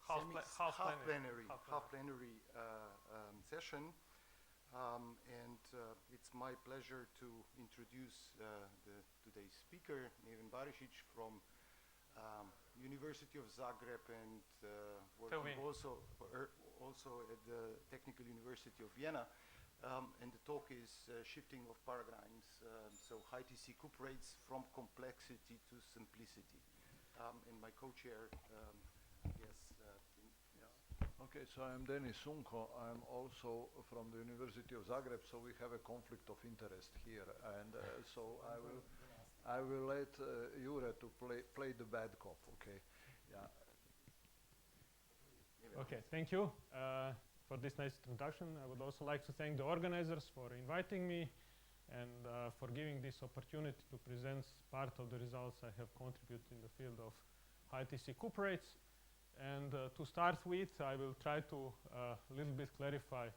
half-plenary session. It's my pleasure to introduce today's speaker, Neven Barišić from University of Zagreb and working also at the Technical University of Vienna. And the talk is shifting of paradigms, so high TC cuprates from complexity to simplicity. And my co-chair, Okay, so I'm Denis Sunko. I'm also from the University of Zagreb, so we have a conflict of interest here. And so I will let Jure to play the bad cop, okay? Yeah. Okay, thank you for this nice introduction. I would also like to thank the organizers for inviting me and for giving this opportunity to present part of the results I have contributed in the field of high TC cuprates. And to start with, I will try to a little bit clarify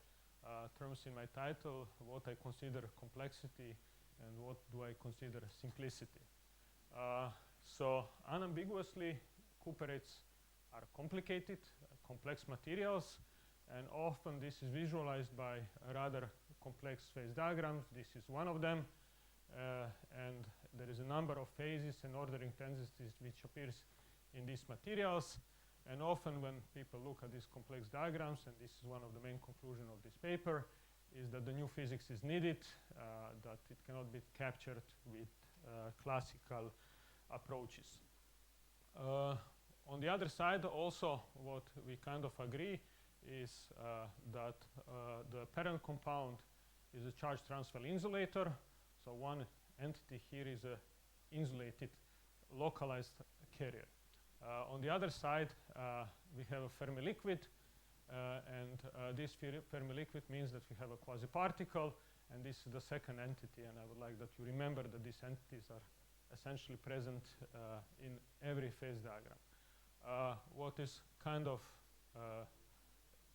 terms in my title, what I consider complexity and what do I consider simplicity. So unambiguously, cuprates are complicated, complex materials, and often this is visualized by rather complex phase diagrams. This is one of them, and there is a number of phases and ordering tendencies which appears in these materials. And often when people look at these complex diagrams, and this is one of the main conclusions of this paper, is that the new physics is needed, that it cannot be captured with classical approaches. On the other side, also what we kind of agree is that the parent compound is a charge transfer insulator. So one entity here is a insulated localized carrier. On the other side, we have a Fermi liquid, and this Fermi liquid means that we have a quasi-particle, and this is the second entity, and I would like that you remember that these entities are essentially present in every phase diagram. What is kind of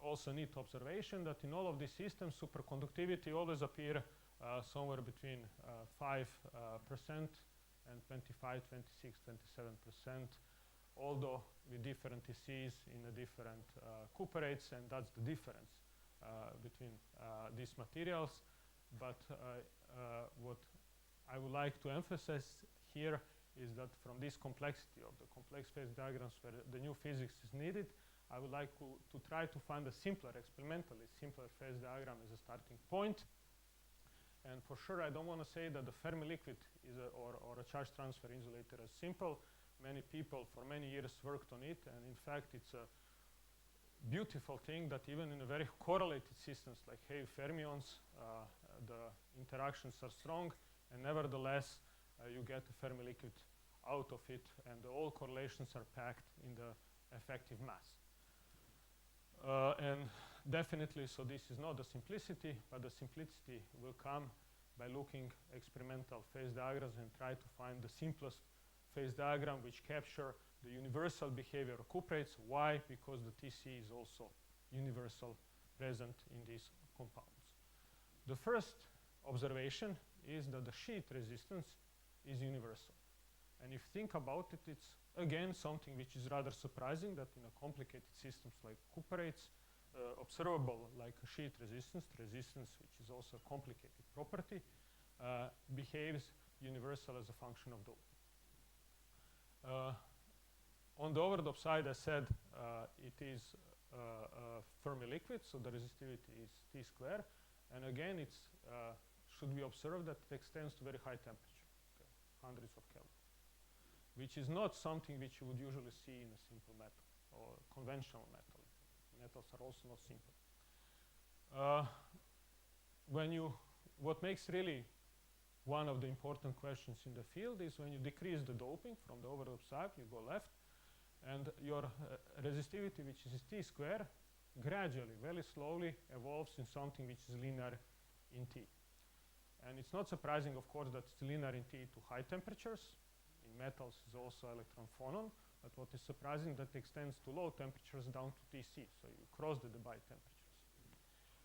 also neat observation that in all of these systems, superconductivity always appear somewhere between 5% and 25, 26, 27%. Although with different TCs in the different cuprates, and that's the difference between these materials. But what I would like to emphasize here is that from this complexity of the complex phase diagrams where the new physics is needed, I would like to try to find a simpler, experimentally simpler phase diagram as a starting point. And for sure, I don't want to say that the Fermi liquid is or a charge transfer insulator is simple. Many people for many years worked on it, and in fact it's a beautiful thing that even in a very correlated systems like heavy fermions, the interactions are strong, and nevertheless you get a Fermi liquid out of it, and all correlations are packed in the effective mass. And definitely, so this is not the simplicity, but the simplicity will come by looking experimental phase diagrams and try to find the simplest phase diagram which capture the universal behavior of cuprates. Why? Because the TC is also universal present in these compounds. The first observation is that the sheet resistance is universal. And if you think about it, it's again something which is rather surprising that in a complicated systems like cuprates, observable like a sheet resistance which is also a complicated property, behaves universal as a function of doping. On the overdose side, I said it is a Fermi liquid, so the resistivity is T square. And again, it's should be observed that it extends to very high temperature, okay, hundreds of Kelvin, which is not something which you would usually see in a simple metal or conventional metal. Metals are also not simple. What makes really one of the important questions in the field is when you decrease the doping from the overdose side, you go left, and your resistivity, which is T square, gradually, very slowly evolves in something which is linear in T. And it's not surprising, of course, that it's linear in T to high temperatures. In metals is also electron phonon, but what is surprising that it extends to low temperatures down to TC, so you cross the Debye temperatures.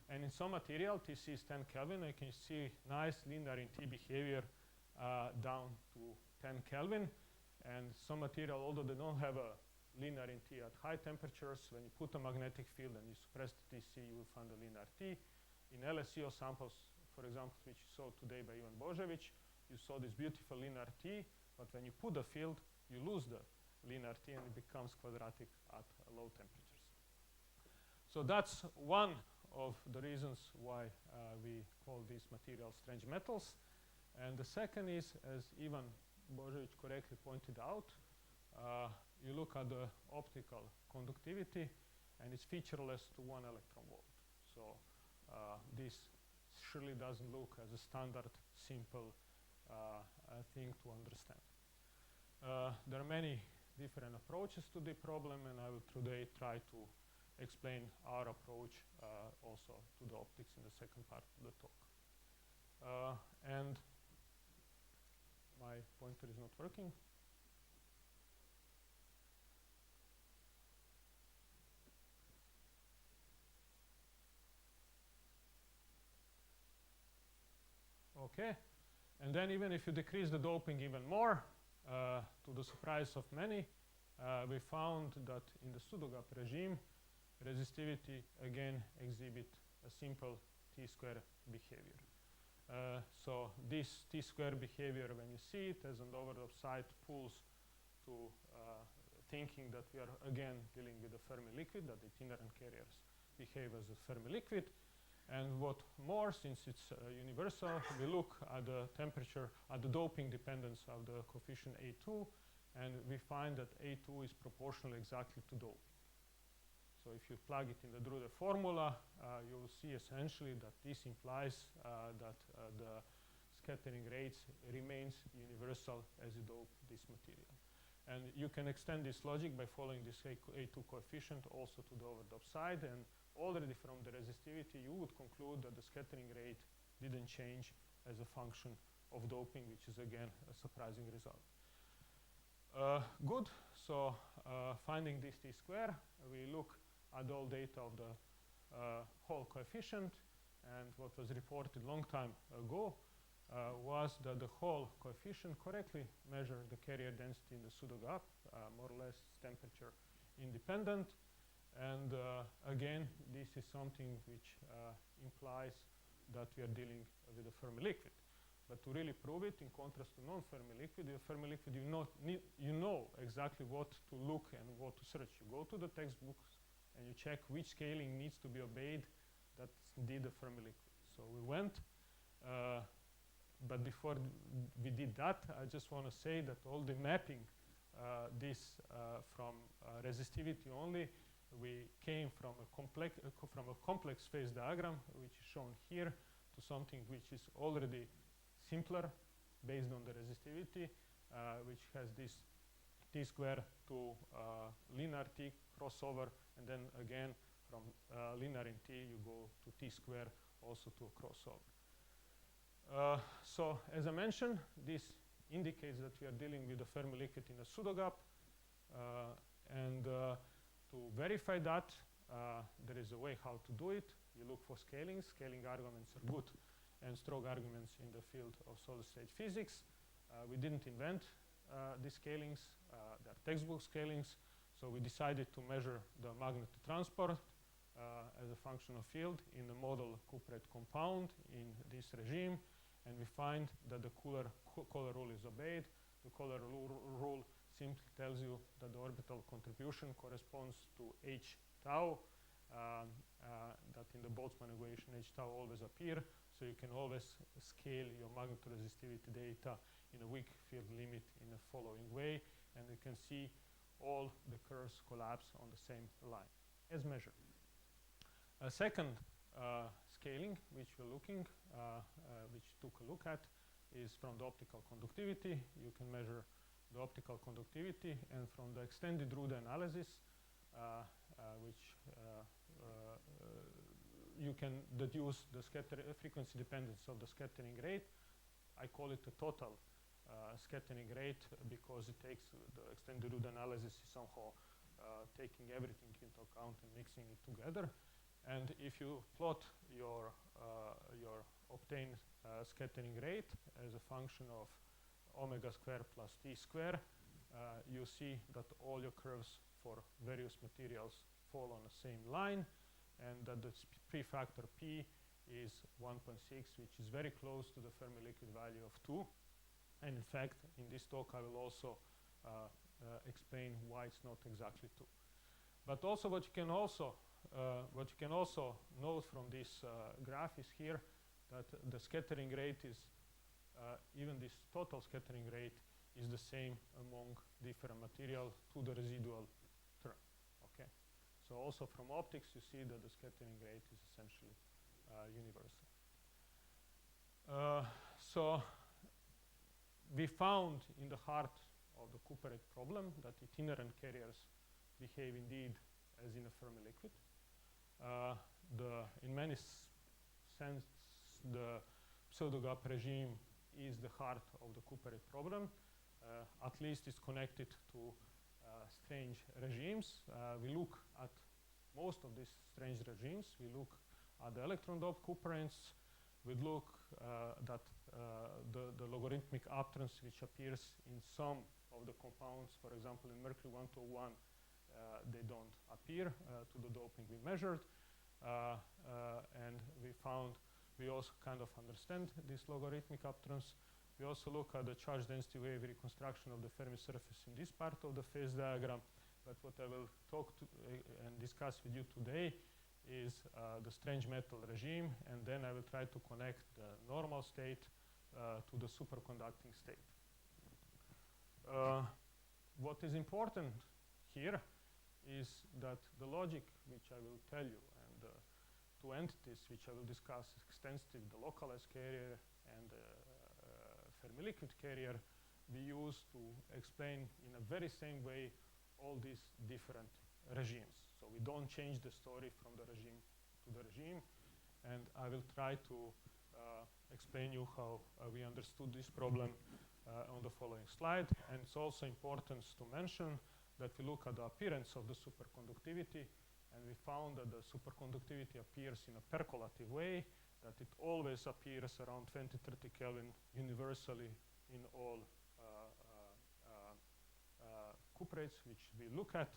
And in some material, TC is 10 Kelvin, you can see nice linear in T behavior down to 10 Kelvin. And some material, although they don't have a linear in T at high temperatures. When you put a magnetic field and you suppress the TC, you will find a linear T. In LSCO samples, for example, which you saw today by Ivan Božević, you saw this beautiful linear T, but when you put the field, you lose the linear T and it becomes quadratic at low temperatures. So that's one of the reasons why we call these materials strange metals. And the second is, as Ivan Božević correctly pointed out, you look at the optical conductivity and it's featureless to 1 electron volt. So this surely doesn't look as a standard, simple thing to understand. There are many different approaches to the problem, and I will today try to explain our approach also to the optics in the second part of the talk. And my pointer is not working. Okay, and then even if you decrease the doping even more, to the surprise of many, we found that in the pseudogap regime, resistivity again exhibit a simple T-square behavior. So this T-square behavior, when you see it as an over-the-top side, pulls to thinking that we are again dealing with a Fermi liquid, that the itinerant carriers behave as a Fermi liquid. And what more, since it's universal, we look at the temperature, at the doping dependence of the coefficient A2, and we find that A2 is proportional exactly to doping. So if you plug it in the Drude formula, you will see essentially that this implies that the scattering rates remains universal as you dope this material. And you can extend this logic by following this A2 coefficient also to the over-the-top side, and already from the resistivity you would conclude that the scattering rate didn't change as a function of doping, which is again a surprising result. Good, so finding this T-square, we look at all data of the Hall coefficient, and what was reported long time ago was that the Hall coefficient correctly measured the carrier density in the pseudogap, more or less temperature independent. And again, this is something which implies that we are dealing with a Fermi liquid. But to really prove it, in contrast to non-Fermi liquid, a Fermi liquid, you know exactly what to look and what to search. You go to the textbooks and you check which scaling needs to be obeyed. That's indeed a Fermi liquid. So we went, but before we did that, I just want to say that all the mapping, this from resistivity only, we came from a complex phase diagram, which is shown here, to something which is already simpler based on the resistivity, which has this T-square to linear T crossover, and then again from linear in T you go to T-square also to a crossover. So as I mentioned, this indicates that we are dealing with a Fermi liquid in a pseudogap, and to verify that, there is a way how to do it. You look for scaling. Scaling arguments are good and strong arguments in the field of solid-state physics. We didn't invent these scalings. They're textbook scalings. So we decided to measure the magnetic transport as a function of field in the model Cupid compound in this regime. And we find that the Kohler rule is obeyed. The Kohler rule simply tells you that the orbital contribution corresponds to h tau, that in the Boltzmann equation h tau always appear, so you can always scale your magnetoresistivity data in a weak field limit in the following way, and you can see all the curves collapse on the same line as measured. A second scaling which we're looking, which took a look at, is from the optical conductivity. You can measure the optical conductivity, and from the extended Drude analysis, which you can deduce the frequency dependence of the scattering rate. I call it the total scattering rate because it takes the extended Drude analysis is somehow taking everything into account and mixing it together. And if you plot your obtained scattering rate as a function of omega square plus t square, you see that all your curves for various materials fall on the same line, and that the prefactor P is 1.6, which is very close to the Fermi liquid value of 2. And in fact, in this talk, I will also explain why it's not exactly 2. But also what you can also note from this graph is here that the scattering rate is, even this total scattering rate is the same among different materials to the residual term. Okay, so also from optics you see that the scattering rate is essentially universal. So we found in the heart of the Cooperate problem that itinerant carriers behave indeed as in a Fermi liquid. In many sense, the pseudo-gap regime is the heart of the Cooperate problem. At least it's connected to strange regimes. We look at most of these strange regimes. We look at the electron-doped Couperants. We look that the logarithmic uptrends which appears in some of the compounds. For example, in Mercury 101, they don't appear to the doping we measured. And we also kind of understand these logarithmic uptrends. We also look at the charge density wave reconstruction of the Fermi surface in this part of the phase diagram. But what I will talk to and discuss with you today is the strange metal regime, and then I will try to connect the normal state to the superconducting state. What is important here is that the logic which I will tell you and the two entities which I will discuss extensively, the localized carrier and the Fermi liquid carrier, we use to explain in a very same way all these different regimes. So we don't change the story from the regime to the regime, and I will try to explain you how we understood this problem on the following slide. And it's also important to mention that we look at the appearance of the superconductivity, and we found that the superconductivity appears in a percolative way, that it always appears around 20-30 Kelvin universally in all Cooperates which we look at.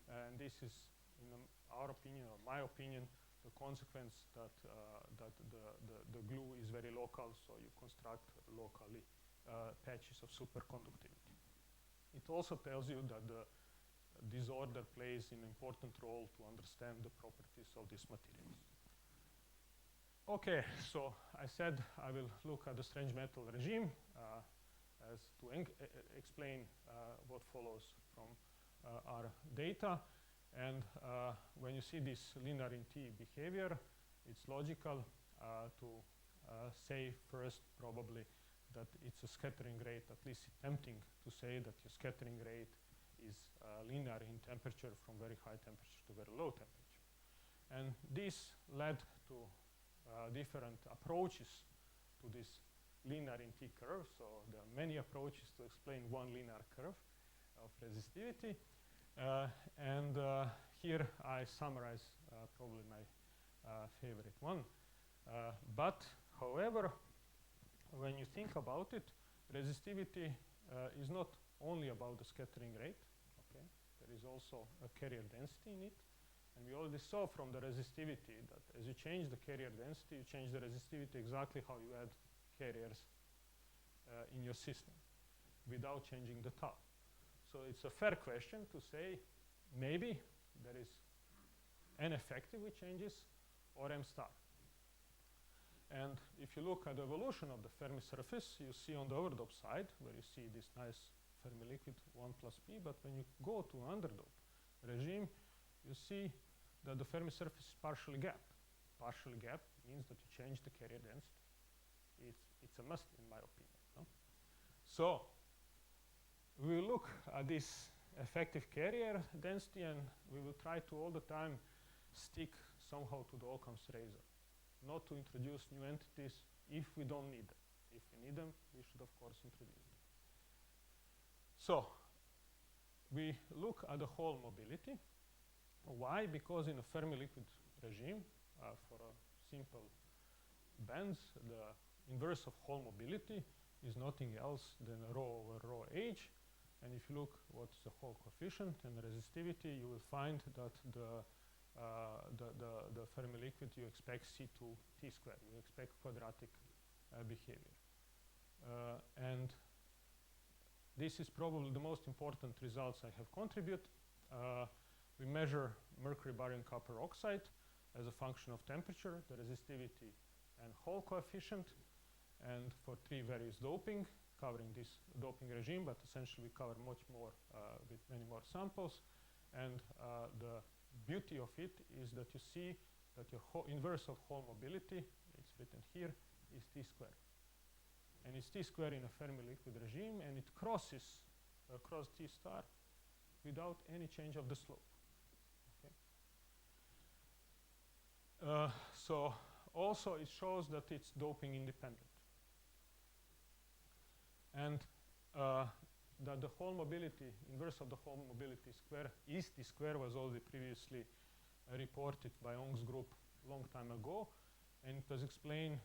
And this is, in our opinion, or my opinion, the consequence that the glue is very local, so you construct locally patches of superconductivity. It also tells you that the disorder plays an important role to understand the properties of these materials. Okay, so I said I will look at the strange metal regime as to explain what follows from our data. And when you see this linear in T behavior, it's logical to say first probably that it's a scattering rate, at least attempting to say that your scattering rate is linear in temperature from very high temperature to very low temperature. And this led to different approaches to this linear in T curve. So there are many approaches to explain one linear curve of resistivity. And here I summarize probably my favorite one. But however, when you think about it, resistivity is not only about the scattering rate. Okay, there is also a carrier density in it. And we already saw from the resistivity that as you change the carrier density, you change the resistivity exactly how you add carriers in your system without changing the tau. So it's a fair question to say maybe there is n effective which changes or m star. And if you look at the evolution of the Fermi surface, you see on the overdose side where you see this nice Fermi liquid 1 plus p, but when you go to underdope regime, you see that the Fermi surface is partially gapped. Partially gapped means that you change the carrier density. It's a must in my opinion. No? So we will look at this effective carrier density, and we will try to all the time stick somehow to the Occam's razor, not to introduce new entities if we don't need them. If we need them, we should of course introduce them. So we look at the Hall mobility. Why? Because in a Fermi liquid regime, for a simple bands, the inverse of Hall mobility is nothing else than rho over rho h. And if you look what's the Hall coefficient and resistivity, you will find that the Fermi liquid, you expect C2 T square. You expect quadratic behavior. And this is probably the most important results I have contributed. We measure mercury barium copper oxide as a function of temperature, the resistivity, and Hall coefficient, and for 3 various doping, covering this doping regime, but essentially we cover much more with many more samples. And the beauty of it is that you see that your inverse of Hall mobility, it's written here, is T square. And it's T square in a Fermi liquid regime, and it crosses across T star without any change of the slope. Okay. So also it shows that it's doping independent. And that the Hall mobility, inverse of the Hall mobility square is T square, was already previously reported by Ong's group long time ago. And it was explained,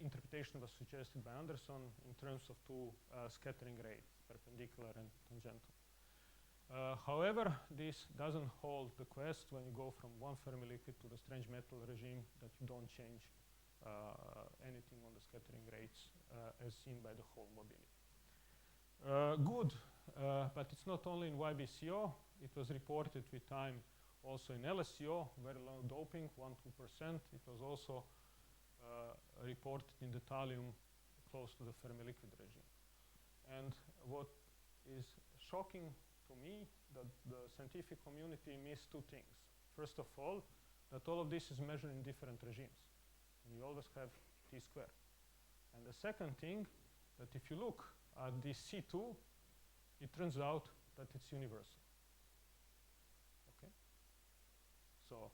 interpretation was suggested by Anderson in terms of 2 scattering rates, perpendicular and tangential. However, this doesn't hold the quest when you go from one Fermi liquid to the strange metal regime, that you don't change anything on the scattering rates as seen by the Hall mobility. Good, but it's not only in YBCO. It was reported with time also in LSCO, very low doping, 1–2%. It was also reported in the thallium close to the Fermi liquid regime. And what is shocking to me, that the scientific community missed 2 things. First of all, that all of this is measured in different regimes. And you always have T square. And the second thing, that if you look at this C2, it turns out that it's universal. Okay? So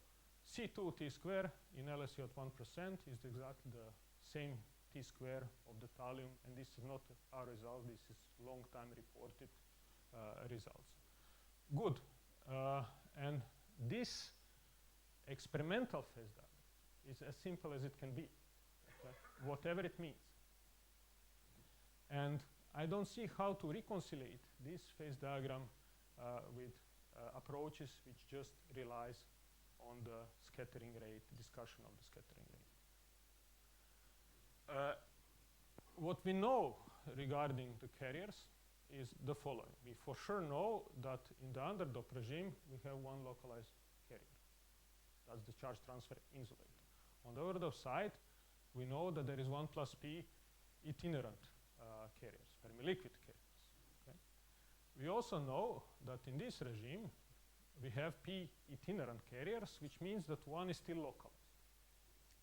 C2 T square in LSU at 1% is exactly the same T square of the thallium, and this is not our result, this is long time reported results. Good. And this experimental phase diagram is as simple as it can be, okay? Whatever it means. And I don't see how to reconcile this phase diagram with approaches which just relies on the scattering rate, discussion of the scattering rate. What we know regarding the carriers is the following. We for sure know that in the underdop regime, we have one localized carrier. That's the charge transfer insulator. On the overdop side, we know that there is 1 plus P itinerant carriers, Fermi liquid carriers. Okay? We also know that in this regime, we have P itinerant carriers, which means that one is still localized.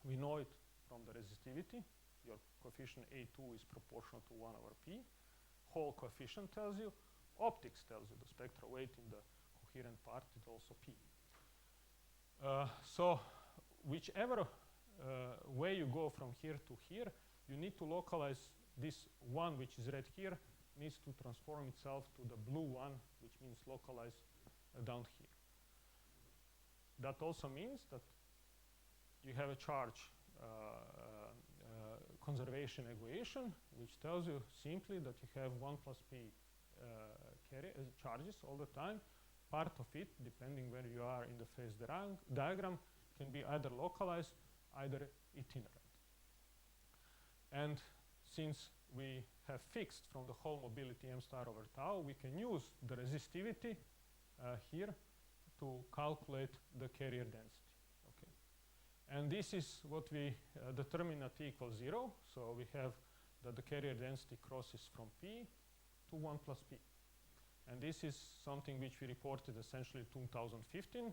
We know it from the resistivity. Your coefficient A2 is proportional to 1 over P. Hall coefficient tells you. Optics tells you the spectral weight in the coherent part is also P. So whichever way you go from here to here, you need to localize this one, which is red here, needs to transform itself to the blue one, which means localized down here. That also means that you have a charge conservation equation, which tells you simply that you have 1 plus P charges all the time. Part of it, depending where you are in the phase diagram, can be either localized, either itinerant. And since we have fixed from the Hall mobility m star over tau, we can use the resistivity here to calculate the carrier density. Okay. And this is what we determine at t equals 0. So we have that the carrier density crosses from P to 1 plus P. And this is something which we reported essentially in 2015.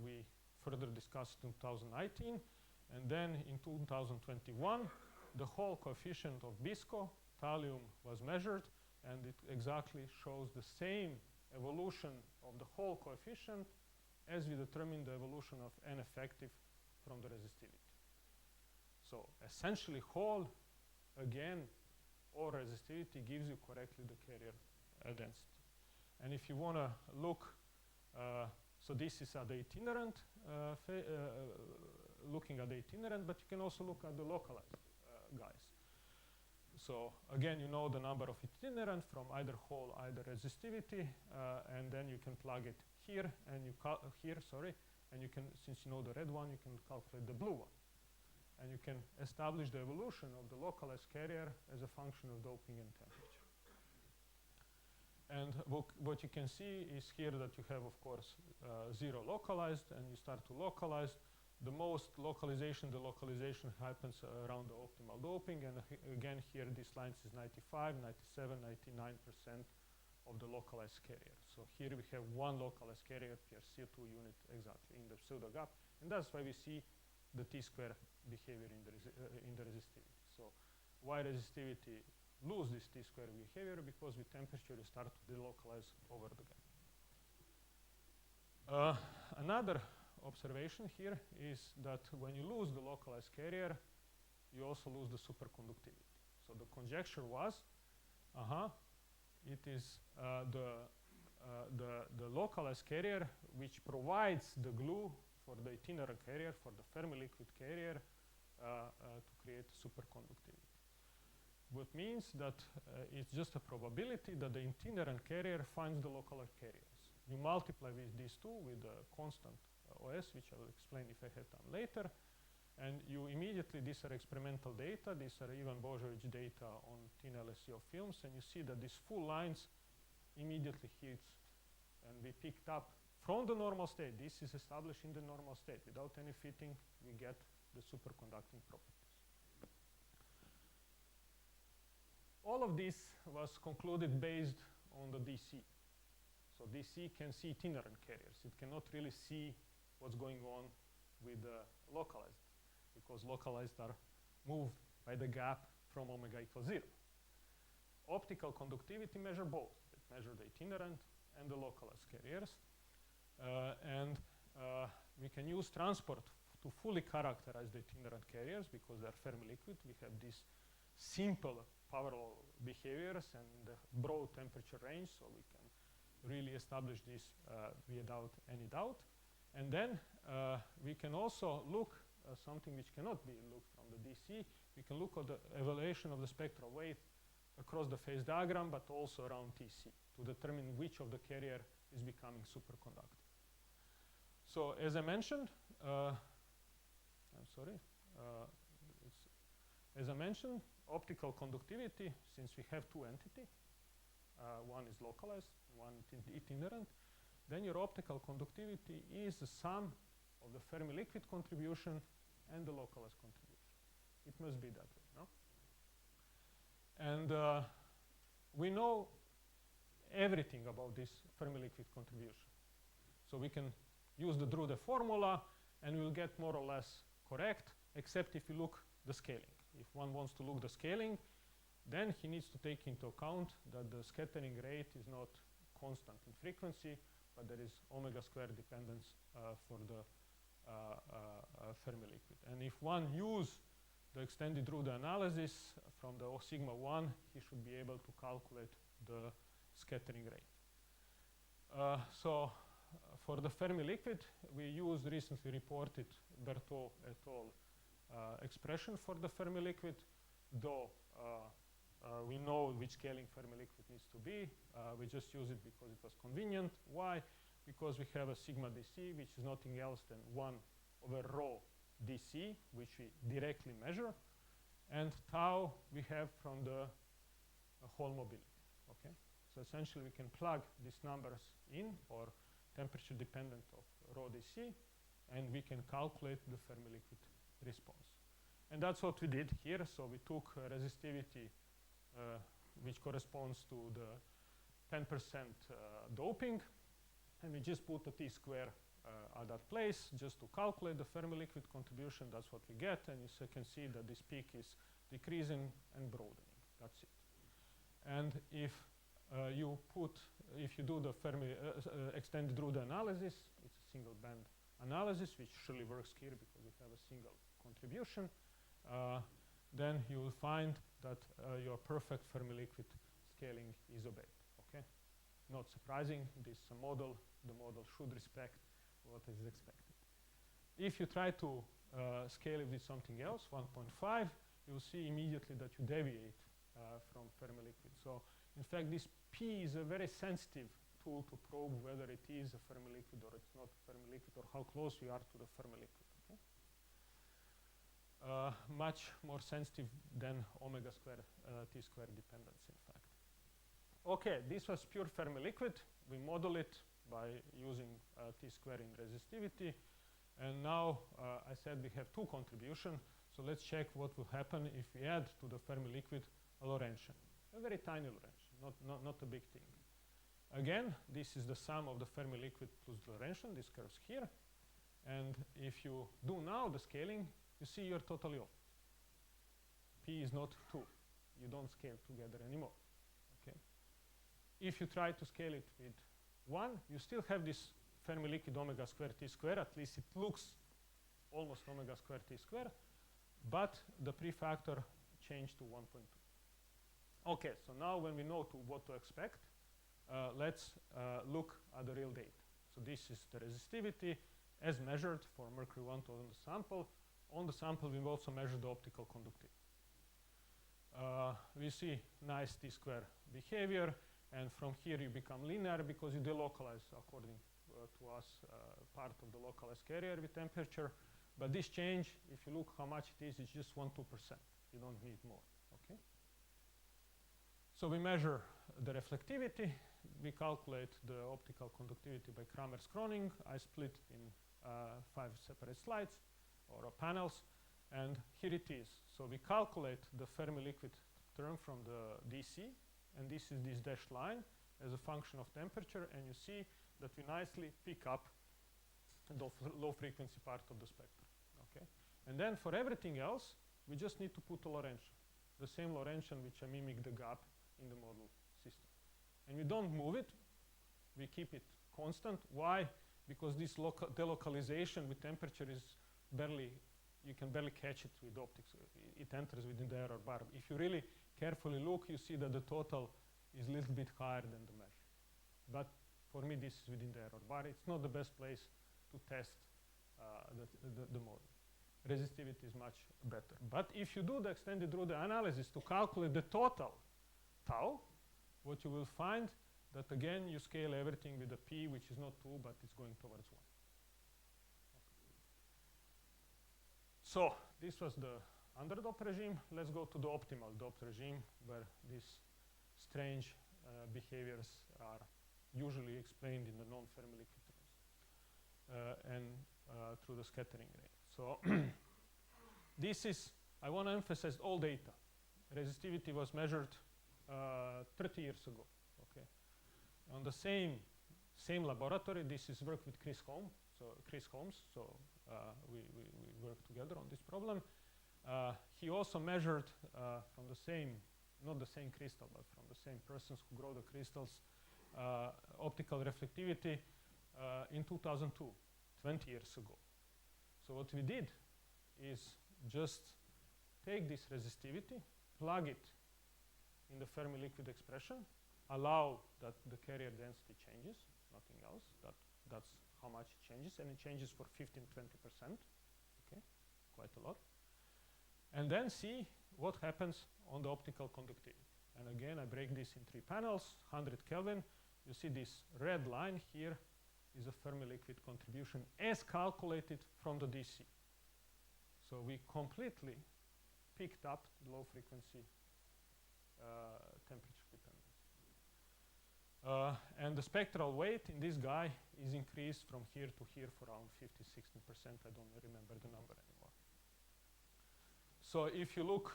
We further discussed in 2019. And then in 2021, the Hall coefficient of BISCO, thallium, was measured. And it exactly shows the same evolution of the Hall coefficient as we determined the evolution of N effective from the resistivity. So essentially Hall, again, or resistivity gives you correctly the carrier density. And if you want to look, so this is at the itinerant, looking at the itinerant, but you can also look at the localized guys. So again, you know the number of itinerant from either hole, either resistivity, and then you can plug it here, and and you can, since you know the red one, you can calculate the blue one. And you can establish the evolution of the localized carrier as a function of doping and temperature. And what you can see is here that you have, of course, 0 localized, and you start to localize. The most localization, the localization happens around the optimal doping. And again, here these lines is 95, 97, 99% of the localized carrier. So here we have one localized carrier per CO2 unit exactly in the pseudo gap. And that's why we see the T-square behavior in the resistivity. So why resistivity lose this T-square behavior? Because with temperature you start to delocalize over the gap. Another observation here is that when you lose the localized carrier, you also lose the superconductivity. So the conjecture was, it is the localized carrier which provides the glue for the itinerant carrier, for the Fermi liquid carrier, to create superconductivity. What means that it's just a probability that the itinerant carrier finds the localized carriers. You multiply with these two with a constant OS, which I will explain if I have time later. And you immediately, these are experimental data, these are Ivan Božović data on thin LSCO films, and you see that these full lines immediately hits, and we picked up from the normal state. This is established in the normal state. Without any fitting, we get the superconducting properties. All of this was concluded based on the DC. So DC can see itinerant carriers. It cannot really see what's going on with the localized, because localized are moved by the gap from omega equals 0. Optical conductivity measure both. It measures the itinerant and the localized carriers. We can use transport to fully characterize the itinerant carriers because they are Fermi liquid. We have these simple parallel behaviors and broad temperature range, so we can really establish this without any doubt. And then we can also look something which cannot be looked from the DC. We can look at the evaluation of the spectral weight across the phase diagram, but also around TC to determine which of the carrier is becoming superconducting. So as I mentioned, as I mentioned, optical conductivity, since we have two entities, one is localized, one itinerant, then your optical conductivity is the sum of the Fermi liquid contribution and the localized contribution. It must be that way, no? And we know everything about this Fermi liquid contribution. So we can use the Drude formula and we'll get more or less correct, except if you look the scaling. If one wants to look the scaling, then he needs to take into account that the scattering rate is not constant in frequency, but there is omega squared dependence for the Fermi liquid. And if one use the extended Drude analysis from the O sigma 1, he should be able to calculate the scattering rate. So for the Fermi liquid, we used recently reported Berthaud et al. Expression for the Fermi liquid, though we know which scaling Fermi liquid needs to be. We just use it because it was convenient. Why? Because we have a sigma DC, which is nothing else than 1 over rho DC, which we directly measure, and tau we have from the whole mobility. Okay, so essentially we can plug these numbers in, or temperature dependent of rho DC, and we can calculate the Fermi liquid response. And that's what we did here. So we took resistivity, which corresponds to the 10% doping, and we just put a T-square at that place just to calculate the Fermi liquid contribution. That's what we get, and you can see that this peak is decreasing and broadening. That's it. And if you do the Fermi extended Drude analysis, it's a single band analysis, which surely works here because we have a single contribution, then you will find that your perfect Fermi liquid scaling is obeyed. Okay, not surprising. This model, the model should respect what is expected. If you try to scale it with something else, 1.5, you'll see immediately that you deviate from Fermi liquid. So in fact, this P is a very sensitive tool to probe whether it is a Fermi liquid or it's not a Fermi liquid, or how close we are to the Fermi liquid. Okay? Much more sensitive than omega square T square dependence, in fact. Okay, this was pure Fermi liquid. We model it by using T square in resistivity. And now I said we have two contributions. So let's check what will happen if we add to the Fermi liquid a Lorentzian, a very tiny Lorentzian, not a big thing. Again, this is the sum of the Fermi liquid plus the Lorentzian, this curves here. And if you do now the scaling, you see you're totally off. P is not 2. You don't scale together anymore. Okay. If you try to scale it with 1, you still have this Fermi liquid omega square T square. At least it looks almost omega square T square. But the prefactor changed to 1.2. Okay, so now when we know what to expect, let's look at the real data. So this is the resistivity as measured for mercury 1 on the sample. On the sample, we've also measured the optical conductivity. We see nice T square behavior, and from here you become linear because you delocalize according to us part of the localized carrier with temperature. But this change, if you look how much it is, it's just 1-2%. You don't need more. Okay. So we measure the reflectivity. We calculate the optical conductivity by Kramers-Kronig. I split in 5 separate slides or panels, and here it is. So we calculate the Fermi liquid term from the DC, and this is this dashed line as a function of temperature, and you see that we nicely pick up the low frequency part of the spectrum. Okay? And then for everything else, we just need to put a Lorentzian, the same Lorentzian which I mimic the gap in the model system. And we don't move it, we keep it constant. Why? Because this delocalization with temperature is barely, you can barely catch it with optics. It enters within the error bar. If you really carefully look, you see that the total is a little bit higher than the measure. But for me, this is within the error bar. It's not the best place to test the model. Resistivity is much better. But if you do the extended Drude analysis to calculate the total tau, what you will find that again you scale everything with a P which is not 2 but it's going towards 1. So this was the underdop regime. Let's go to the optimal doped regime where these strange behaviors are usually explained in the non-Fermi liquid terms and through the scattering rate. So this is, I want to emphasize all data. Resistivity was measured 30 years ago. Okay, on the same laboratory. This is work with Chris Holmes. So we work together on this problem. He also measured from the same, not the same crystal, but from the same persons who grow the crystals, optical reflectivity in 2002, 20 years ago. So what we did is just take this resistivity, plug it in the Fermi liquid expression, allow that the carrier density changes, nothing else. That's how much it changes, and it changes for 15-20%. Okay, quite a lot. And then see what happens on the optical conductivity. And again, I break this in 3 panels, 100 Kelvin. You see this red line here is a Fermi liquid contribution as calculated from the DC. So we completely picked up low frequency temperature dependence. And the spectral weight in this guy is increased from here to here for around 50-60%. I don't remember the number anymore. So if you look,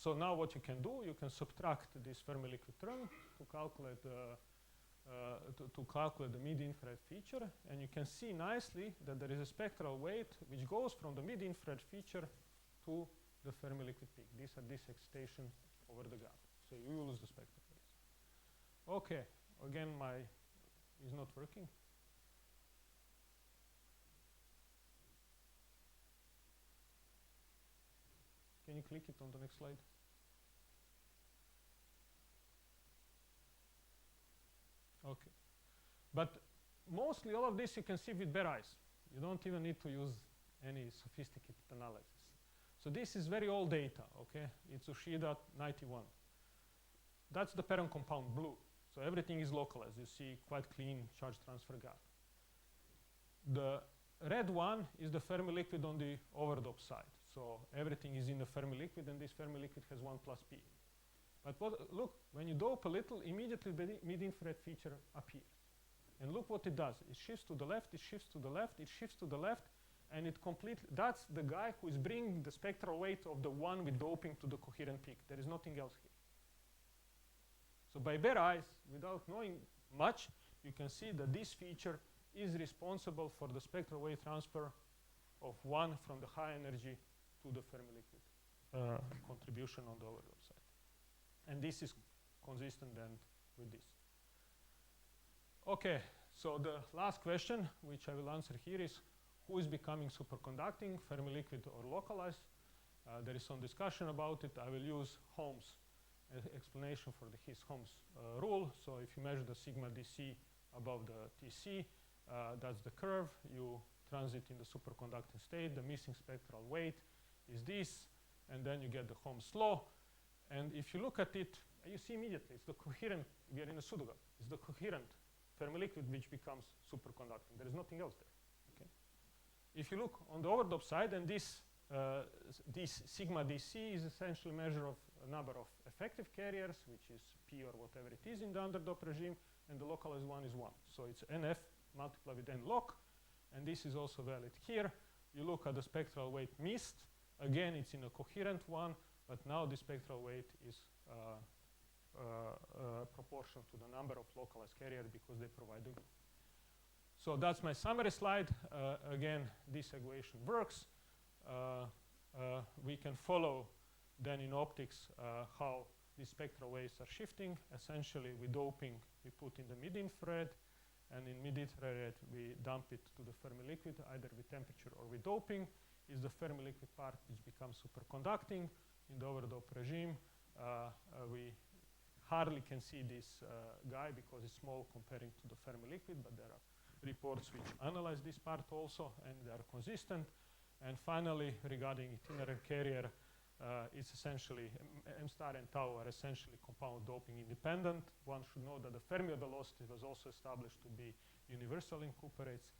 so now what you can do, you can subtract this Fermi liquid term to calculate the mid-infrared feature, and you can see nicely that there is a spectral weight which goes from the mid-infrared feature to the Fermi liquid peak. These are this excitation over the gap. So you lose the spectral weight. Okay, again is not working. Can you click it on the next slide? Okay. But mostly all of this you can see with bare eyes. You don't even need to use any sophisticated analysis. So this is very old data, okay? It's Ushida 91. That's the parent compound blue. So everything is localized. You see quite clean charge transfer gap. The red one is the Fermi liquid on the overdose side. So everything is in the Fermi liquid, and this Fermi liquid has 1 plus P. But look, when you dope a little, immediately the mid-infrared feature appears. And look what it does. It shifts to the left, it shifts to the left, it shifts to the left, and it completely, that's the guy who is bringing the spectral weight of the one with doping to the coherent peak. There is nothing else here. So by bare eyes, without knowing much, you can see that this feature is responsible for the spectral wave transfer of one from the high energy to the Fermi liquid contribution on the overdose side. And this is consistent then with this. Okay, so the last question, which I will answer here, is who is becoming superconducting, Fermi liquid or localized? There is some discussion about it. I will use Hoons explanation for the His-Homs rule. So if you measure the sigma dc above the Tc, that's the curve. You transit in the superconducting state. The missing spectral weight is this, and then you get the Homs law. And if you look at it, you see immediately it's the coherent. We are in a pseudogap. It's the coherent Fermi liquid which becomes superconducting. There is nothing else there. Okay. If you look on the overdope side, and this sigma dc is essentially a measure of a number of effective carriers, which is P or whatever it is in the underdope regime, and the localized one is 1. So it's NF multiplied with N loc, and this is also valid here. You look at the spectral weight missed. Again, it's in a coherent one, but now the spectral weight is proportional to the number of localized carriers because they provide the glue. So that's my summary slide. Again, this equation works. We can follow then in optics how these spectral waves are shifting. Essentially, with doping, we put in the mid-infrared, and in mid-infrared, we dump it to the Fermi liquid, either with temperature or with doping. Is the Fermi liquid part which becomes superconducting. In the overdope regime, we hardly can see this guy because it's small comparing to the Fermi liquid, but there are reports which analyze this part also, and they are consistent. And finally, regarding itinerant carrier, it's essentially M star and tau are essentially compound doping independent. One should know that the Fermi velocity was also established to be universal in Cooperates,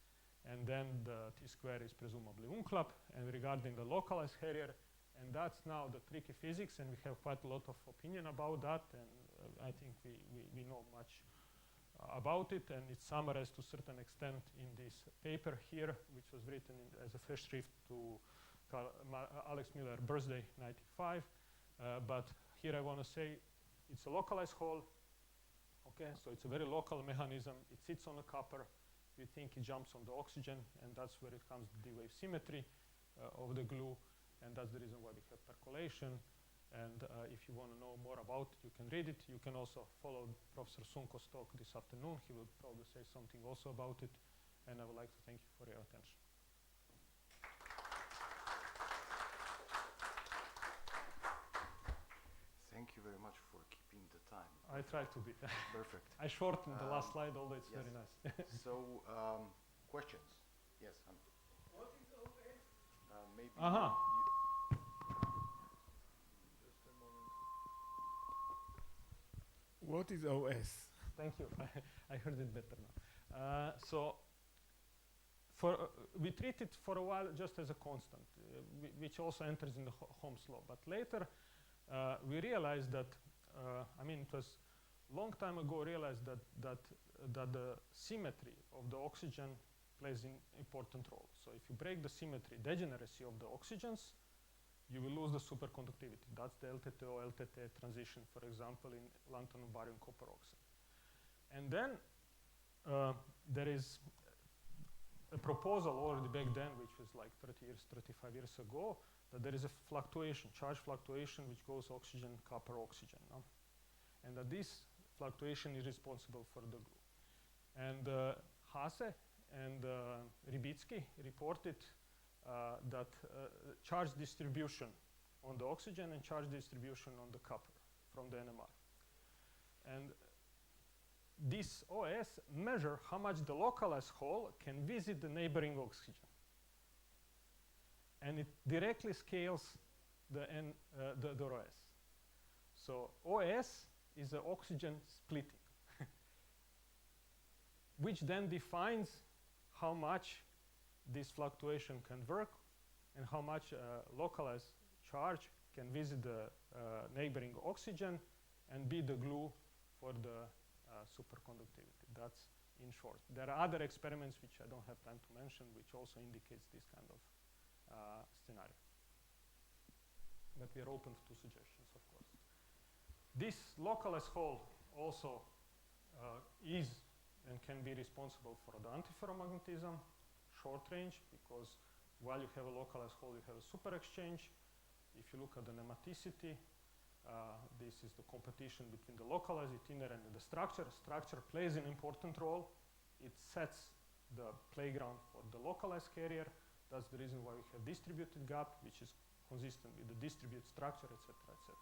and then the T square is presumably unclap. And regarding the localized carrier, and that's now the tricky physics, and we have quite a lot of opinion about that, and I think we know much about it, and it's summarized to a certain extent in this paper here, which was written as a festschrift to Alex Miller birthday 95. But here I want to say it's a localized hole. Okay, so it's a very local mechanism. It sits on a copper. We think it jumps on the oxygen, and that's where it comes the D-wave symmetry of the glue, and that's the reason why we have percolation. And if you want to know more about it, you can read it. You can also follow Professor Sunko's talk this afternoon. He will probably say something also about it. And I would like to thank you for your attention. Thank you very much for keeping the time. I tried to be. Perfect. I shortened the last slide, although it's yes. very nice. So, questions? Yes. What is OS? Maybe What is OS? Thank you. I heard it better now. So we treat it for a while just as a constant, which also enters in the Homs law. But later, we realized that, I mean, it was a long time ago realized that the symmetry of the oxygen plays an important role. So if you break the symmetry, degeneracy of the oxygens, you will lose the superconductivity. That's the LTTO-LTT transition, for example, in lanthanum barium copper oxide. And then there is a proposal already back then, which was like 30 years, 35 years ago, that there is a fluctuation, charge fluctuation, which goes oxygen, copper, oxygen. No? And that this fluctuation is responsible for the glue. And Hase and Rybitsky reported that charge distribution on the oxygen and charge distribution on the copper from the NMR. And this OS measure how much the localized hole can visit the neighboring oxygen. And it directly scales the ROS. So OS is the oxygen splitting, which then defines how much this fluctuation can work and how much localized charge can visit the neighboring oxygen and be the glue for the superconductivity. That's in short. There are other experiments which I don't have time to mention, which also indicates this kind of scenario. But we are open to suggestions, of course. This localized hole also is and can be responsible for the antiferromagnetism, short range, because while you have a localized hole, you have a super exchange. If you look at the nematicity, this is the competition between the localized inner and the structure. Structure plays an important role. It sets the playground for the localized carrier. That's the reason why we have distributed gap, which is consistent with the distributed structure, etc., etc.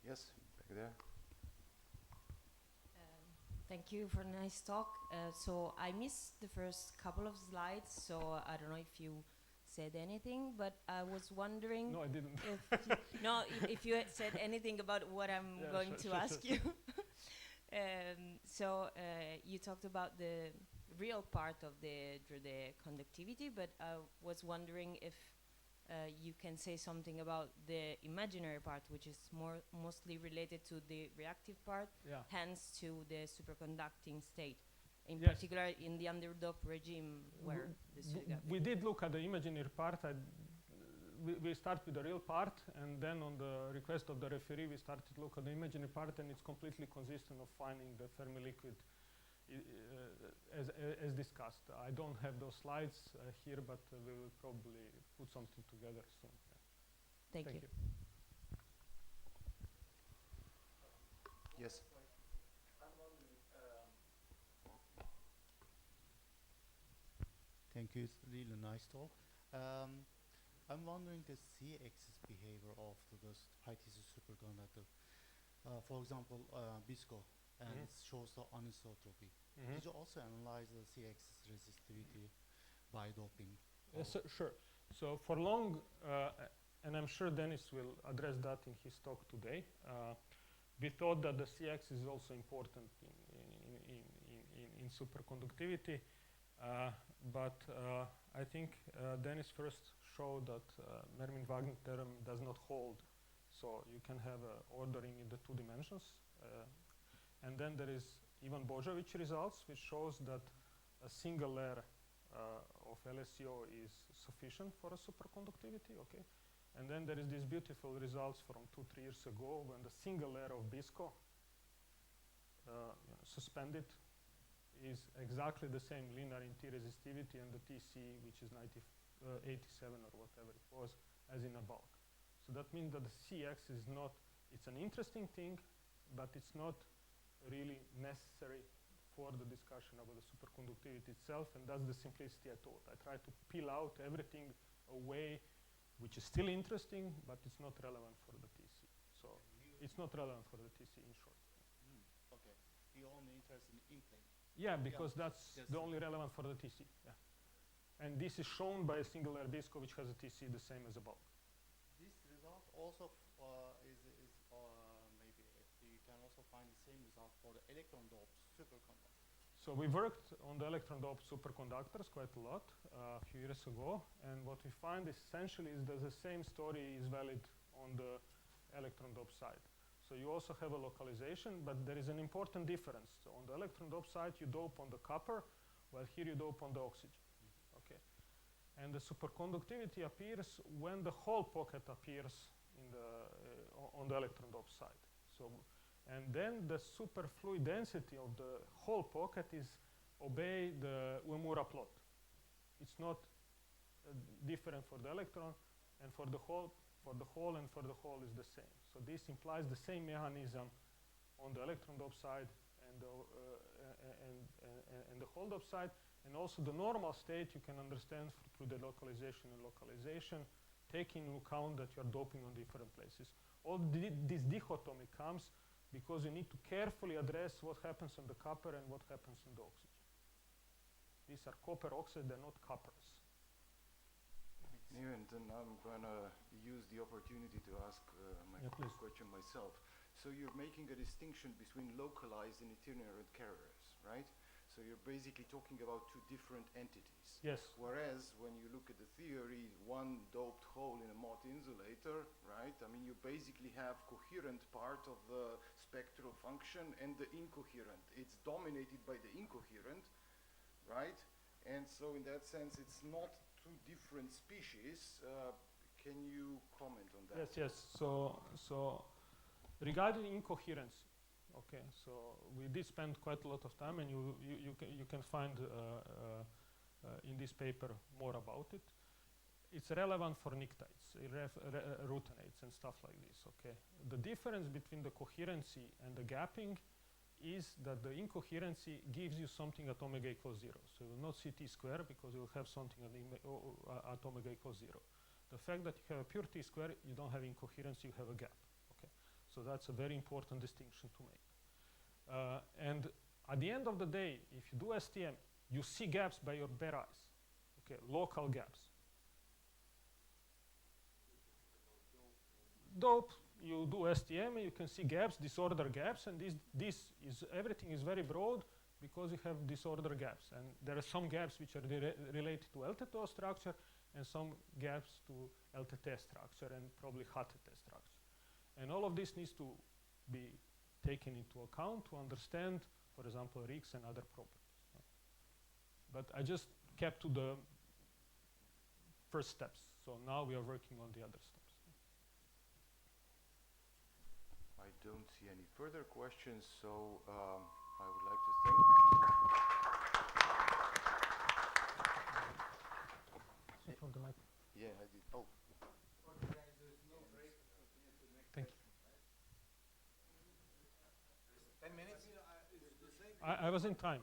Yes, back there. Thank you for a nice talk. So I missed the first couple of slides, so I don't know if you said anything, but I was wondering. No, I didn't. If you had said anything about what I'm going to ask you. So you talked about the real part of the conductivity, but I was wondering if you can say something about the imaginary part, which is mostly related to the reactive part, hence to the superconducting state, in particular in the underdoped regime where we did look at the imaginary part. We start with the real part, and then on the request of the referee, we started to look at the imaginary part, and it's completely consistent of finding the Fermi liquid as discussed. I don't have those slides here, but we will probably put something together soon. Thank you. Yes. Thank you. It's really nice talk. I'm wondering the C-axis behavior of this ITC superconductor. For example, BISCO, and it shows the anisotropy. Did you also analyze the C-axis resistivity by doping? So, sure. So for long, and I'm sure Dennis will address that in his talk today, we thought that the C-axis is also important in superconductivity. But I think Dennis first showed that Mermin-Wagner theorem does not hold. So you can have ordering in the 2 dimensions. And then there is Ivan Božović results, which shows that a single layer of LSO is sufficient for a superconductivity. Okay, and then there is these beautiful results from 2-3 years ago when the single layer of BISCO suspended is exactly the same linear in T resistivity and the TC, which is 87 or whatever it was, as in a bulk. So that means that the C-axis is not, it's an interesting thing, but it's not really necessary for the discussion about the superconductivity itself, and that's the simplicity I thought. I tried to peel out everything away, which is still interesting, but it's not relevant for the TC. So it's not relevant for the TC in short. Okay. You're only interested in plane. Yeah, because that's the only relevant for the TC. Yeah. And this is shown by a single layer BISCO, which has a TC the same as a bulk. This result also is maybe you can also find the same result for the electron doped superconductors. So we worked on the electron doped superconductors quite a lot a few years ago, and what we find essentially is that the same story is valid on the electron doped side. So you also have a localization, but there is an important difference. So on the electron doped side, you dope on the copper, while here you dope on the oxygen. Okay, and the superconductivity appears when the whole pocket appears in the on the electron doped side. So, and then the superfluid density of the whole pocket is obey the Uemura plot. It's not different for the electron, and for the whole and for the whole is the same. So this implies the same mechanism on the electron doped side and the whole doped side, and also the normal state you can understand through the localization and localization, taking into account that you are doping on different places. All this dichotomy comes because you need to carefully address what happens on the copper and what happens on the oxygen. These are copper oxides, they're not coppers. And then I'm gonna use the opportunity to ask my Yeah, please. question myself. So you're making a distinction between localized and itinerant carriers, right? So you're basically talking about two different entities. Yes. Whereas when you look at the theory, one doped hole in a Mott insulator, right? I mean, you basically have coherent part of the spectral function and the incoherent. It's dominated by the incoherent, right? And so in that sense, it's not two different species. Can you comment on that? Yes, yes. So regarding incoherence, okay, so we did spend quite a lot of time, and you can find in this paper more about it. It's relevant for nictides, rutinates, and stuff like this. Okay, the difference between the coherency and the gapping is that the incoherency gives you something at omega equals 0. So you will not see t square because you will have something at omega equals 0. The fact that you have a pure t square, you don't have incoherency, you have a gap. Okay, so that's a very important distinction to make. And at the end of the day, if you do STM, you see gaps by your bare eyes. Okay, local gaps. Dope, you do STM and you can see gaps, disorder gaps, and everything is very broad because you have disorder gaps. And there are some gaps which are related to LTTO structure and some gaps to LTT structure and probably HTT structure. And all of this needs to be taken into account to understand, for example, RICS and other properties. But I just kept to the first steps. So now we are working on the other steps. I don't see any further questions, so I would like to thank. From the mic. Yeah, I did. Oh. Thank you. 10 minutes? I was in time.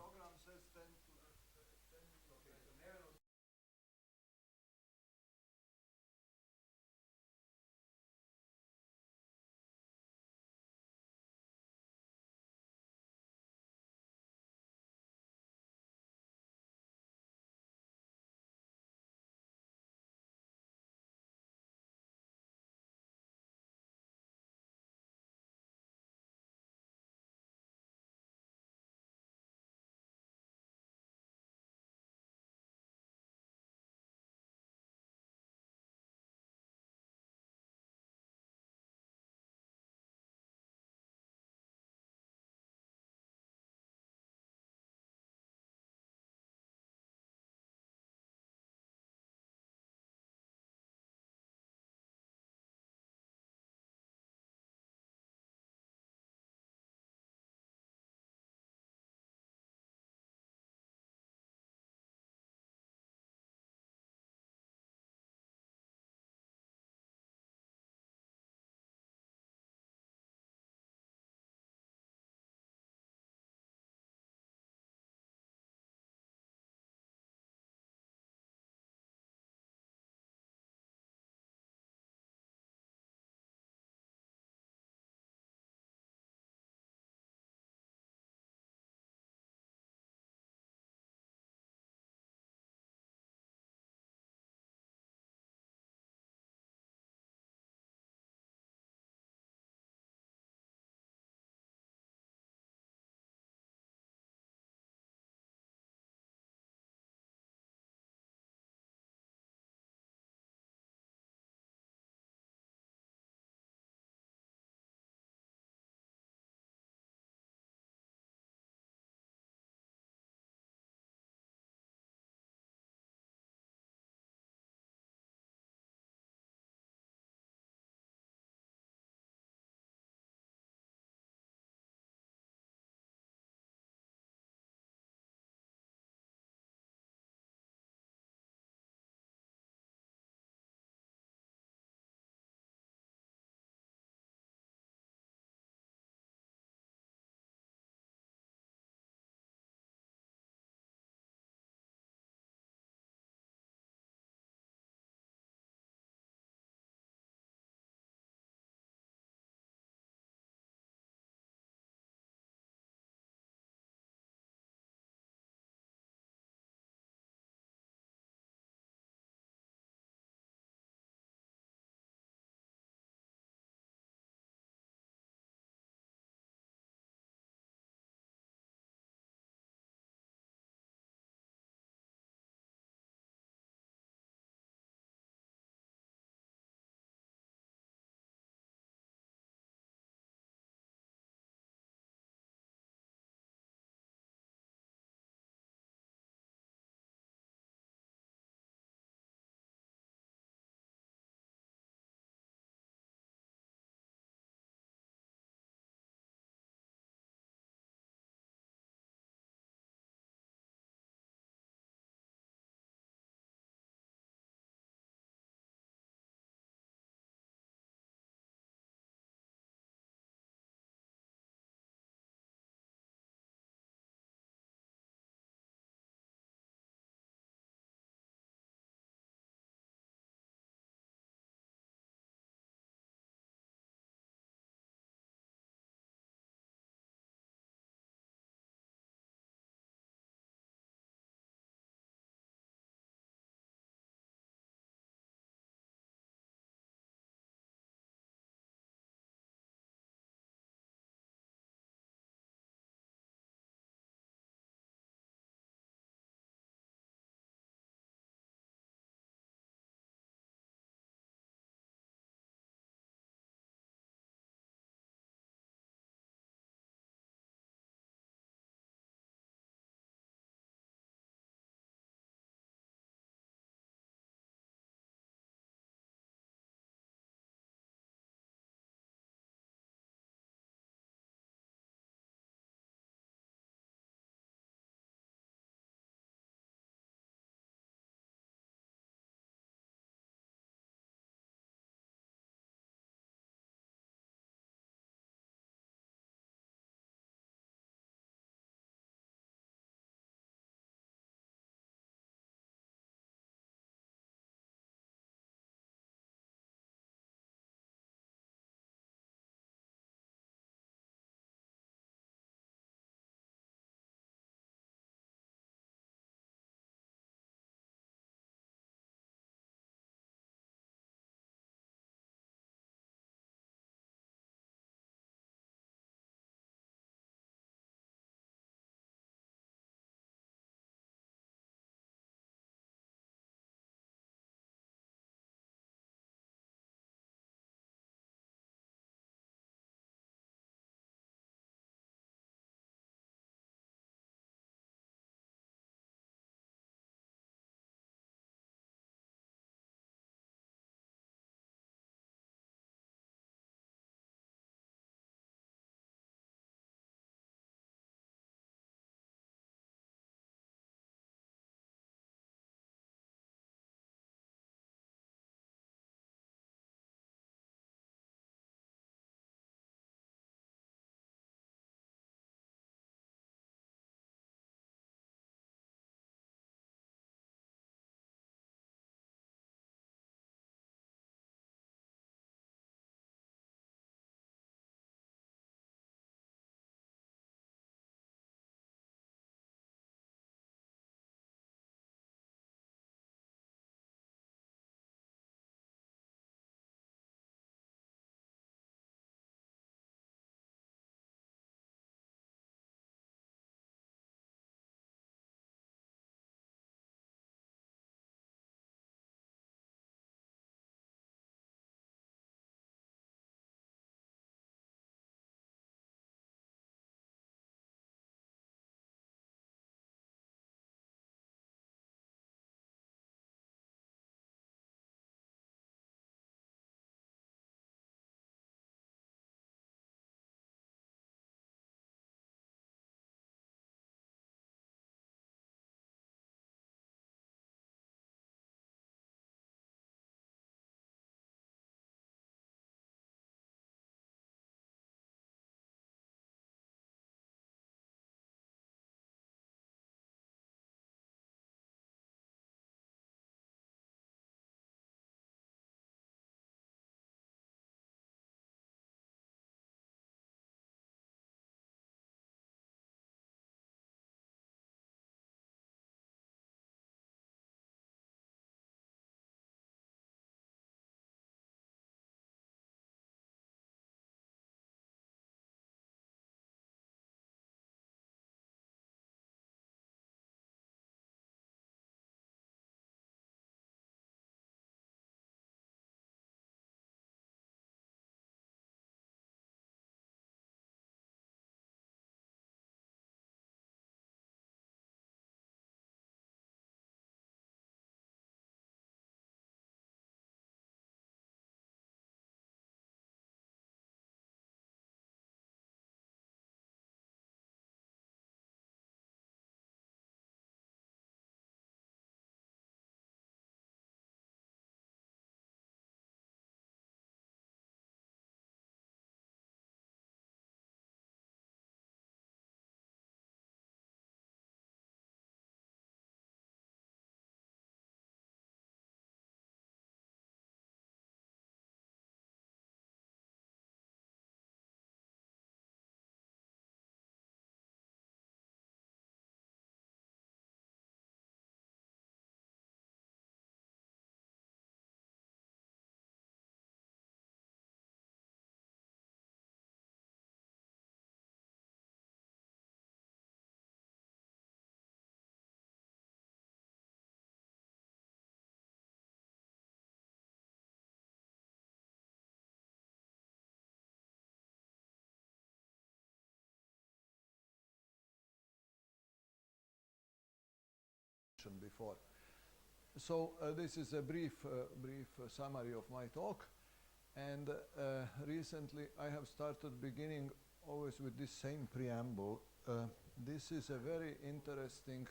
mentioned before. So this is a brief summary of my talk. And recently I have started beginning always with this same preamble. This is a very interesting,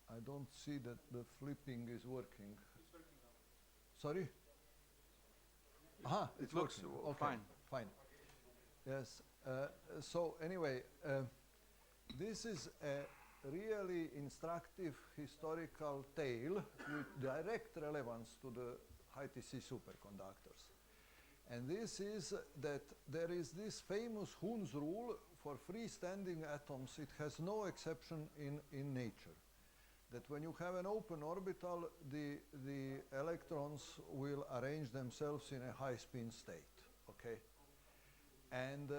I don't see that the flipping is working. It's working now. Sorry? Aha, It it's looks working. fine. Fine. Yes. So anyway, this is a really instructive historical tale with direct relevance to the high TC superconductors. And this is that there is this famous Hoons rule for freestanding atoms. It has no exception in nature. That when you have an open orbital, the electrons will arrange themselves in a high spin state. Okay? And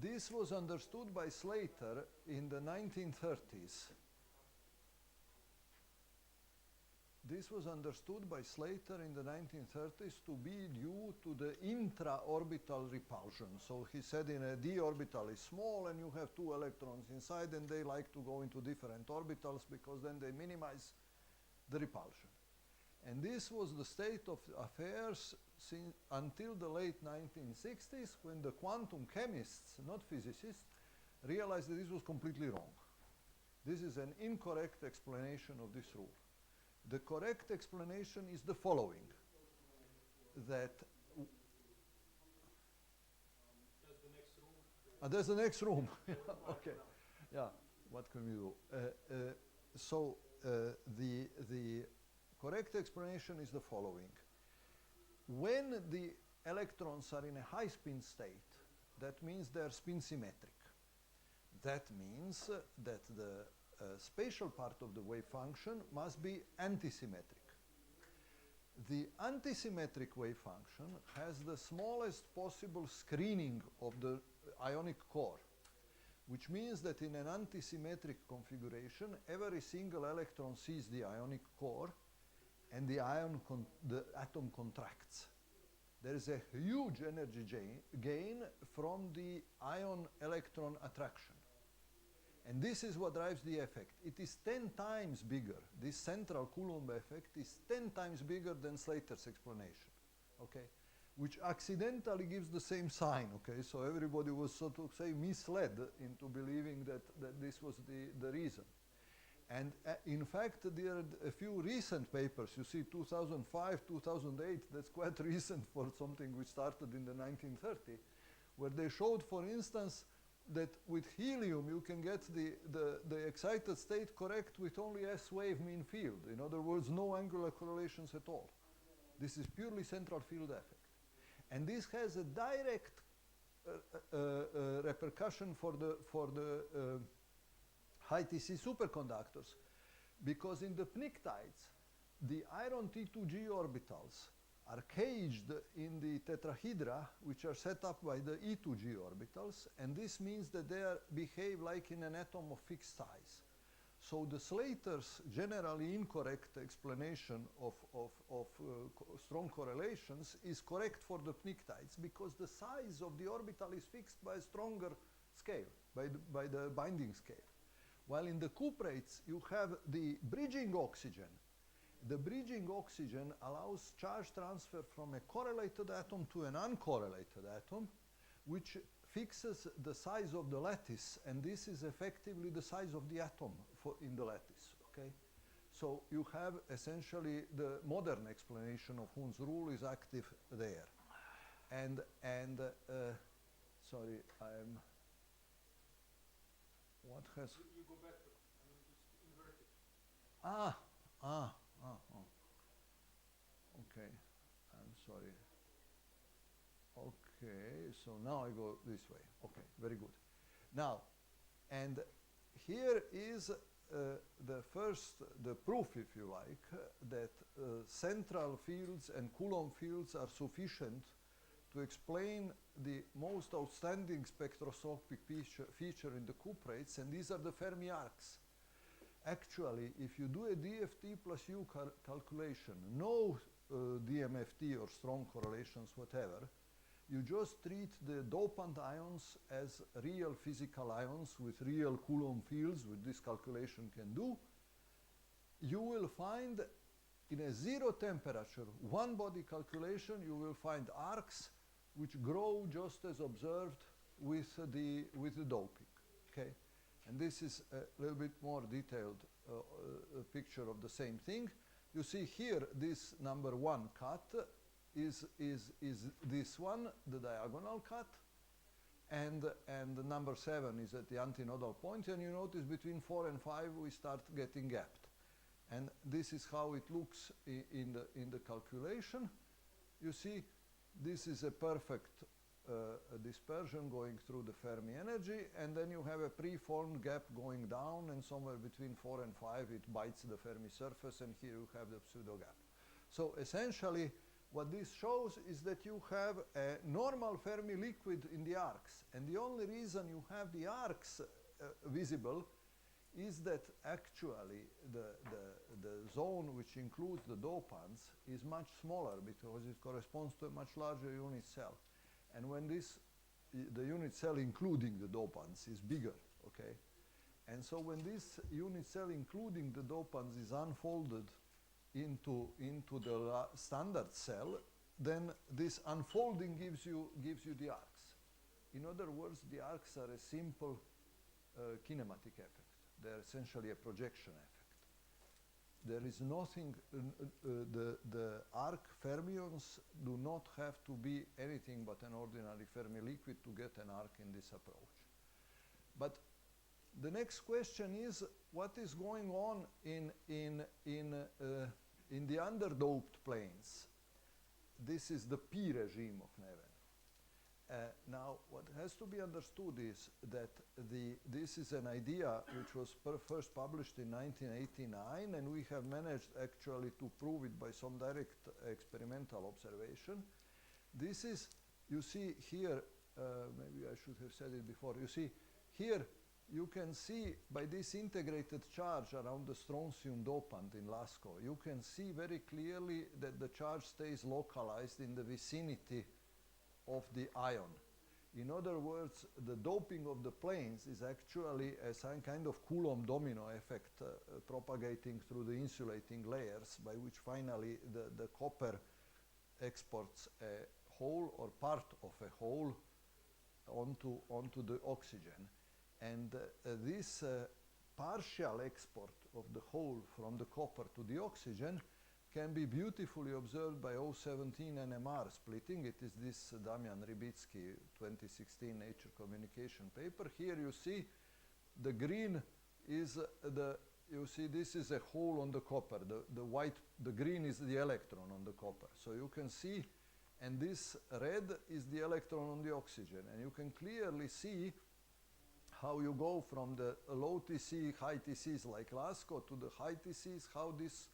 this was understood by Slater in the 1930s. This was understood by Slater in the 1930s to be due to the intra-orbital repulsion. So he said in a d orbital is small and you have two electrons inside and they like to go into different orbitals because then they minimize the repulsion. And this was the state of affairs until the late 1960s, when the quantum chemists, not physicists, realized that this was completely wrong. This is an incorrect explanation of this rule. The correct explanation is the following, that there's the next room. Okay, yeah, what can we do? So the correct explanation is the following. When the electrons are in a high spin state, that means they're spin symmetric. That means that the spatial part of the wave function must be antisymmetric. The antisymmetric wave function has the smallest possible screening of the ionic core, which means that in an antisymmetric configuration, every single electron sees the ionic core and the atom contracts. There is a huge energy gain from the ion-electron attraction. And this is what drives the effect. It is 10 times bigger. This central Coulomb effect is 10 times bigger than Slater's explanation, okay? Which accidentally gives the same sign, okay? So everybody was, so to say, misled into believing that this was the reason. And in fact, there are a few recent papers. You see 2005, 2008, that's quite recent for something which started in the 1930s, where they showed, for instance, that with helium you can get the excited state correct with only S-wave mean field. In other words, no angular correlations at all. This is purely central field effect. And this has a direct repercussion for the high TC superconductors, because in the pnictides, the iron T2G orbitals are caged in the tetrahedra, which are set up by the E2G orbitals, and this means that they behave like in an atom of fixed size. So the Slater's generally incorrect explanation of strong correlations is correct for the pnictides, because the size of the orbital is fixed by a stronger scale, by the binding scale. While in the cuprates, you have the bridging oxygen. The bridging oxygen allows charge transfer from a correlated atom to an uncorrelated atom, which fixes the size of the lattice, and this is effectively the size of the atom in the lattice, okay? So you have essentially the modern explanation of Hoons' rule is active there. And sorry, what has... You go backward. I mean, it's inverted. Okay, I'm sorry. Okay, so now I go this way. Okay, very good. Now, and here is the proof, if you like, that central fields and Coulomb fields are sufficient to explain the most outstanding spectroscopic feature in the cuprates, and these are the Fermi arcs. Actually, if you do a DFT plus U calculation, no DMFT or strong correlations, whatever, You just treat the dopant ions as real physical ions with real Coulomb fields, which this calculation can do. You will find in a zero temperature, one body calculation, you will find arcs which grow just as observed with the doping, okay? And this is a little bit more detailed picture of the same thing. You see here, this number 1 cut is this one, the diagonal cut, and the number 7 is at the antinodal point, and you notice between 4 and 5 we start getting gapped. And this is how it looks in the calculation. You see, this is a perfect dispersion going through the Fermi energy, and then you have a preformed gap going down, and somewhere between 4 and 5 it bites the Fermi surface, and here you have the pseudo gap. So essentially, what this shows is that you have a normal Fermi liquid in the arcs, and the only reason you have the arcs visible is that actually the zone which includes the dopants is much smaller because it corresponds to a much larger unit cell. And when the unit cell including the dopants is bigger, okay? And so when this unit cell including the dopants is unfolded into the standard cell, then this unfolding gives you the arcs. In other words, the arcs are a simple kinematic effect. They're essentially a projection effect. There is nothing, the arc fermions do not have to be anything but an ordinary Fermi liquid to get an arc in this approach. But the next question is, what is going on in the underdoped planes? This is the P regime of Neven. Now, what has to be understood is that this is an idea which was first published in 1989, and we have managed actually to prove it by some direct experimental observation. This is, you see here, maybe I should have said it before, you see here, you can see by this integrated charge around the strontium dopant in LASCO, you can see very clearly that the charge stays localized in the vicinity of the ion. In other words, the doping of the planes is actually some kind of Coulomb domino effect propagating through the insulating layers, by which finally the copper exports a whole or part of a whole onto the oxygen. And this partial export of the whole from the copper to the oxygen can be beautifully observed by O17 NMR splitting. It is this Damian Rybicki 2016 Nature Communication paper. Here you see the green is you see this is a hole on the copper. The green is the electron on the copper. So you can see, and this red is the electron on the oxygen. And you can clearly see how you go from the low TC, high TCs like LASCO to the high TCs, how this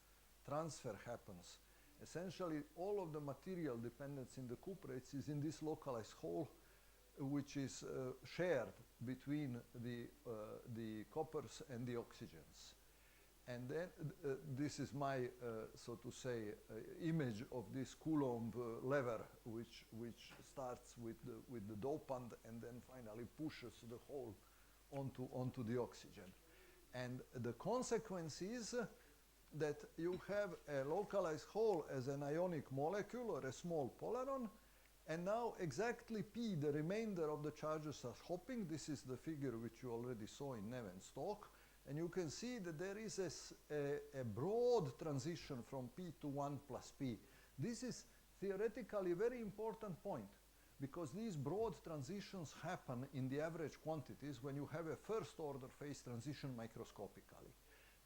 transfer happens. Essentially, all of the material dependence in the cuprates is in this localized hole, which is shared between the coppers and the oxygens. And then this is my, so to say, image of this Coulomb lever, which starts with the dopant and then finally pushes the hole onto the oxygen. And the consequence is that you have a localized hole as an ionic molecule or a small polaron, and now exactly P, the remainder of the charges are hopping. This is the figure which you already saw in Neven's talk, and you can see that there is a broad transition from P to 1 plus P. This is theoretically a very important point, because these broad transitions happen in the average quantities when you have a first order phase transition microscopically.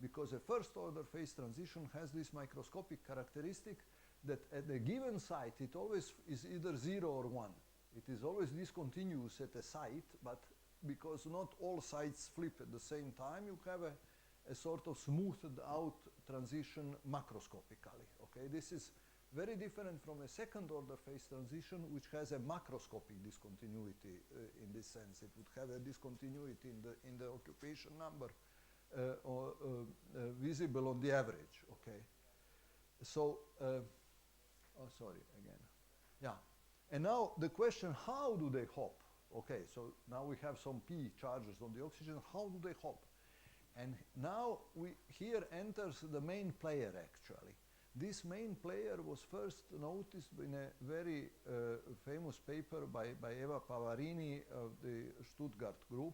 Because a first order phase transition has this microscopic characteristic that at a given site it always is either 0 or 1. It is always discontinuous at a site, but because not all sites flip at the same time, you have a sort of smoothed out transition macroscopically. Okay, this is very different from a second order phase transition, which has a macroscopic discontinuity in this sense. It would have a discontinuity in the occupation number visible on the average, okay? So, oh, sorry, again. Yeah, And now the question, how do they hop? Okay, so now we have some p charges on the oxygen. How do they hop? And now here enters the main player, actually. This main player was first noticed in a very famous paper by Eva Pavarini of the Stuttgart group,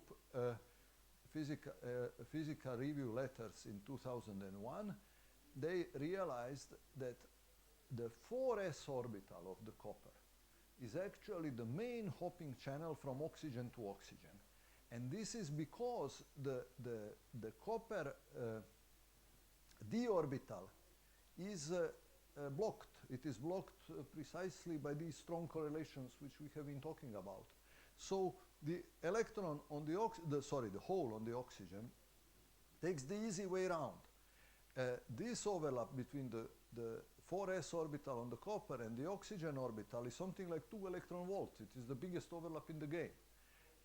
Physical Review Letters in 2001. They realized that the 4s orbital of the copper is actually the main hopping channel from oxygen to oxygen. And this is because the copper d orbital is blocked. It is blocked precisely by these strong correlations which we have been talking about. So the electron on the hole on the oxygen takes the easy way around. This overlap between the 4s orbital on the copper and the oxygen orbital is something like 2 electron volts. It is the biggest overlap in the game.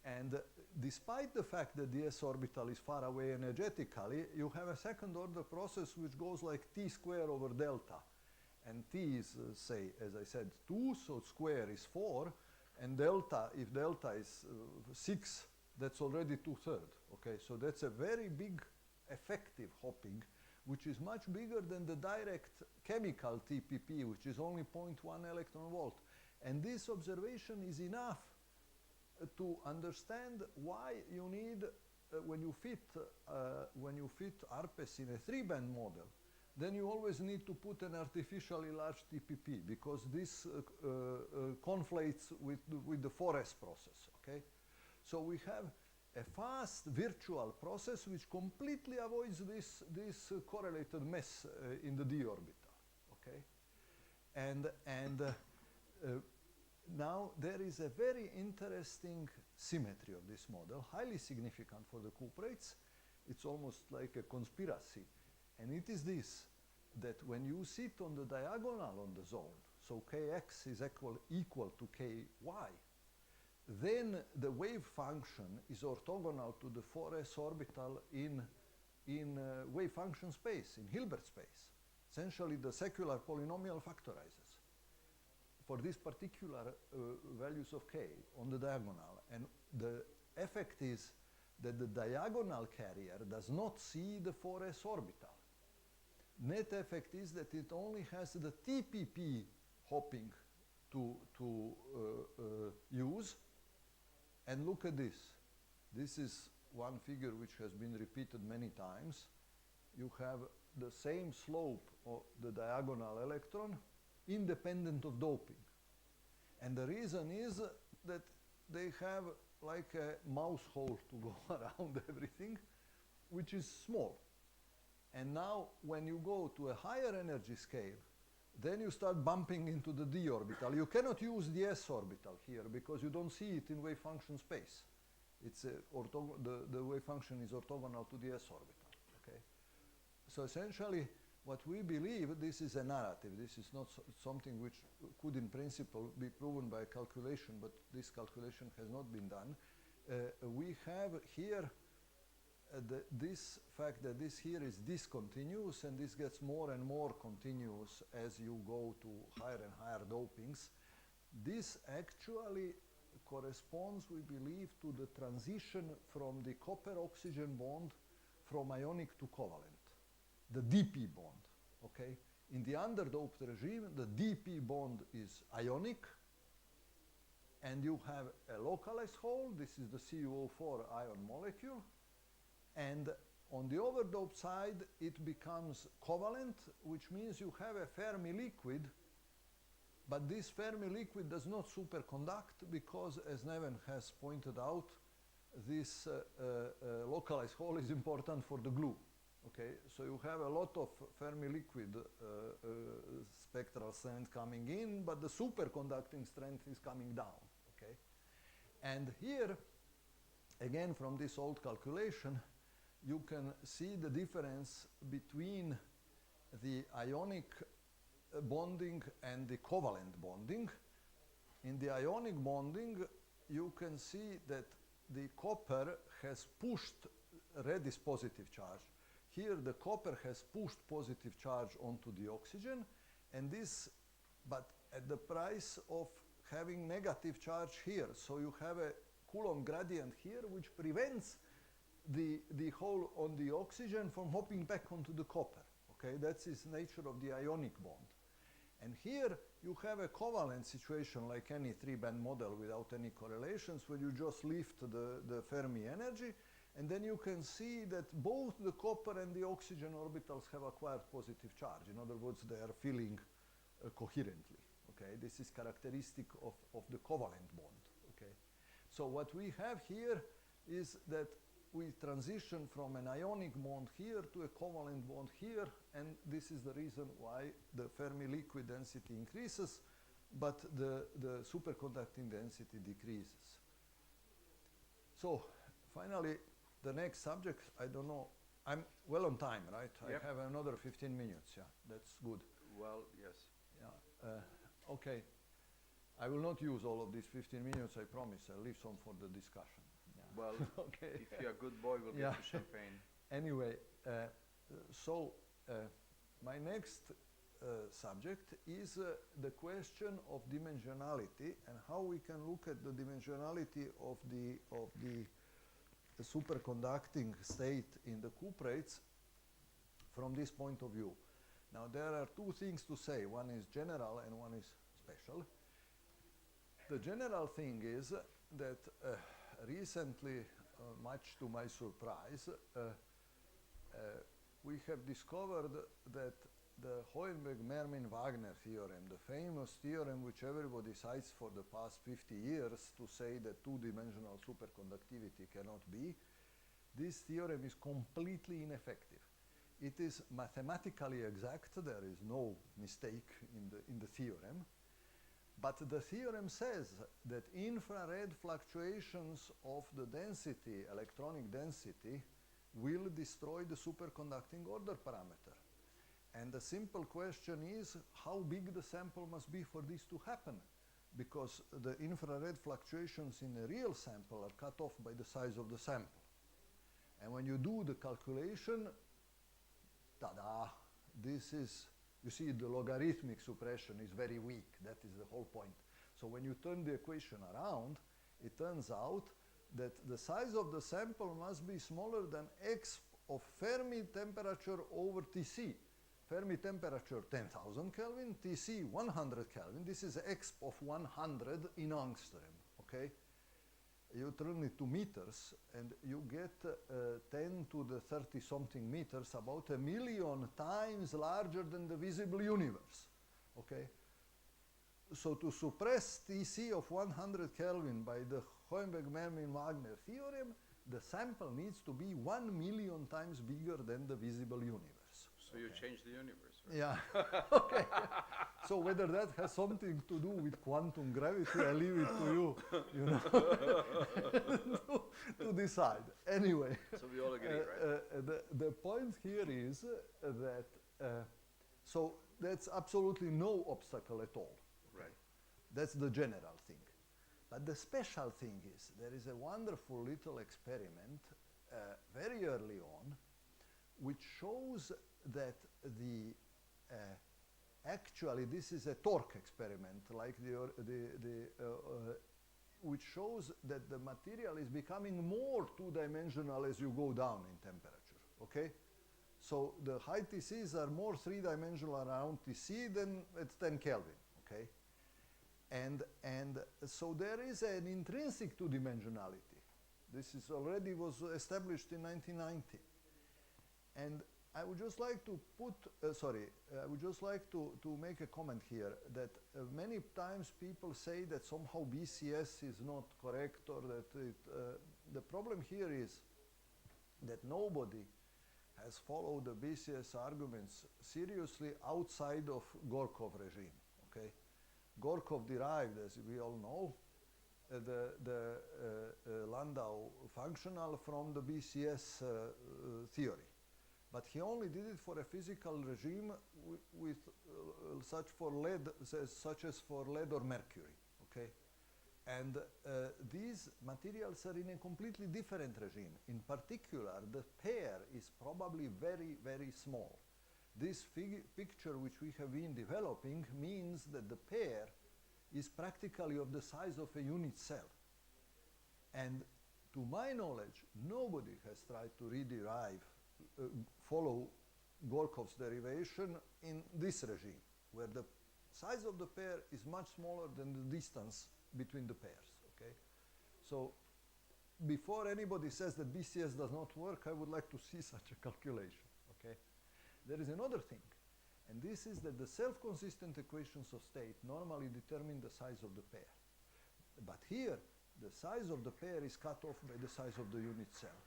And despite the fact that the s orbital is far away energetically, you have a second order process which goes like t square over delta. And t is, say, as I said, 2, so square is 4. And delta, if delta is 6, that's already 2/3. Okay, so that's a very big effective hopping, which is much bigger than the direct chemical TPP, which is only 0.1 electron volt. And this observation is enough to understand why you need, when you fit ARPES in a 3-band model, then you always need to put an artificially large TPP, because this conflates with the 4s process, okay? So we have a fast virtual process which completely avoids this correlated mess in the d orbital, okay? And now there is a very interesting symmetry of this model, highly significant for the cuprates. It's almost like a conspiracy. And it is this, that when you sit on the diagonal on the zone, so kx is equal to ky, then the wave function is orthogonal to the 4s orbital in wave function space, in Hilbert space. Essentially, the secular polynomial factorizes for these particular values of k on the diagonal. And the effect is that the diagonal carrier does not see the 4s orbital. Net effect is that it only has the TPP hopping to use. And look at this. This is one figure which has been repeated many times. You have the same slope of the diagonal electron independent of doping. And the reason is that they have like a mouse hole to go around everything, which is small. And now when you go to a higher energy scale, then you start bumping into the d orbital. You cannot use the s orbital here because you don't see it in wave function space. It's the wave function is orthogonal to the s orbital, okay? So essentially, what we believe, this is a narrative. This is not something which could in principle be proven by calculation, but this calculation has not been done. We have here this fact that this here is discontinuous, and this gets more and more continuous as you go to higher and higher dopings. This actually corresponds, we believe, to the transition from the copper-oxygen bond from ionic to covalent, the DP bond, okay? In the underdoped regime, the DP bond is ionic, and you have a localized hole. This is the CuO4 ion molecule. And on the overdoped side, it becomes covalent, which means you have a Fermi liquid, but this Fermi liquid does not superconduct because, as Neven has pointed out, this localized hole is important for the glue. Okay, so you have a lot of Fermi liquid spectral strength coming in, but the superconducting strength is coming down. Okay, and here, again from this old calculation, you can see the difference between the ionic bonding and the covalent bonding. In the ionic bonding, you can see that the copper has pushed, red is positive charge. Here the copper has pushed positive charge onto the oxygen, and this, but at the price of having negative charge here. So you have a Coulomb gradient here, which prevents the hole on the oxygen from hopping back onto the copper. Okay, that's the nature of the ionic bond. And here you have a covalent situation like any three-band model without any correlations, where you just lift the Fermi energy, and then you can see that both the copper and the oxygen orbitals have acquired positive charge. In other words, they are filling coherently. Okay, this is characteristic of the covalent bond. Okay, so what we have here is that we transition from an ionic bond here to a covalent bond here, and this is the reason why the Fermi liquid density increases, but the superconducting density decreases. So finally, the next subject, I don't know, I'm well on time, right? Yep. I have another 15 minutes, yeah, that's good. Well, yes. Yeah, okay. I will not use all of these 15 minutes, I promise. I'll leave some for the discussion. Well, Okay. if you're a good boy, we'll Yeah. get you champagne. Anyway, my next subject is the question of dimensionality and how we can look at the dimensionality of the superconducting state in the cuprates from this point of view. Now, there are two things to say. One is general and one is special. The general thing is that recently, much to my surprise, we have discovered that the Hohenberg-Mermin-Wagner theorem, the famous theorem which everybody cites for the past 50 years to say that two-dimensional superconductivity cannot be, this theorem is completely ineffective. It is mathematically exact, there is no mistake in the theorem, but the theorem says that infrared fluctuations of the density, electronic density, will destroy the superconducting order parameter. And the simple question is, how big the sample must be for this to happen? Because the infrared fluctuations in a real sample are cut off by the size of the sample. And when you do the calculation, ta-da, this is, you see, the logarithmic suppression is very weak. That is the whole point. So when you turn the equation around, it turns out that the size of the sample must be smaller than x of Fermi temperature over Tc. Fermi temperature 10,000 Kelvin, Tc 100 Kelvin. This is x of 100 in angstrom, okay? You turn it to meters, and you get 10 to the 30-something meters, about 1 million times larger than the visible universe, okay? So to suppress Tc of 100 Kelvin by the Hohenberg-Mermin-Wagner theorem, the sample needs to be 1 million times bigger than the visible universe. So you change the universe, right? Yeah, okay. So whether that has something to do with quantum gravity, I leave it to you, you know, to decide. Anyway. So we all agree, right? The point here is that, so that's absolutely no obstacle at all. Right. That's the general thing. But the special thing is, there is a wonderful little experiment very early on, which shows that actually this is a torque experiment, like which shows that the material is becoming more two-dimensional as you go down in temperature, okay? So the high Tc's are more three-dimensional around Tc than at 10 Kelvin, okay? And so there is an intrinsic two-dimensionality. This is already was established in 1990. And I would just like to put, I would just like to make a comment here that many times people say that somehow BCS is not correct, or that the problem here is that nobody has followed the BCS arguments seriously outside of Gorkov regime, okay? Gorkov derived, as we all know, the Landau functional from the BCS theory. But he only did it for a physical regime with such as for lead or mercury, okay? And these materials are in a completely different regime. In particular, the pair is probably very, very small. This picture which we have been developing means that the pair is practically of the size of a unit cell. And to my knowledge, nobody has tried to rederive, follow Gorkov's derivation in this regime, where the size of the pair is much smaller than the distance between the pairs, okay? So before anybody says that BCS does not work, I would like to see such a calculation, okay? There is another thing, and this is that the self-consistent equations of state normally determine the size of the pair. But here, the size of the pair is cut off by the size of the unit cell.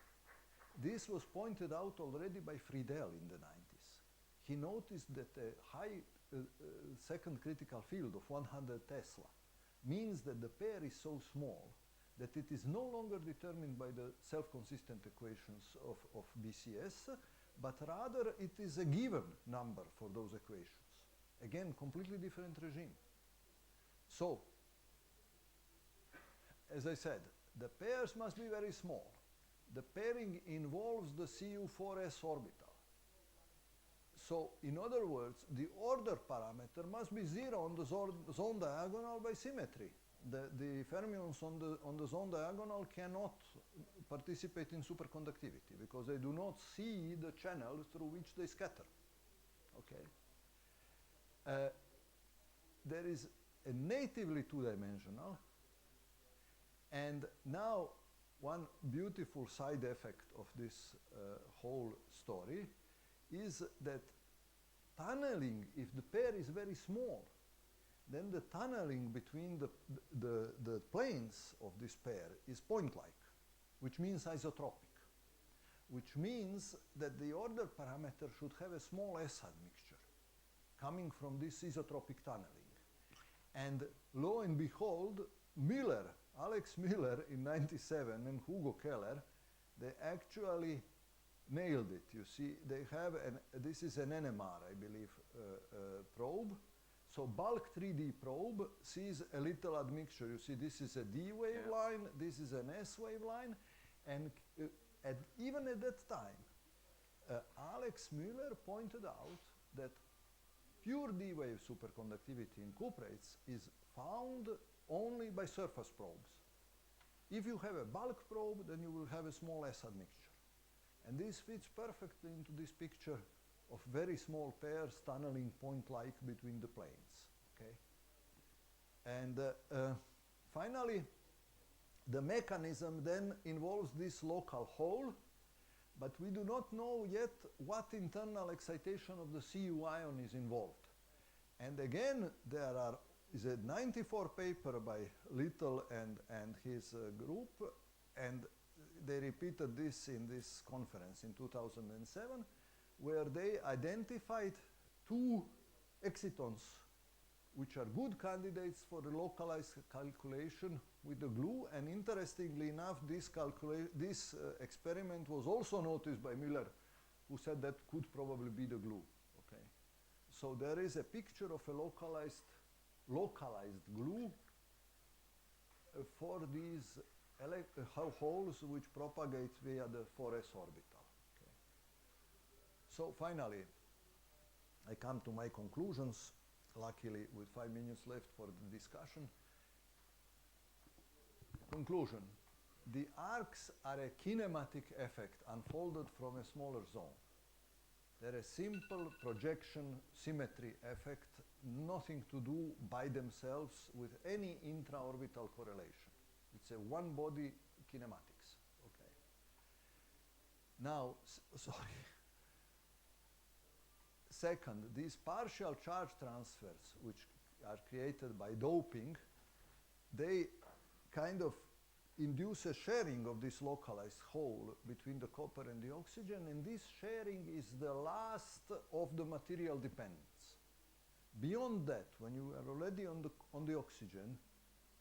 This was pointed out already by Friedel in the 90s. He noticed that a high second critical field of 100 Tesla means that the pair is so small that it is no longer determined by the self-consistent equations of BCS, but rather it is a given number for those equations. Again, completely different regime. So, as I said, the pairs must be very small. The pairing involves the Cu4s orbital. So, in other words, the order parameter must be 0 on the zone diagonal by symmetry. The fermions on the zone diagonal cannot participate in superconductivity because they do not see the channel through which they scatter. Okay. There is a natively two-dimensional, and now one beautiful side effect of this whole story is that tunneling, if the pair is very small, then the tunneling between the planes of this pair is point-like, which means isotropic, which means that the order parameter should have a small S admixture coming from this isotropic tunneling. And lo and behold, Alex Miller in 97 and Hugo Keller, they actually nailed it. You see, they have, this is an NMR, I believe, probe. So bulk 3D probe sees a little admixture. You see, this is a D wave line, this is an S wave line, and even at that time, Alex Miller pointed out that pure D wave superconductivity in cuprates is found only by surface probes. If you have a bulk probe, then you will have a small S admixture. And this fits perfectly into this picture of very small pairs tunneling point-like between the planes, okay? And finally, the mechanism then involves this local hole, but we do not know yet what internal excitation of the Cu ion is involved. And again, there is a 94 paper by Little and his group, and they repeated this in this conference in 2007, where they identified two excitons which are good candidates for the localized calculation with the glue. And interestingly enough, this experiment was also noticed by Miller, who said that could probably be the glue. Okay, so there is a picture of a localized glue for these holes which propagate via the 4s orbital. Okay. So finally, I come to my conclusions, luckily with 5 minutes left for the discussion. Conclusion. The arcs are a kinematic effect unfolded from a smaller zone. They're a simple projection symmetry effect, nothing to do by themselves with any intra-orbital correlation. It's a one-body kinematics. Okay. Now, sorry. Second, these partial charge transfers, which are created by doping, they kind of induce a sharing of this localized hole between the copper and the oxygen, and this sharing is the last of the material dependence. Beyond that, when you are already on the oxygen,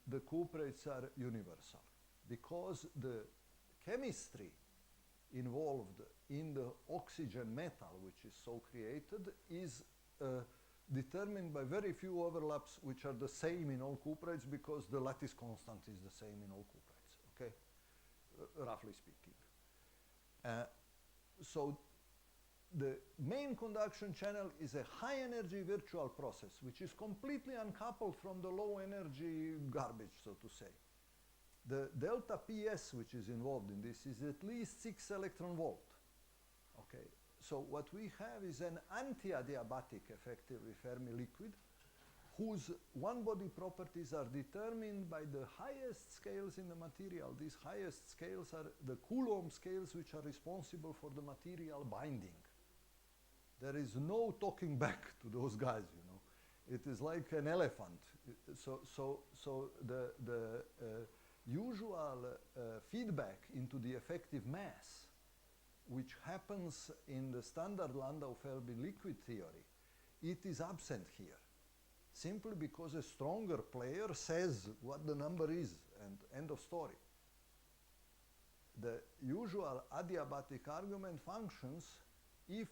the cuprates are universal, because the chemistry involved in the oxygen metal, which is so created, is determined by very few overlaps, which are the same in all cuprates, because the lattice constant is the same in all cuprates, okay? Roughly speaking. So the main conduction channel is a high energy virtual process, which is completely uncoupled from the low energy garbage, so to say. The delta PS, which is involved in this, is at least 6 electron volt. Okay, so what we have is an anti-adiabatic, effectively, Fermi liquid, whose one-body properties are determined by the highest scales in the material. These highest scales are the Coulomb scales, which are responsible for the material binding. There is no talking back to those guys, you know. It is like an elephant. So the usual feedback into the effective mass, which happens in the standard Landau-Fermi liquid theory, it is absent here, simply because a stronger player says what the number is, and end of story. The usual adiabatic argument functions if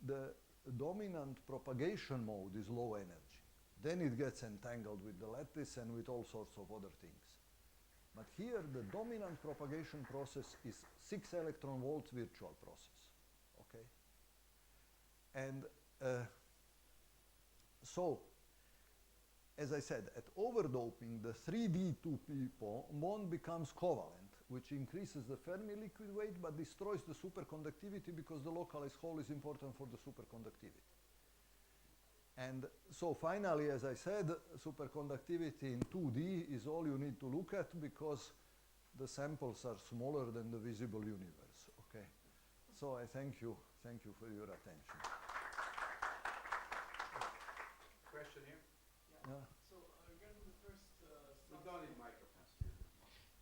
the dominant propagation mode is low energy. Then it gets entangled with the lattice and with all sorts of other things. But here the dominant propagation process is 6 electron volt virtual process, okay? And so, as I said, at overdoping, the 3D2P bond becomes covalent, which increases the Fermi liquid weight but destroys the superconductivity because the localized hole is important for the superconductivity. And so finally, as I said, superconductivity in 2D is all you need to look at because the samples are smaller than the visible universe, okay? So I thank you for your attention. Question here? Yeah. So regarding the first We don't need microphones.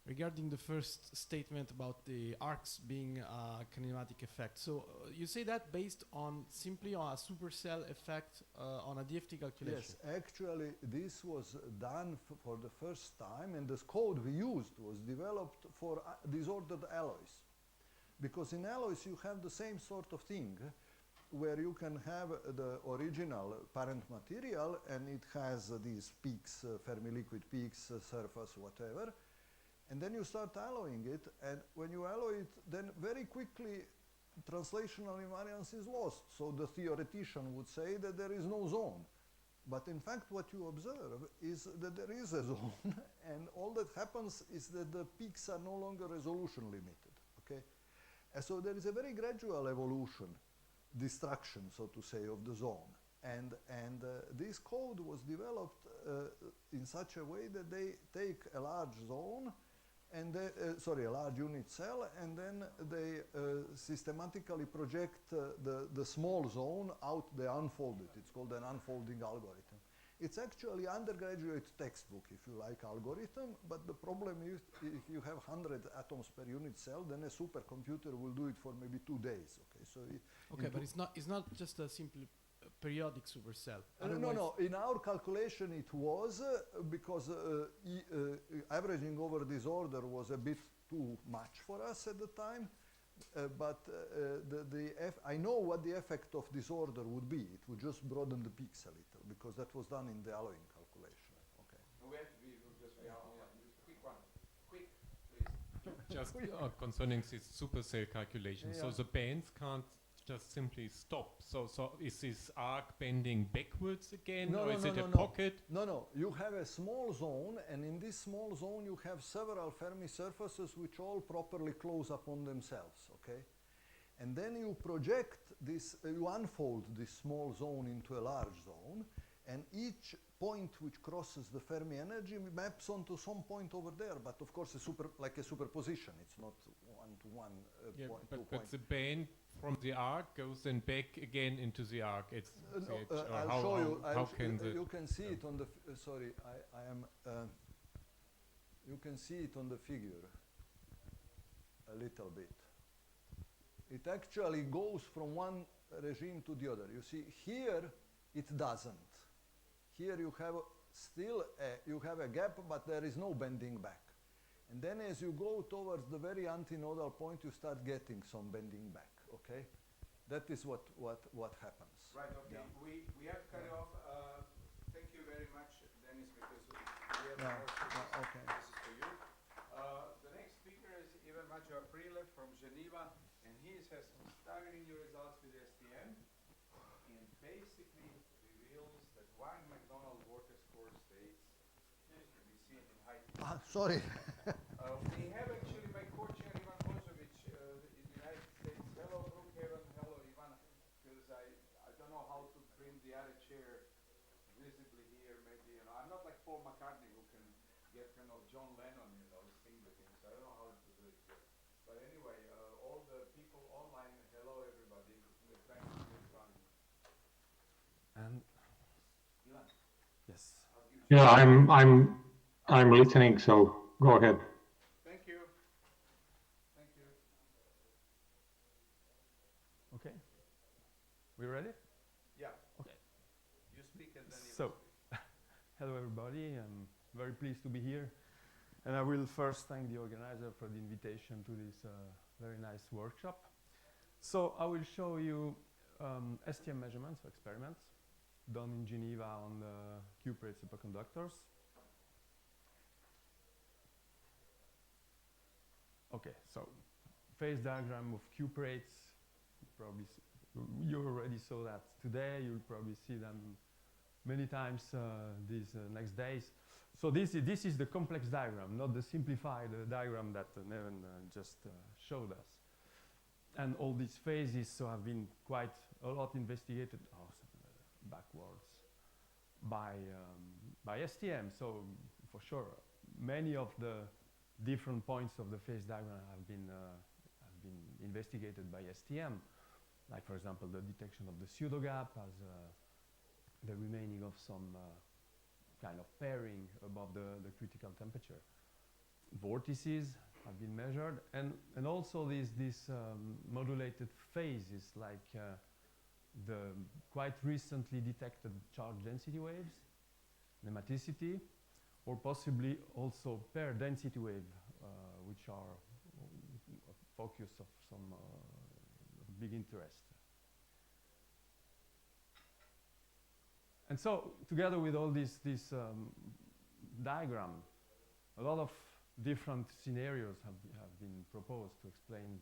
regarding the first statement about the arcs being a kinematic effect. So you say that based on simply on a supercell effect on a DFT calculation? Yes, actually this was done for the first time, and this code we used was developed for disordered alloys. Because in alloys you have the same sort of thing, where you can have the original parent material and it has these peaks, Fermi liquid peaks, surface, whatever. And then you start alloying it, and when you alloy it, then very quickly translational invariance is lost. So the theoretician would say that there is no zone. But in fact, what you observe is that there is a zone, and all that happens is that the peaks are no longer resolution limited, okay? And so there is a very gradual evolution, destruction, so to say, of the zone. And this code was developed in such a way that they take a large zone, and they, a large unit cell, and then they systematically project the small zone out the unfolded. It's called an unfolding algorithm. It's actually undergraduate textbook, if you like, algorithm, but the problem is if you have 100 atoms per unit cell, then a supercomputer will do it for maybe 2 days, okay? So But it's not just a simple periodic supercell. No, in our calculation it was because averaging over disorder was a bit too much for us at the time, but I know what the effect of disorder would be. It would just broaden the peaks a little, because that was done in the alloying calculation. Okay. We have to be because we are online. Just quick one. Quick, please. Just concerning this supercell calculation. Yeah. So the bands can't just simply stop. So is this arc bending backwards again, or is it a pocket? No. You have a small zone, and in this small zone you have several Fermi surfaces which all properly close upon themselves, okay? And then you project this, you unfold this small zone into a large zone, and each point which crosses the Fermi energy maps onto some point over there, but of course like a superposition. It's not one-to-one point, but the band from the arc goes then back again into the arc. It's I'll show you. You can see it on the. Sorry, I am. You can see it on the figure a little bit. It actually goes from one regime to the other. You see, here it doesn't. Here you have still a gap, but there is no bending back. And then as you go towards the very antinodal point, you start getting some bending back. Okay, that is what happens. Right. Okay. Yeah. We have to cut it off. Thank you very much, Dennis, because we have Yeah. more speakers. Okay. This is for you. The next speaker is Ivan Major Aprile from Geneva, and he has some staggering new results with STM. Wine McDonald vortex core states to be seen in high Sorry. We have actually my co-chair Ivan Bozovic in the United States. Hello, Brookhaven. Hello, Ivan. Because I don't know how to bring the other chair visibly here. Maybe, you know, I'm not like Paul McCartney who can get kind of John Lennon, you know, sing with him. So I don't know how to do it here. But anyway, all the people online, hello everybody. We're trying to get fun. And Ivan. yes. Yeah, I'm listening, so go ahead. Thank you. Thank you. Okay. We ready? Yeah. Okay. You speak and then So, hello everybody. I'm very pleased to be here. And I will first thank the organizer for the invitation to this very nice workshop. So I will show you STM measurements, or experiments, done in Geneva on Cupid superconductors. Okay, so phase diagram of cuprates. You already saw that today. You'll probably see them many times these next days. So this is the complex diagram, not the simplified diagram that Neven just showed us. And all these phases have been quite a lot investigated backwards by STM. So for sure, many of the different points of the phase diagram have been investigated by STM. Like for example, the detection of the pseudo gap as the remaining of some kind of pairing above the critical temperature. Vortices have been measured, and also these modulated phases, like the quite recently detected charge density waves, nematicity, or possibly also pair density wave, which are a focus of some big interest. And so, together with all this diagram, a lot of different scenarios have been proposed to explain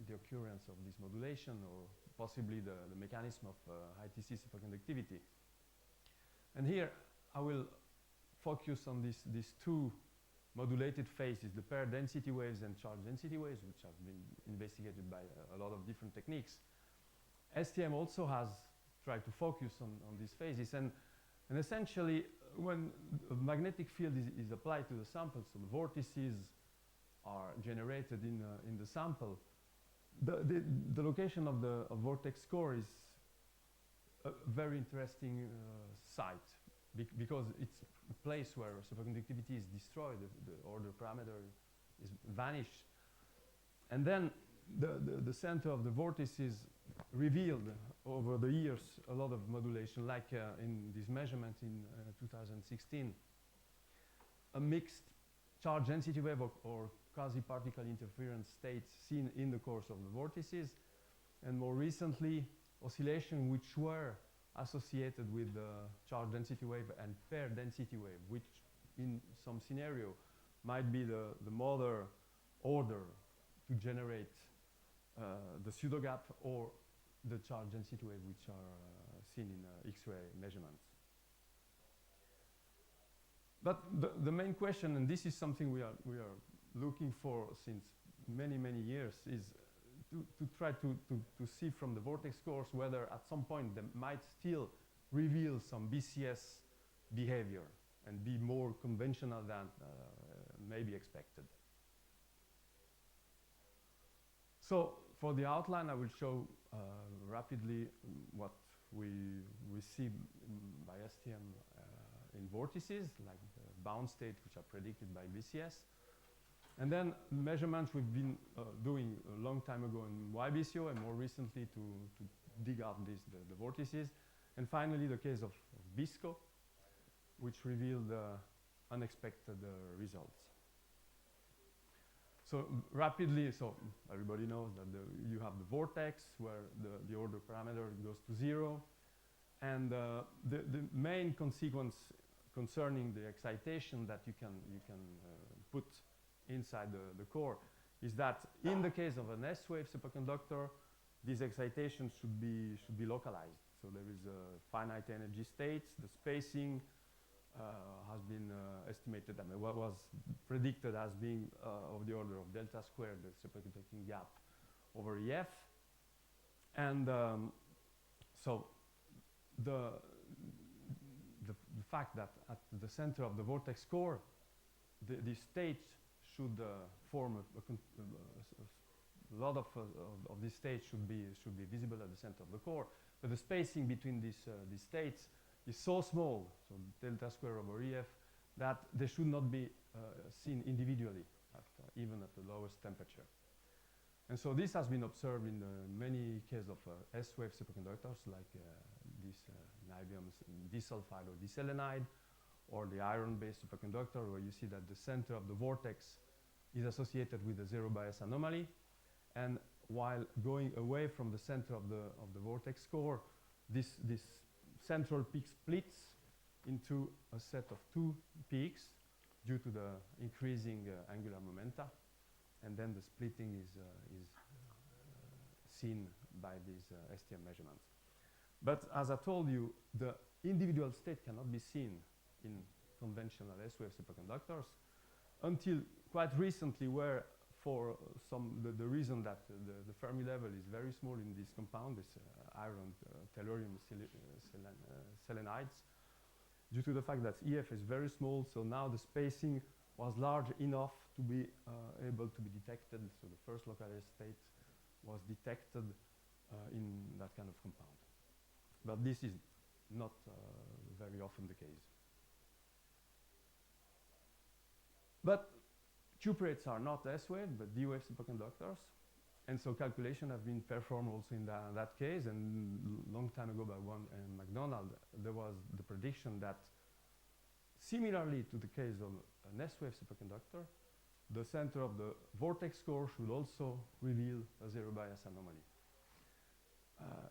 the occurrence of this modulation, or possibly the mechanism of high TC superconductivity. And here I will focus on these two modulated phases, the pair density waves and charge density waves, which have been investigated by a lot of different techniques. STM also has tried to focus on these phases, and essentially when a magnetic field is applied to the sample, so the vortices are generated in the sample, the location of the vortex core is a very interesting site, because it's a place where superconductivity is destroyed, the order parameter is vanished. And then the center of the vortice is revealed over the years a lot of modulation, like in this measurement in 2016. A mixed charge density wave or quasi-particle interference states seen in the course of the vortices, and more recently oscillation which were associated with the charge density wave and pair density wave, which in some scenario might be the mother order to generate the pseudo gap or the charge density wave, which are seen in X-ray measurements. But the main question, and this is something we are looking for since many years, is to try to see from the vortex cores whether at some point they might still reveal some BCS behavior and be more conventional than maybe expected. So for the outline, I will show rapidly what we see by STM in vortices, like the bound state, which are predicted by BCS. And then measurements we've been doing a long time ago in YBCO, and more recently to dig out the vortices. And finally, the case of BISCO, which revealed unexpected results. So rapidly, so everybody knows that you have the vortex where the order parameter goes to 0. And the main consequence concerning the excitation that you can put inside the core is that in the case of an S-wave superconductor, these excitations should be localized. So there is finite energy states. The spacing has been estimated, I mean, what was predicted as being of the order of delta squared, the superconducting gap over EF. And so the fact that at the center of the vortex core, the states should form a lot of these states should be visible at the center of the core, but the spacing between these states is so small, so delta square over EF, that they should not be seen individually, even at the lowest temperature. And so this has been observed in many cases of S-wave superconductors, like this niobium disulfide or diselenide, or the iron-based superconductor, where you see that the center of the vortex is associated with a zero bias anomaly. And while going away from the center of the vortex core, this central peak splits into a set of two peaks due to the increasing angular momenta. And then the splitting is seen by these STM measurements. But as I told you, the individual state cannot be seen in conventional S-wave superconductors until quite recently, where for the reason that the Fermi level is very small in this compound, this iron tellurium selenides, due to the fact that EF is very small, so now the spacing was large enough to be able to be detected. So the first localized state was detected in that kind of compound. But this is not very often the case. But cuprates are not S-wave, but D-wave superconductors. And so calculation have been performed also in that case. And long time ago by MacDonald, there was the prediction that similarly to the case of an S-wave superconductor, the center of the vortex core should also reveal a zero bias anomaly.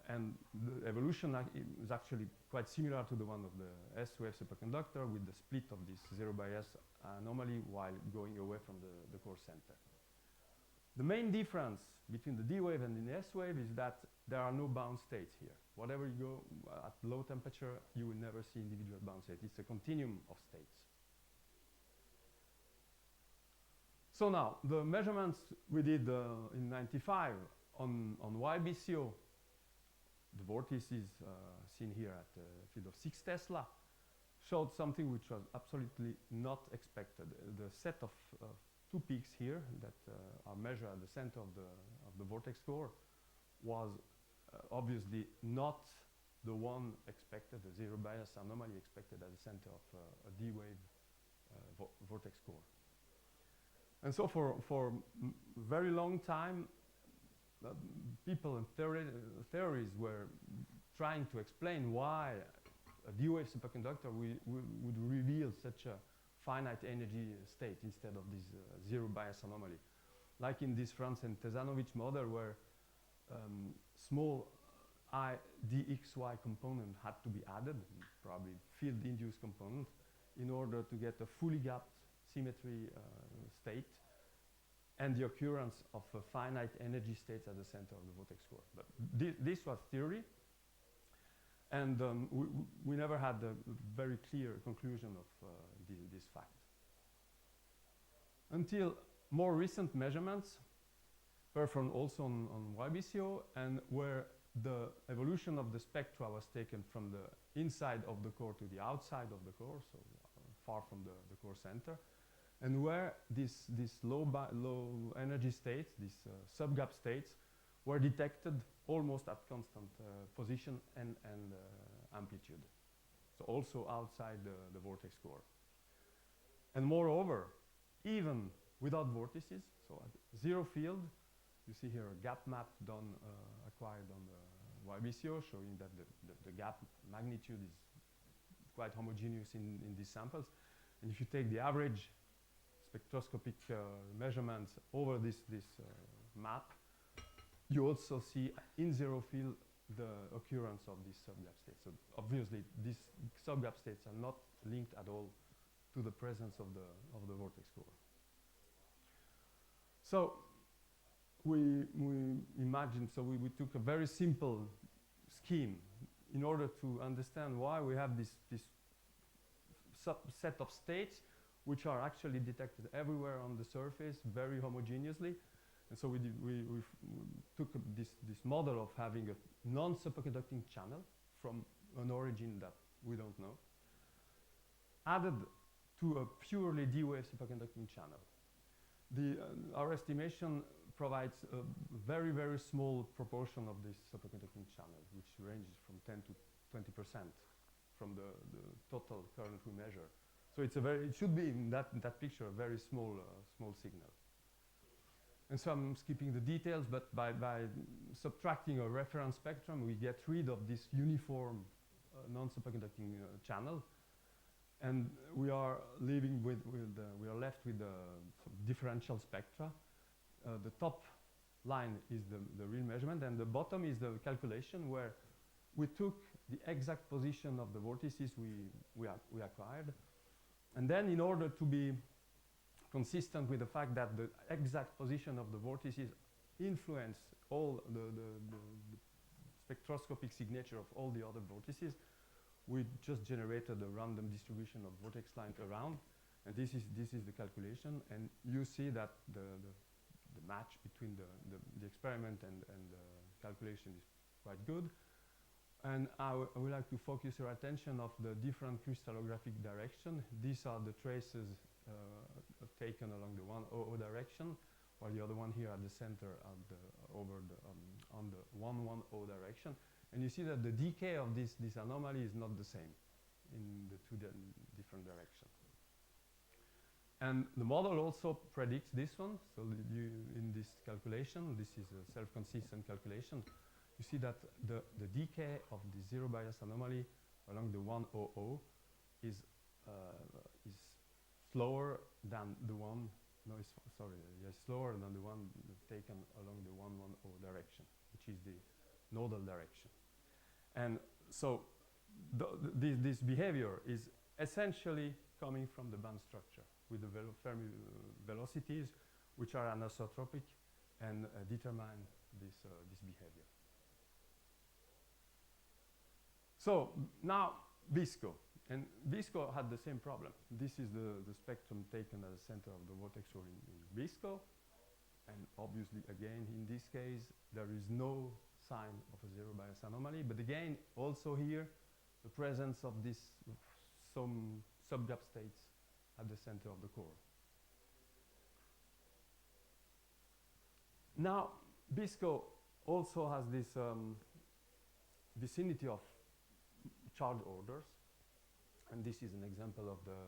And the evolution is actually quite similar to the one of the S-wave superconductor, with the split of this zero bias anomaly while going away from the core center. The main difference between the D-wave and the S-wave is that there are no bound states here. Whatever you go at low temperature, you will never see individual bound states. It's a continuum of states. So now, the measurements we did in '95 on YBCO, the vortices seen here at a field of 6 Tesla, showed something which was absolutely not expected. The set of two peaks here that are measured at the center of the vortex core was obviously not the one expected, the zero bias anomaly expected at the center of a D-wave vortex core. And so for very long time, people and theories were trying to explain why a D-wave superconductor would reveal such a finite energy state instead of this zero bias anomaly. Like in this Franz and Tesanovich model, where small I dxy component had to be added, probably field-induced component, in order to get a fully gapped symmetry state and the occurrence of finite energy states at the center of the vortex core. But this was theory, and we never had a very clear conclusion of this fact. Until more recent measurements performed also on YBCO, and where the evolution of the spectra was taken from the inside of the core to the outside of the core, so far from the core center, and where these low energy states, these subgap states, were detected almost at constant position and amplitude, so also outside the vortex core. And moreover, even without vortices, so at zero field, you see here a gap map done, acquired on the YBCO, showing that the gap magnitude is quite homogeneous in these samples. And if you take the average spectroscopic measurements over this map, you also see in zero field the occurrence of these subgap states. So obviously, these subgap states are not linked at all to the presence of the vortex core. So we imagined, so we took a very simple scheme in order to understand why we have this subset of states which are actually detected everywhere on the surface very homogeneously. And so we took this model of having a non-superconducting channel from an origin that we don't know, added to a purely D-wave superconducting channel. Our estimation provides a very, very small proportion of this superconducting channel, which ranges from 10 to 20% from the total current we measure. So it should be in that picture a very small signal. And so I'm skipping the details, but by subtracting a reference spectrum, we get rid of this uniform non-superconducting channel, and we are leaving we are left with some differential spectra. The top line is the real measurement, and the bottom is the calculation where we took the exact position of the vortices we acquired, and then in order to be consistent with the fact that the exact position of the vortices influence all the spectroscopic signature of all the other vortices, we just generated a random distribution of vortex lines around, and this is the calculation, and you see that the match between the experiment and the calculation is quite good. And I would like to focus your attention of the different crystallographic direction. These are the traces taken along the 100 direction, while the other one here at the center on the 110 direction. And you see that the decay of this anomaly is not the same in the two different directions. And the model also predicts this one. So in this calculation, this is a self-consistent calculation. You see that the decay of the zero bias anomaly along the 100 is slower than the one. No, slower than the one taken along the 110 direction, which is the nodal direction. And so this behavior is essentially coming from the band structure with the Fermi velocities, which are anisotropic and determine this behavior. So now VISCO. And VISCO had the same problem. This is the spectrum taken at the center of the vortex core in VISCO. And obviously, again, in this case, there is no sign of a zero bias anomaly. But again, also here, the presence of some subgap states at the center of the core. Now, VISCO also has this vicinity of charge orders. And this is an example of the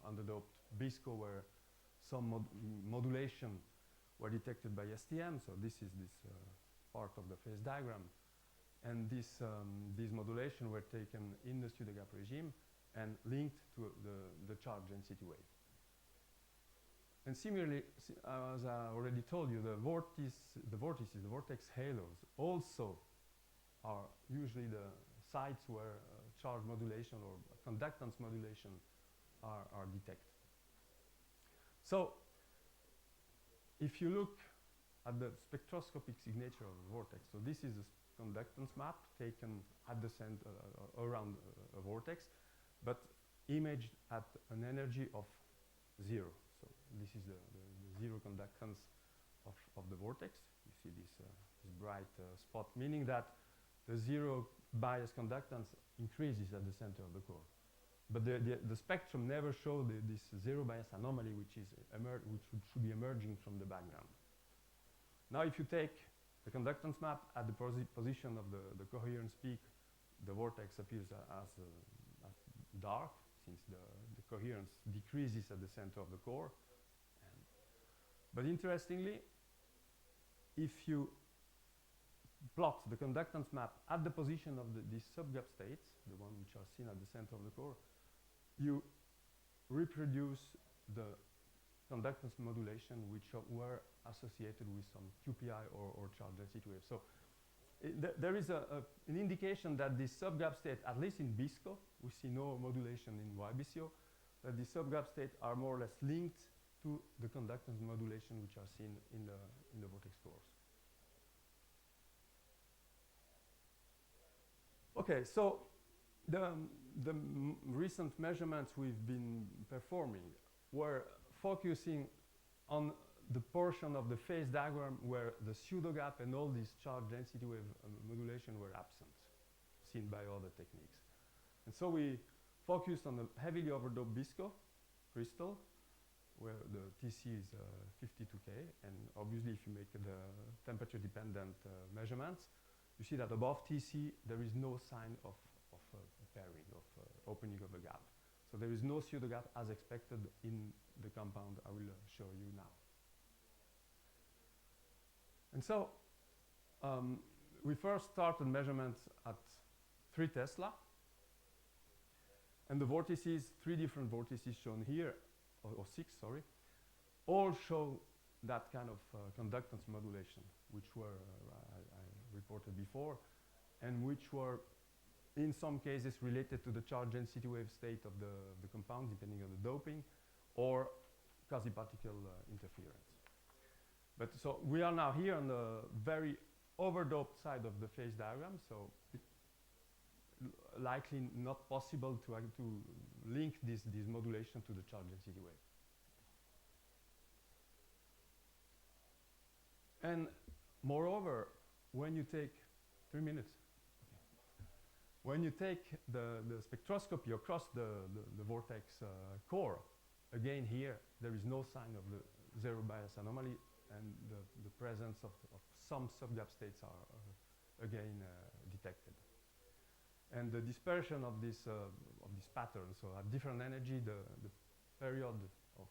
underdoped VISCO where some modulation were detected by STM. So this is part of the phase diagram. And these modulation were taken in the pseudogap regime and linked to the charge density wave. And similarly, as I already told you, the vortex halos also are usually the sites where charge modulation or conductance modulation are detected. So if you look at the spectroscopic signature of the vortex, so this is a conductance map taken at the center around a vortex, but imaged at an energy of 0. So this is the zero conductance of the vortex. You see this bright spot, meaning that the zero bias conductance increases at the center of the core. But the spectrum never showed this zero bias anomaly, which should be emerging from the background. Now, if you take the conductance map at the position of the coherence peak, the vortex appears as dark, since the coherence decreases at the center of the core. But interestingly, if you plot the conductance map at the position of these subgap states, the ones which are seen at the center of the core, you reproduce the conductance modulation which were associated with some QPI or charge density wave. So there is an indication that this subgap state, at least in VISCO, we see no modulation in YBCO, that the subgap states are more or less linked to the conductance modulation which are seen in the vortex cores. Okay, so the recent measurements we've been performing were focusing on the portion of the phase diagram where the pseudo gap and all these charge density wave modulation were absent, seen by other techniques. And so we focused on the heavily overdoped BISCO crystal, where the TC is 52K, and obviously if you make the temperature dependent measurements, you see that above TC there is no sign of pairing, of opening of a gap. So there is no pseudo gap as expected in the compound I will show you now. And so we first started measurements at 3 Tesla, and the vortices, 3 different vortices shown here, or 6, sorry, all show that kind of conductance modulation, which were, I reported before, and which were in some cases related to the charge density wave state of the compound, depending on the doping, or quasi-particle interference. But so we are now here on the very overdoped side of the phase diagram, so likely not possible to link this modulation to the charge density wave. And moreover, when you take 3 minutes, when you take the spectroscopy across the vortex core, again here there is no sign of the zero bias anomaly, and the presence of some subgap states are again detected. And the dispersion of this pattern, so at different energy, the period of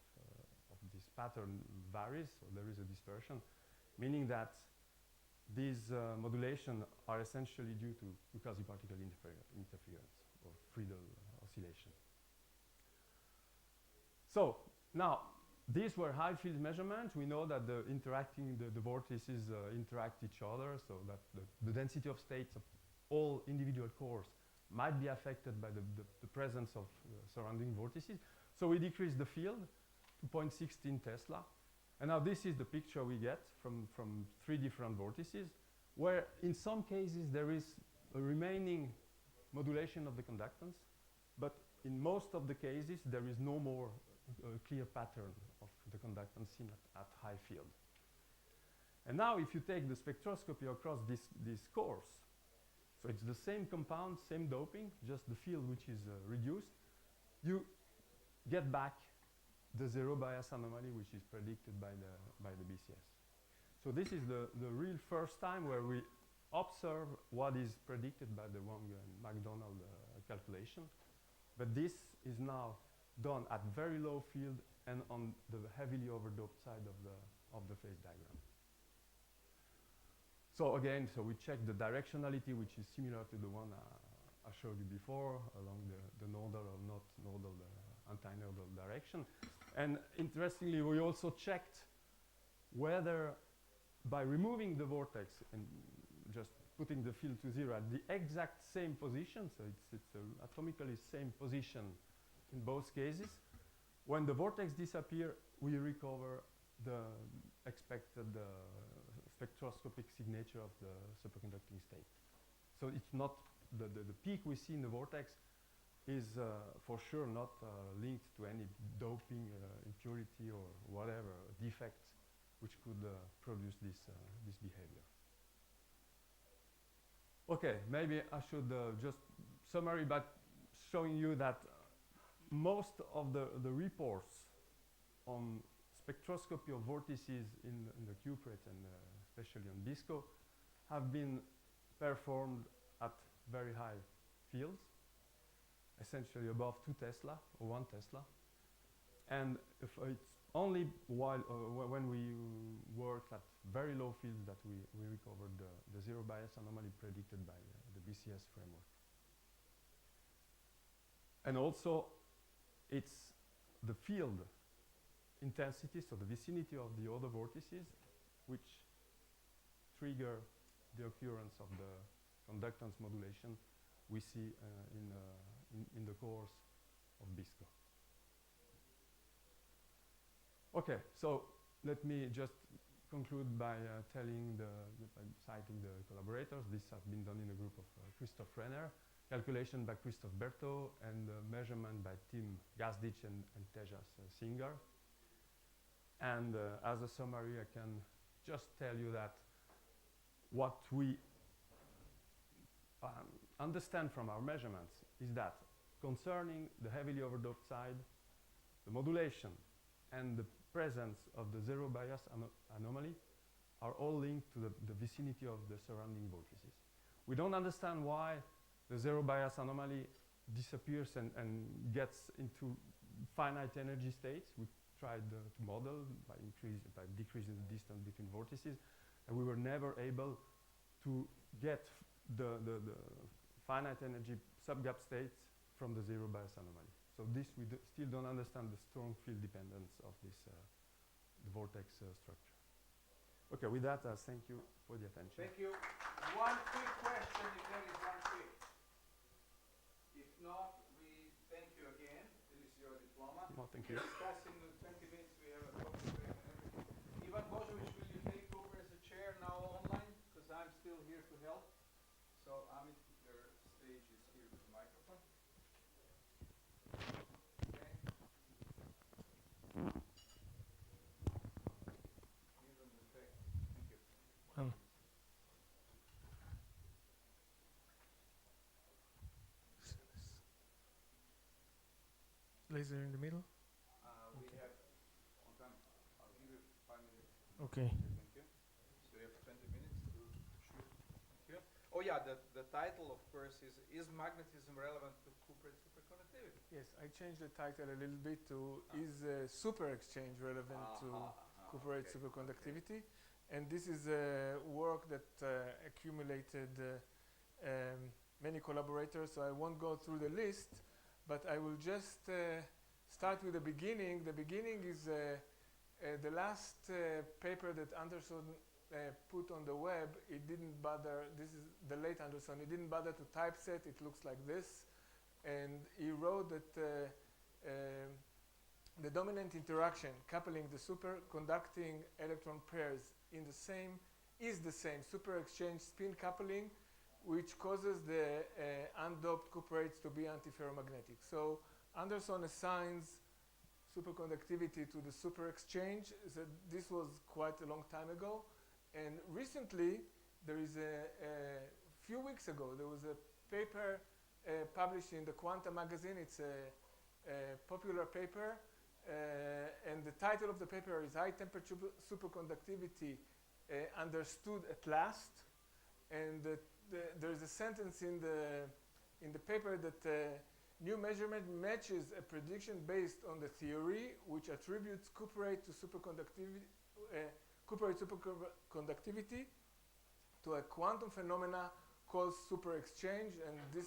this pattern varies, so there is a dispersion, meaning that these modulations are essentially due to quasi-particle interference or Friedel oscillation. So now, these were high field measurements. We know that the vortices interact each other, so that the density of states of all individual cores might be affected by the presence of surrounding vortices. So we decrease the field to 0.16 Tesla. And now this is the picture we get from 3 different vortices, where in some cases there is a remaining modulation of the conductance, but in most of the cases there is no more clear pattern of the conductance seen at high field. And now if you take the spectroscopy across this course, so it's the same compound, same doping, just the field which is reduced, you get back the zero bias anomaly which is predicted by the BCS. So this is the real first time where we observe what is predicted by the Wang and McDonald calculation, but this is now done at very low field and on the heavily overdoped side of the phase diagram. So again, so we check the directionality, which is similar to the one I showed you before, along the nodal or not nodal, anti-nodal direction. And interestingly, we also checked whether by removing the vortex and just putting the field to 0 at the exact same position, so it's atomically same position in both cases, when the vortex disappears, we recover the expected spectroscopic signature of the superconducting state. So it's not the peak we see in the vortex is for sure not linked to any doping, impurity, or whatever defects which could produce this behavior. Okay, maybe I should just summary by showing you that most of the reports on spectroscopy of vortices in the Cupid and especially on BISCO have been performed at very high fields, essentially above 2 Tesla or 1 Tesla. And if it's only when we worked at very low fields that we recovered the zero bias anomaly predicted by the BCS framework. And also, it's the field intensity, so the vicinity of the other vortices, which trigger the occurrence of the conductance modulation we see in the course of BISCO. Okay, so let me just conclude by by citing the collaborators. This has been done in a group of Christoph Renner, calculation by Christoph Berthaud, and measurement by Tim Gazdich and Tejas Singer. And as a summary, I can just tell you that what we understand from our measurements is that concerning the heavily overdoped side, the modulation and the presence of the zero bias anomaly are all linked to the vicinity of the surrounding vortices. We don't understand why the zero bias anomaly disappears and gets into finite energy states. We tried to model by decreasing the distance between vortices, and we were never able to get the finite energy subgap states from the zero bias anomaly. So this we still don't understand the strong field dependence of this the vortex structure. Okay, with that, thank you for the attention. Thank you. One quick question, if there is one quick. If not, we thank you again. This is your diploma. No, thank you. Discuss in 20 minutes. We have a coffee break and everything. Ivan Bozovic, will you take over as a chair now online? Because I'm still here to help. So Amit, your stage is here with the microphone. Okay. Give them the tech. Thank you. Well, laser in the middle. We have on time. I'll give you 5 minutes. Okay. Thank you. So you have 20 minutes to shoot. Thank you. Oh yeah, the title of course is magnetism relevant to Cupid superconductivity? Yes, I changed the title a little bit to is super exchange relevant to Cupid superconductivity, and this is a work that accumulated many collaborators. So I won't go through the list, but I will just start with the beginning. The beginning is the last paper that Anderson put on the web. It didn't bother, this is the late Anderson, he didn't bother to typeset. It looks like this. And he wrote that the dominant interaction coupling the superconducting electron pairs in the same is the same super exchange spin coupling, which causes the undoped cuprates to be antiferromagnetic. So Anderson assigns superconductivity to the super exchange. So this was quite a long time ago. And recently, there is a few weeks ago, there was a paper published in the Quanta magazine. It's a popular paper. And the title of the paper is High Temperature Superconductivity Understood at Last. And there's a sentence in the paper that new measurement matches a prediction based on the theory, which attributes cuprate to superconductivity, superconductivity to a quantum phenomena called super exchange. And this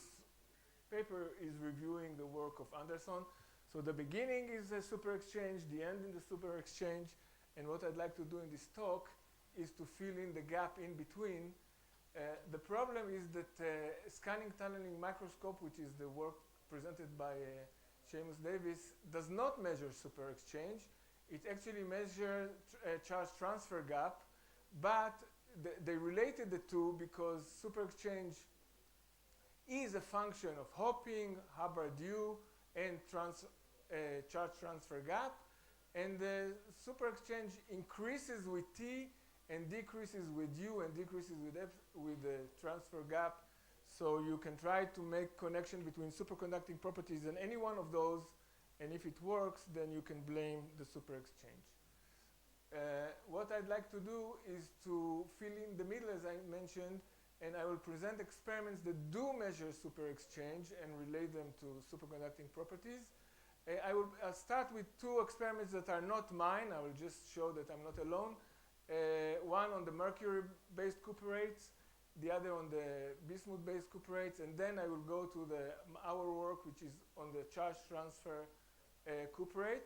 paper is reviewing the work of Anderson. So the beginning is a super exchange, the end in the super exchange, and what I'd like to do in this talk is to fill in the gap in between. The problem is that scanning tunneling microscope, which is the work presented by Seamus Davis, does not measure super exchange. It actually measures charge transfer gap, but they related the two because super exchange is a function of hopping, Hubbard-Yu, and charge transfer gap. And the super exchange increases with T and decreases with U and decreases with the transfer gap. So you can try to make connection between superconducting properties and any one of those, and if it works, then you can blame the super exchange. What I'd like to do is to fill in the middle, as I mentioned, and I will present experiments that do measure super exchange and relate them to superconducting properties. I'll start with two experiments that are not mine. I will just show that I'm not alone. One on the mercury-based cuprates, the other on the bismuth-based cuprates, and then I will go to our work, which is on the charge transfer cuprate.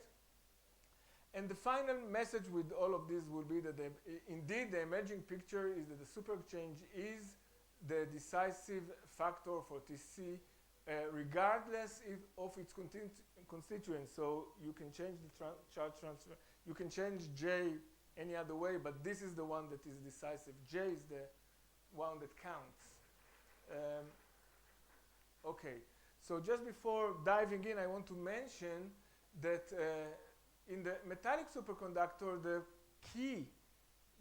And the final message with all of this will be that indeed the emerging picture is that the super exchange is the decisive factor for TC, regardless of its constituents. So you can change the charge transfer. You can change J any other way, but this is the one that is decisive. J is the one that counts. Okay, so just before diving in, I want to mention that in the metallic superconductor, the key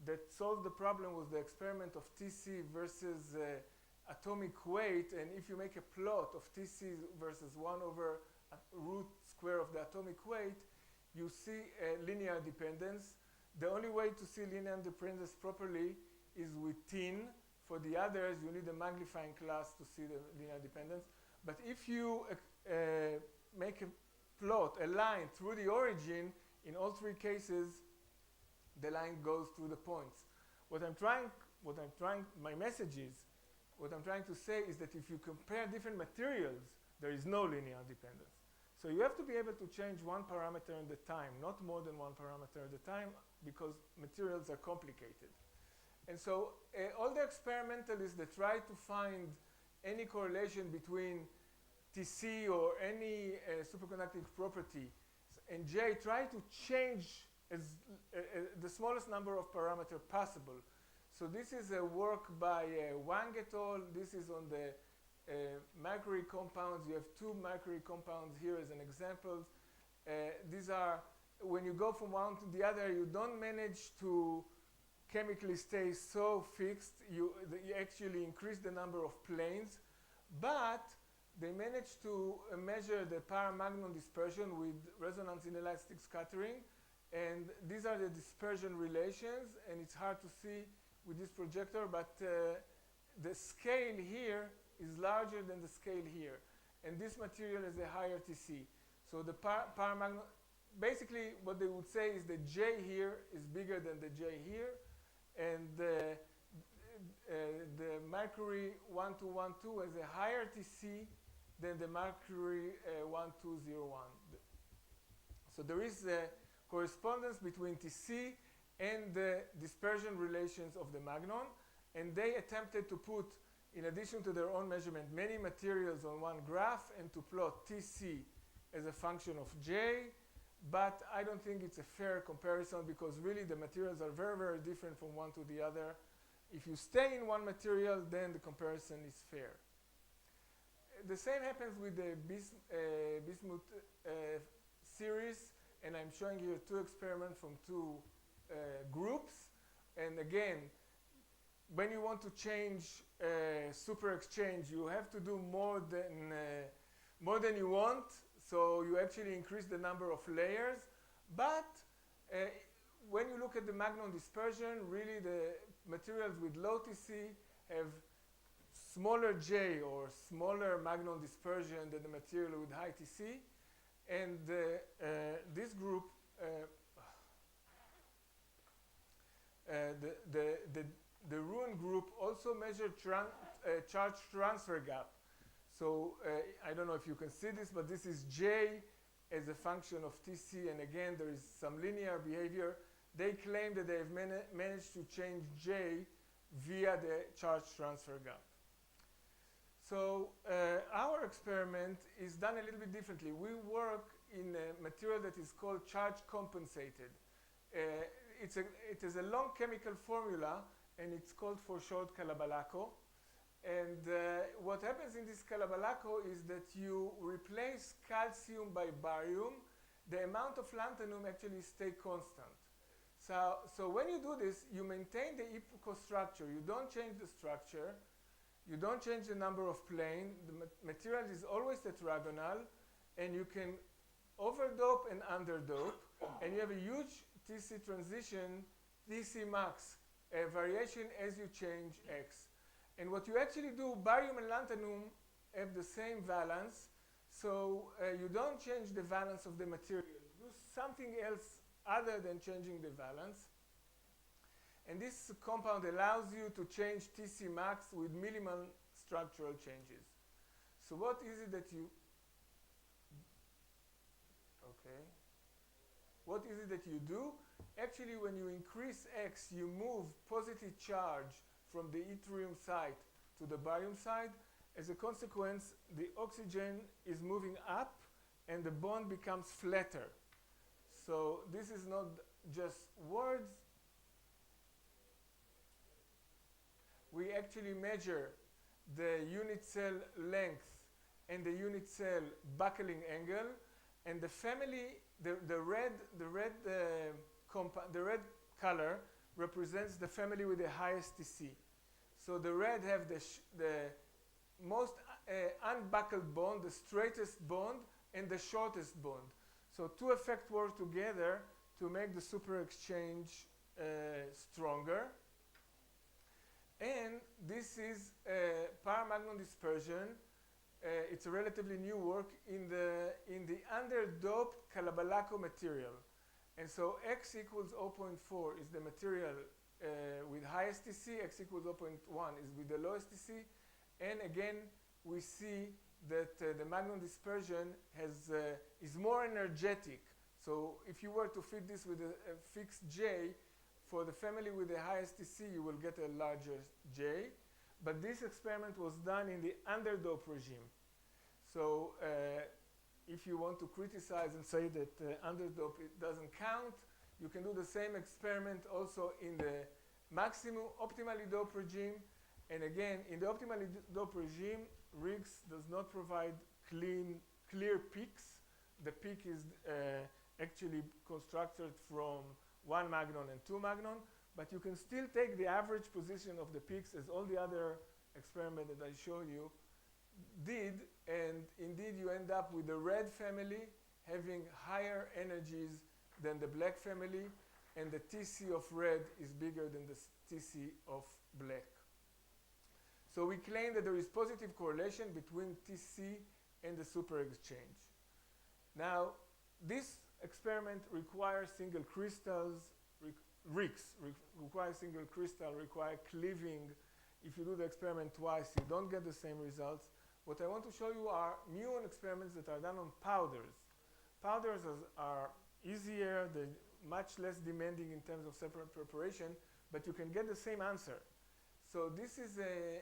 that solved the problem was the experiment of TC versus atomic weight. And if you make a plot of TC versus 1 over root square of the atomic weight, you see a linear dependence. The only way to see linear dependence properly is with tin. For the others, you need a magnifying glass to see the linear dependence. But if you make a plot, a line through the origin, in all three cases, the line goes through the points. My message is, what I'm trying to say is that if you compare different materials, there is no linear dependence. So you have to be able to change one parameter at a time, not more than one parameter at a time, because materials are complicated. And so all the experimentalists that try to find any correlation between TC or any superconducting property and J try to change the smallest number of parameters possible. So this is a work by Wang et al. This is on the Mercury compounds. You have two Mercury compounds here as an example. These are, when you go from one to the other, you don't manage to chemically stay so fixed. You actually increase the number of planes, but they managed to measure the Paramagne dispersion with resonance inelastic scattering. And these are the dispersion relations, and it's hard to see with this projector, but the scale here is larger than the scale here. And this material has a higher TC. So the Paramagne, basically what they would say is the J here is bigger than the J here, and the Mercury 1212 has a higher TC than the Mercury 1201. So there is a correspondence between TC and the dispersion relations of the magnon, and they attempted to put, in addition to their own measurement, many materials on one graph and to plot TC as a function of J, but I don't think it's a fair comparison because really the materials are very, very different from one to the other. If you stay in one material, then the comparison is fair. The same happens with the bismuth series, and I'm showing you two experiments from two groups. And again, when you want to change super exchange, you have to do more than you want. So you actually increase the number of layers. But when you look at the magnon dispersion, really the materials with low TC have smaller J or smaller magnon dispersion than the material with high TC. And this group, the Rouen group also measured charge transfer gap. So I don't know if you can see this, but this is J as a function of TC, and again there is some linear behavior. They claim that they have managed to change J via the charge transfer gap. So our experiment is done a little bit differently. We work in a material that is called charge compensated. It is a long chemical formula, and it's called for short Calabalacco. And what happens in this Calabalacco is that you replace calcium by barium. The amount of lanthanum actually stays constant. So when you do this, you maintain the epochal structure. You don't change the structure. You don't change the number of planes. The material is always tetragonal, and you can overdope and underdope, and you have a huge TC transition, TC max, a variation as you change X. And what you actually do, barium and lanthanum have the same valence, so you don't change the valence of the material. You do something else other than changing the valence. And this compound allows you to change TC max with minimal structural changes. So what is it that you, okay. What is it that you do? Actually, when you increase X, you move positive charge from the yttrium side to the barium side. As a consequence, the oxygen is moving up and the bond becomes flatter. So this is not just words. we actually measure the unit cell length and the unit cell buckling angle, and the family, the red color represents the family with the highest TC. So the red have the most unbuckled bond, the straightest bond, and the shortest bond. So two effects work together to make the super exchange stronger. And this is Paramagne Dispersion. It's a relatively new work in the underdoped Calabalacco material. And so x equals 0.4 is the material with highest TC, x equals 0.1 is with the lowest TC. And again, we see that the Magnon dispersion is more energetic. So if you were to fit this with a fixed J, for the family with the highest TC, you will get a larger J. But this experiment was done in the underdope regime. So if you want to criticize and say that underdope it doesn't count, you can do the same experiment also in the maximum optimally doped regime. And again, in the optimally doped regime, RIGS does not provide clear peaks. The peak is actually constructed from 1 magnon and 2 magnon, but you can still take the average position of the peaks as all the other experiments that I show you did, and indeed you end up with the red family having higher energies than the black family, and the TC of red is bigger than the TC of black. So we claim that there is positive correlation between TC and the super exchange. Now, this experiment requires single crystals, requires single crystal, require cleaving. If you do the experiment twice, you don't get the same results. What I want to show you are muon experiments that are done on powders. Powders are easier, they're much less demanding in terms of separate preparation, but you can get the same answer. So this is a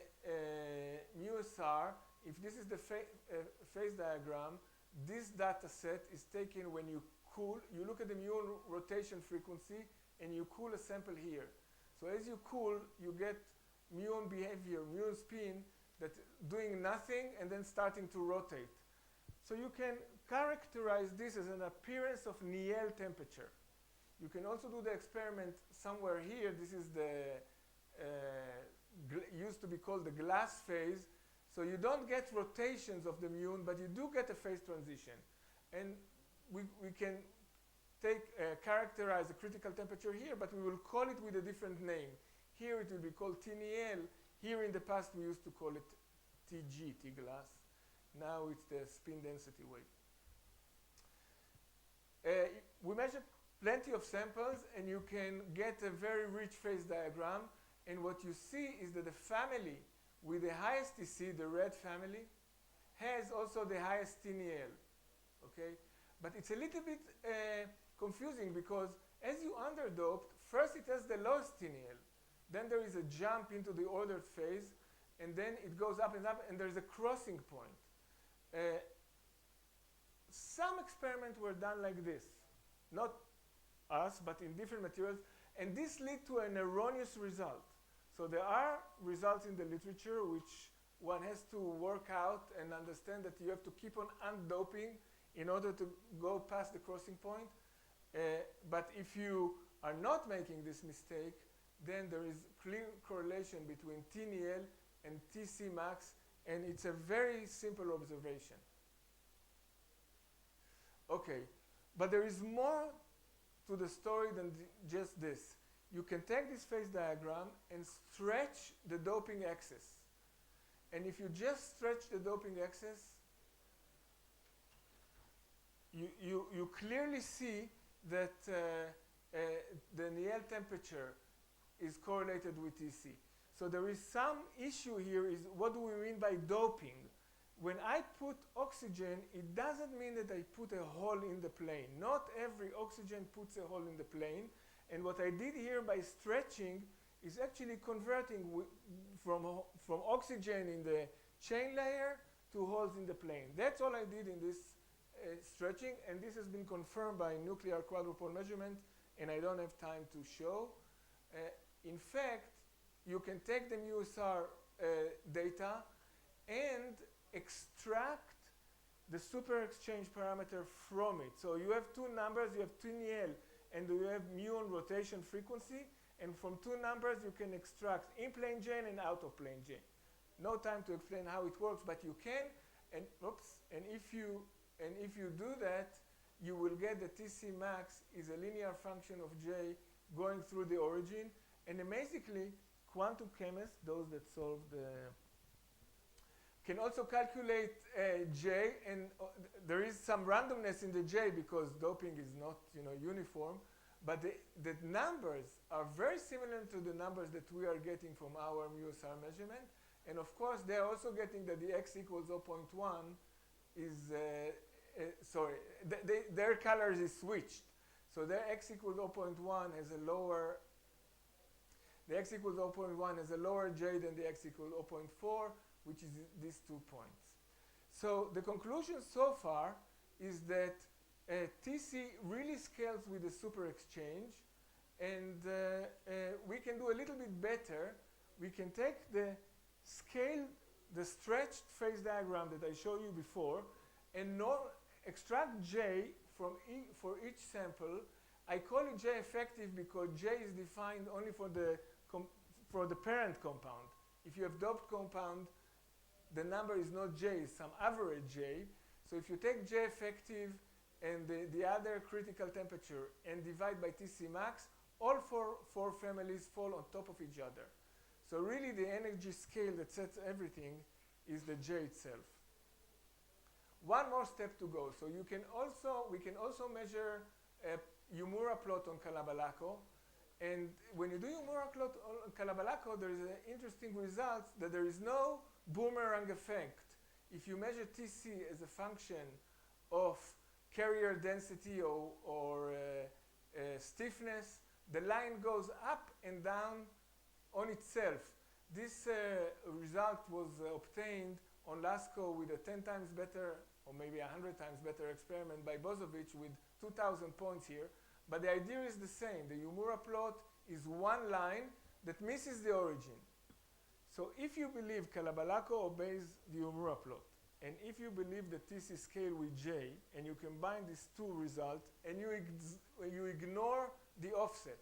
mu-SR. If this is the phase diagram, this data set is taken when you cool. You look at the muon rotation frequency and you cool a sample here. So as you cool, you get muon behavior, muon spin, that doing nothing and then starting to rotate. So you can characterize this as an appearance of Niel temperature. You can also do the experiment somewhere here. This is the used to be called the glass phase. So you don't get rotations of the muon, but you do get a phase transition. And we can characterize the critical temperature here, but we will call it with a different name. Here it will be called T-Niel. Here in the past we used to call it TG, T-glass. Now it's the spin density wave. We measured plenty of samples, and you can get a very rich phase diagram. And what you see is that the family with the highest TC, the red family, has also the highest T-Niel. Okay? But it's a little bit confusing, because as you underdoped, first it has the lowest T-Niel. Then there is a jump into the ordered phase, and then it goes up, and there's a crossing point. Some experiments were done like this. Not us, but in different materials. And this led to an erroneous result. So there are results in the literature which one has to work out and understand that you have to keep on undoping in order to go past the crossing point. But if you are not making this mistake, then there is clear correlation between T-Niel and TC max, and it's a very simple observation. Okay, but there is more to the story than just this. You can take this phase diagram and stretch the doping axis. And if you just stretch the doping axis, you clearly see that the Niel temperature is correlated with TC. So there is some issue here, is what do we mean by doping? When I put oxygen, it doesn't mean that I put a hole in the plane. Not every oxygen puts a hole in the plane. And what I did here by stretching is actually converting from oxygen in the chain layer to holes in the plane. That's all I did in this stretching, and this has been confirmed by nuclear quadrupole measurement, and I don't have time to show. In fact, you can take the MUSR data and extract the super exchange parameter from it. So you have two numbers, you have TNL and you have muon rotation frequency, and from two numbers you can extract in plane Jane and out of plane Jane. No time to explain how it works, but you can, and if you do that, you will get the TC max is a linear function of J going through the origin, and amazingly, quantum chemists, those that solve the can also calculate J, and there is some randomness in the J because doping is not, uniform, but the numbers are very similar to the numbers that we are getting from our MUSR measurement, and of course they are also getting that the x equals 0.1 is, their colors is switched, so their x equals 0.1 has a lower, the x equals 0.1 has a lower J than the x equals 0.4, which is these 2 points. So the conclusion so far is that TC really scales with the super exchange, and we can do a little bit better. We can take the scale, the stretched phase diagram that I showed you before, and extract J from for each sample. I call it J effective because J is defined only for the parent compound. If you have doped compound, the number is not J, it's some average J. So if you take J effective and the other critical temperature and divide by TC max, all four families fall on top of each other. So really the energy scale that sets everything is the J itself. One more step to go. So we can also measure a Yumura plot on Calabalacco. And when you do Yumura plot on Calabalacco, there is an interesting result that there is no boomerang effect. If you measure TC as a function of carrier density or stiffness, the line goes up and down on itself. This result was obtained on LASCO with a 10 times better, or maybe 100 times better experiment by Bozovic with 2,000 points here. But the idea is the same. The Yumura plot is one line that misses the origin. So if you believe Calabalacco obeys the Yumura plot, and if you believe the TC scale with J, and you combine these two results, and you ignore the offset,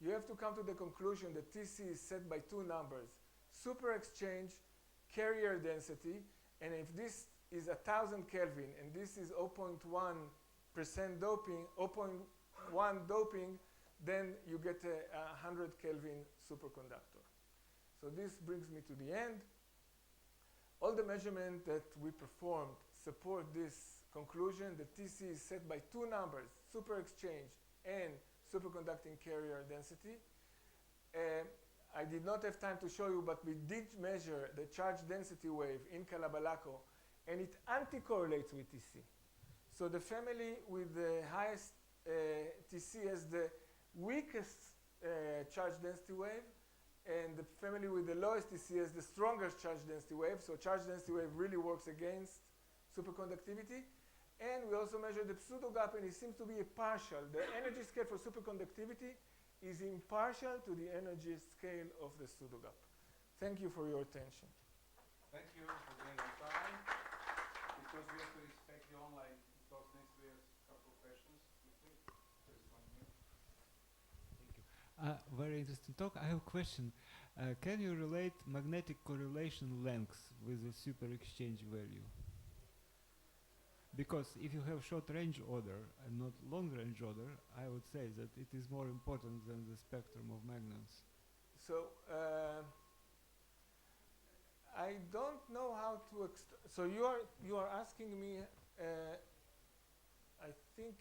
you have to come to the conclusion that TC is set by two numbers, super exchange, carrier density, and if this is 1,000 Kelvin, and this is 0.1% doping, 0.1 doping, then you get a 100 Kelvin superconductor. So this brings me to the end. All the measurements that we performed support this conclusion that TC is set by two numbers, super exchange and superconducting carrier density. I did not have time to show you, but we did measure the charge density wave in Calabalacco, and it anti-correlates with TC. So the family with the highest TC has the weakest charge density wave, and the family with the lowest TC has the strongest charge density wave. So charge density wave really works against superconductivity. And we also measured the pseudo gap, and it seems to be a partial. The energy scale for superconductivity is impartial to the energy scale of the pseudo gap. Thank you for your attention. Thank you for being on time. Because we have to respect the online talks next, we have a couple of questions. There's one here. Thank you. Very interesting talk. I have a question. Can you relate magnetic correlation length with the super exchange value? Because if you have short range order and not long range order, I would say that it is more important than the spectrum of magnons. So I don't know how to. So you are asking me. I think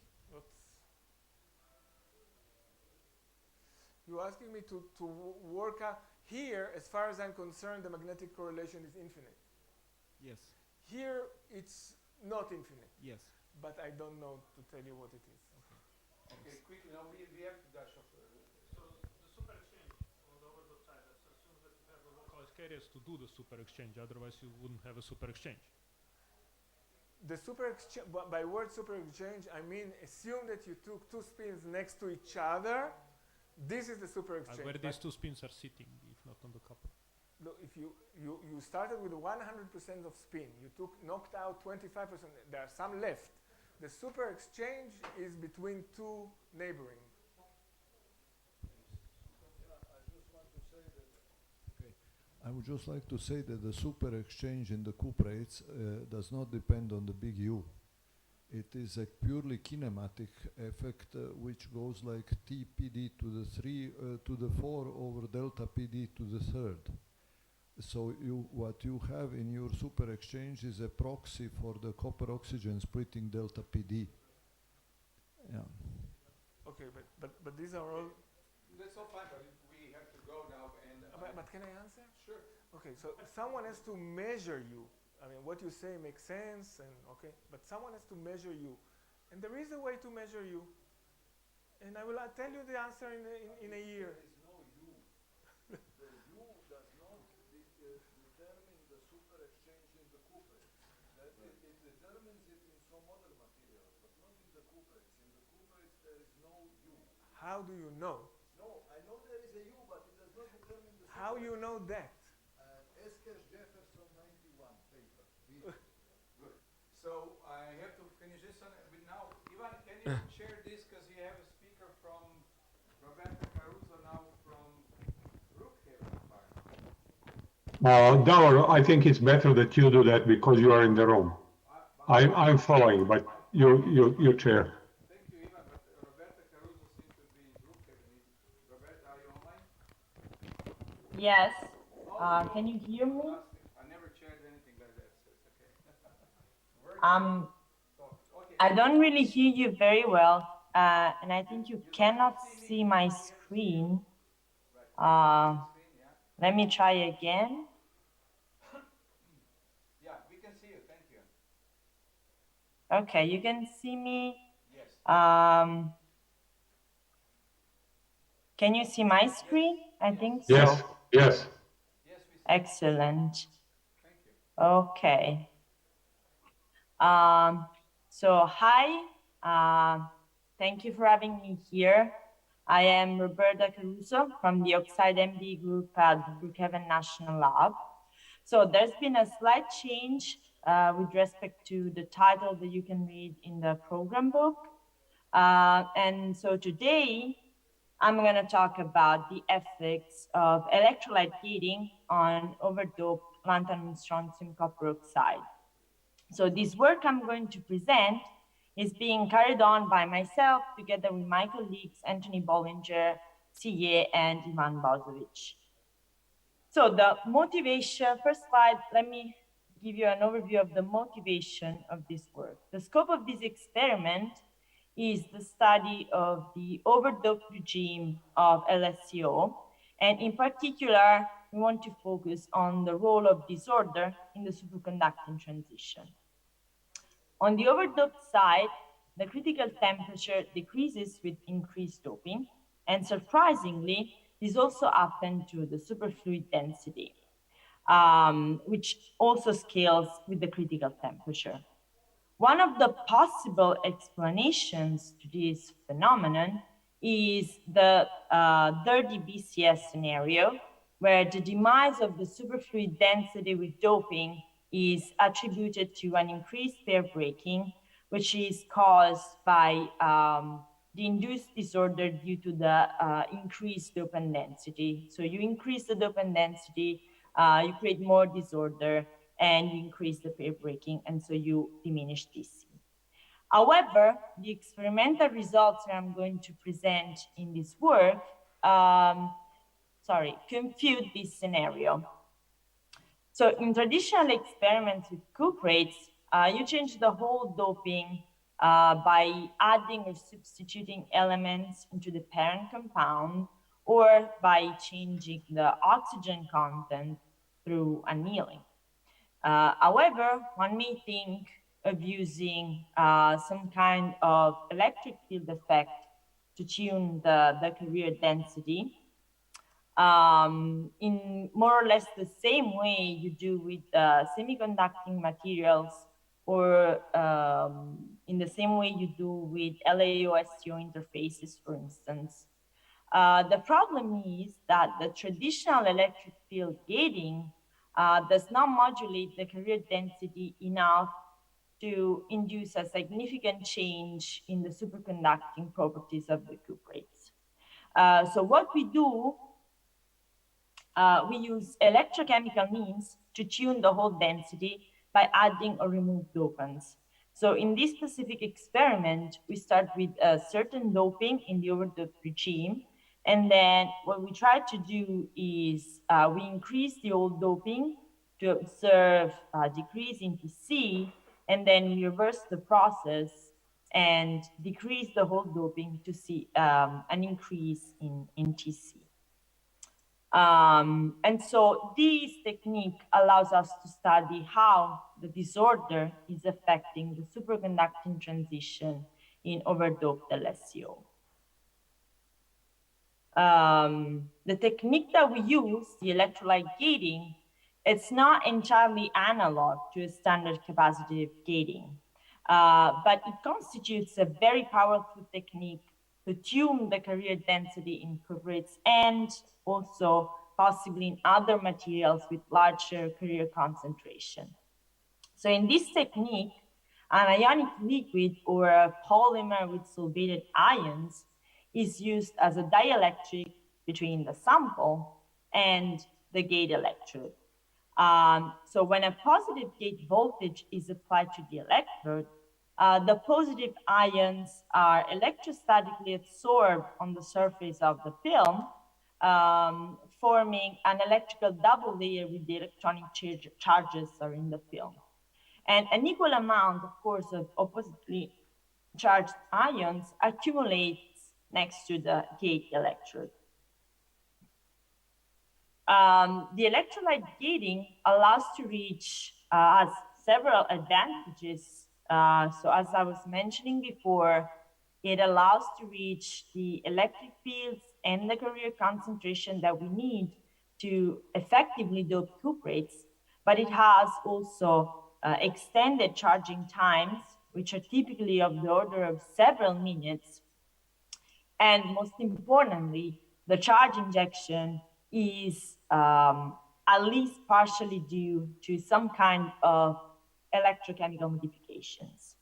you're asking me to work out here. As far as I'm concerned, the magnetic correlation is infinite. Yes. Here it's not infinite. Yes. But I don't know to tell you what it is. Okay, quickly, now we have to dash off. So the super exchange on the overdose side assumes that you have the localized carriers to do the super exchange, otherwise you wouldn't have a super exchange. The super exchange, by word super exchange, I mean assume that you took two spins next to each other This is the super exchange. Where these two spins are sitting, if not on the copper. Look, if you started with 100% of spin, you knocked out 25%, there are some left. The super exchange is between two neighboring. I would just like to say that the super exchange in the cuprates does not depend on the big U. It is a purely kinematic effect which goes like T PD to the 3 to the 4 over delta PD to the third. So what you have in your super exchange is a proxy for the copper oxygen splitting delta PD. Yeah. Okay, but these are all. That's all fine, but we have to go now. And but can I answer? Sure. Okay, so someone has to measure you. I mean, what you say makes sense, and okay, but someone has to measure you, and there is a way to measure you, and I will tell you the answer in a year. There is no U. The U does not determine the super exchange in the cuprates. It determines it in some other materials, but not in the cuprates. In the cuprates, there is no U. How do you know? No, I know there is a U, but it does not determine the. How you know that? Jefferson 91 paper. Good. So I have to finish this one. But now, Ivan, can you share this because you have a speaker from Roberta Caruso now from Brookhaven Park. Davor, I think it's better that you do that because you are in the room. I'm following, but you chair. Thank you, Ivan. But Roberta Caruso seems to be in Brookhaven. Roberta, are you online? Yes. Can you hear me? I never shared anything like that, so it's okay. I don't really hear you very well, and I think you cannot see my screen. Let me try again. Yeah, we can see you. Thank you. Okay, you can see me. Yes. Can you see my screen? I think so. Yes, yes. Excellent. Thank you. Okay. So hi, thank you for having me here. I am Roberta Caruso from the Oxide MD group at the Brookhaven National Lab. So there's been a slight change with respect to the title that you can read in the program book. And so today, I'm going to talk about the effects of electrolyte gating on overdoped lanthanum strontium copper oxide. So this work I'm going to present is being carried on by myself together with my colleagues Anthony Bollinger, CA, and Ivan Bozovic. So the motivation, first slide, let me give you an overview of the motivation of this work. The scope of this experiment is the study of the overdose regime of LSCO, and in particular, we want to focus on the role of disorder in the superconducting transition. On the overdoped side, the critical temperature decreases with increased doping, and surprisingly, this also happened to the superfluid density, which also scales with the critical temperature. One of the possible explanations to this phenomenon is the dirty BCS scenario, where the demise of the superfluid density with doping is attributed to an increased pair breaking, which is caused by the induced disorder due to the increased dopant density. So you increase the dopant density, you create more disorder, and you increase the pair breaking, and so you diminish DC. However, the experimental results that I'm going to present in this work, confute this scenario. So in traditional experiments with cuprates, you change the whole doping by adding or substituting elements into the parent compound, or by changing the oxygen content through annealing. However, one may think of using some kind of electric field effect to tune the carrier density in more or less the same way you do with semiconducting materials, or in the same way you do with LAO-STO interfaces, for instance. The problem is that the traditional electric field gating does not modulate the carrier density enough to induce a significant change in the superconducting properties of the cuprates. So what we do, we use electrochemical means to tune the hole density by adding or remove dopants. So in this specific experiment, we start with a certain doping in the overdope regime. And then what we try to do is we increase the old doping to observe a decrease in TC, and then we reverse the process and decrease the whole doping to see an increase in TC. And so this technique allows us to study how the disorder is affecting the superconducting transition in overdoped LSCO. The technique that we use, the electrolyte gating, it's not entirely analog to a standard capacitive gating, but it constitutes a very powerful technique to tune the carrier density in cuprates and also possibly in other materials with larger carrier concentration. So in this technique, an ionic liquid or a polymer with solvated ions is used as a dielectric between the sample and the gate electrode. So when a positive gate voltage is applied to the electrode, the positive ions are electrostatically absorbed on the surface of the film, forming an electrical double layer with the electronic charges are in the film. And an equal amount, of course, of oppositely charged ions accumulates next to the gate electrode. The electrolyte gating allows to reach has several advantages. So as I was mentioning before, it allows to reach the electric fields and the carrier concentration that we need to effectively dope cuprates, but it has also extended charging times, which are typically of the order of several minutes. And most importantly, the charge injection is at least partially due to some kind of electrochemical modifications.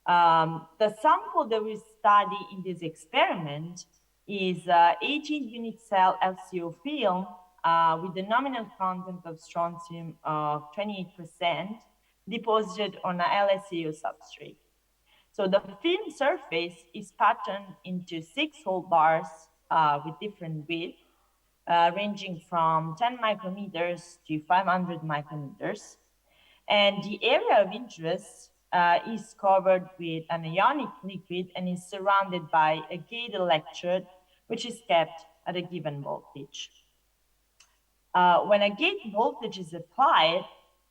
The sample that we study in this experiment is 18-unit cell LCO film with the nominal content of strontium of 28% deposited on a LSAO substrate. So the film surface is patterned into 6 hole bars with different width, ranging from 10 micrometers to 500 micrometers. And the area of interest is covered with an ionic liquid and is surrounded by a gate electrode, which is kept at a given voltage. When a gate voltage is applied,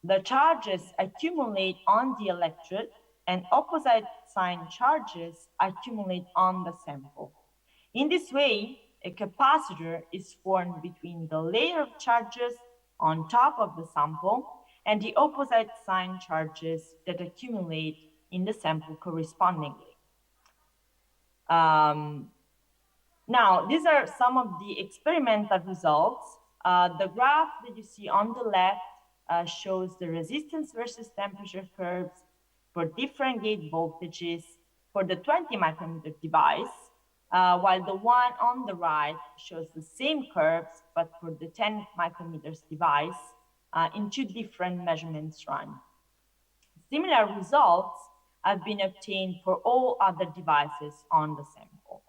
the charges accumulate on the electrode and opposite sign charges accumulate on the sample. In this way, a capacitor is formed between the layer of charges on top of the sample and the opposite sign charges that accumulate in the sample correspondingly. Now, these are some of the experimental results. The graph that you see on the left shows the resistance versus temperature curves for different gate voltages for the 20 micrometer device, while the one on the right shows the same curves, but for the 10 micrometers device in 2 different measurements run. Similar results have been obtained for all other devices on the sample.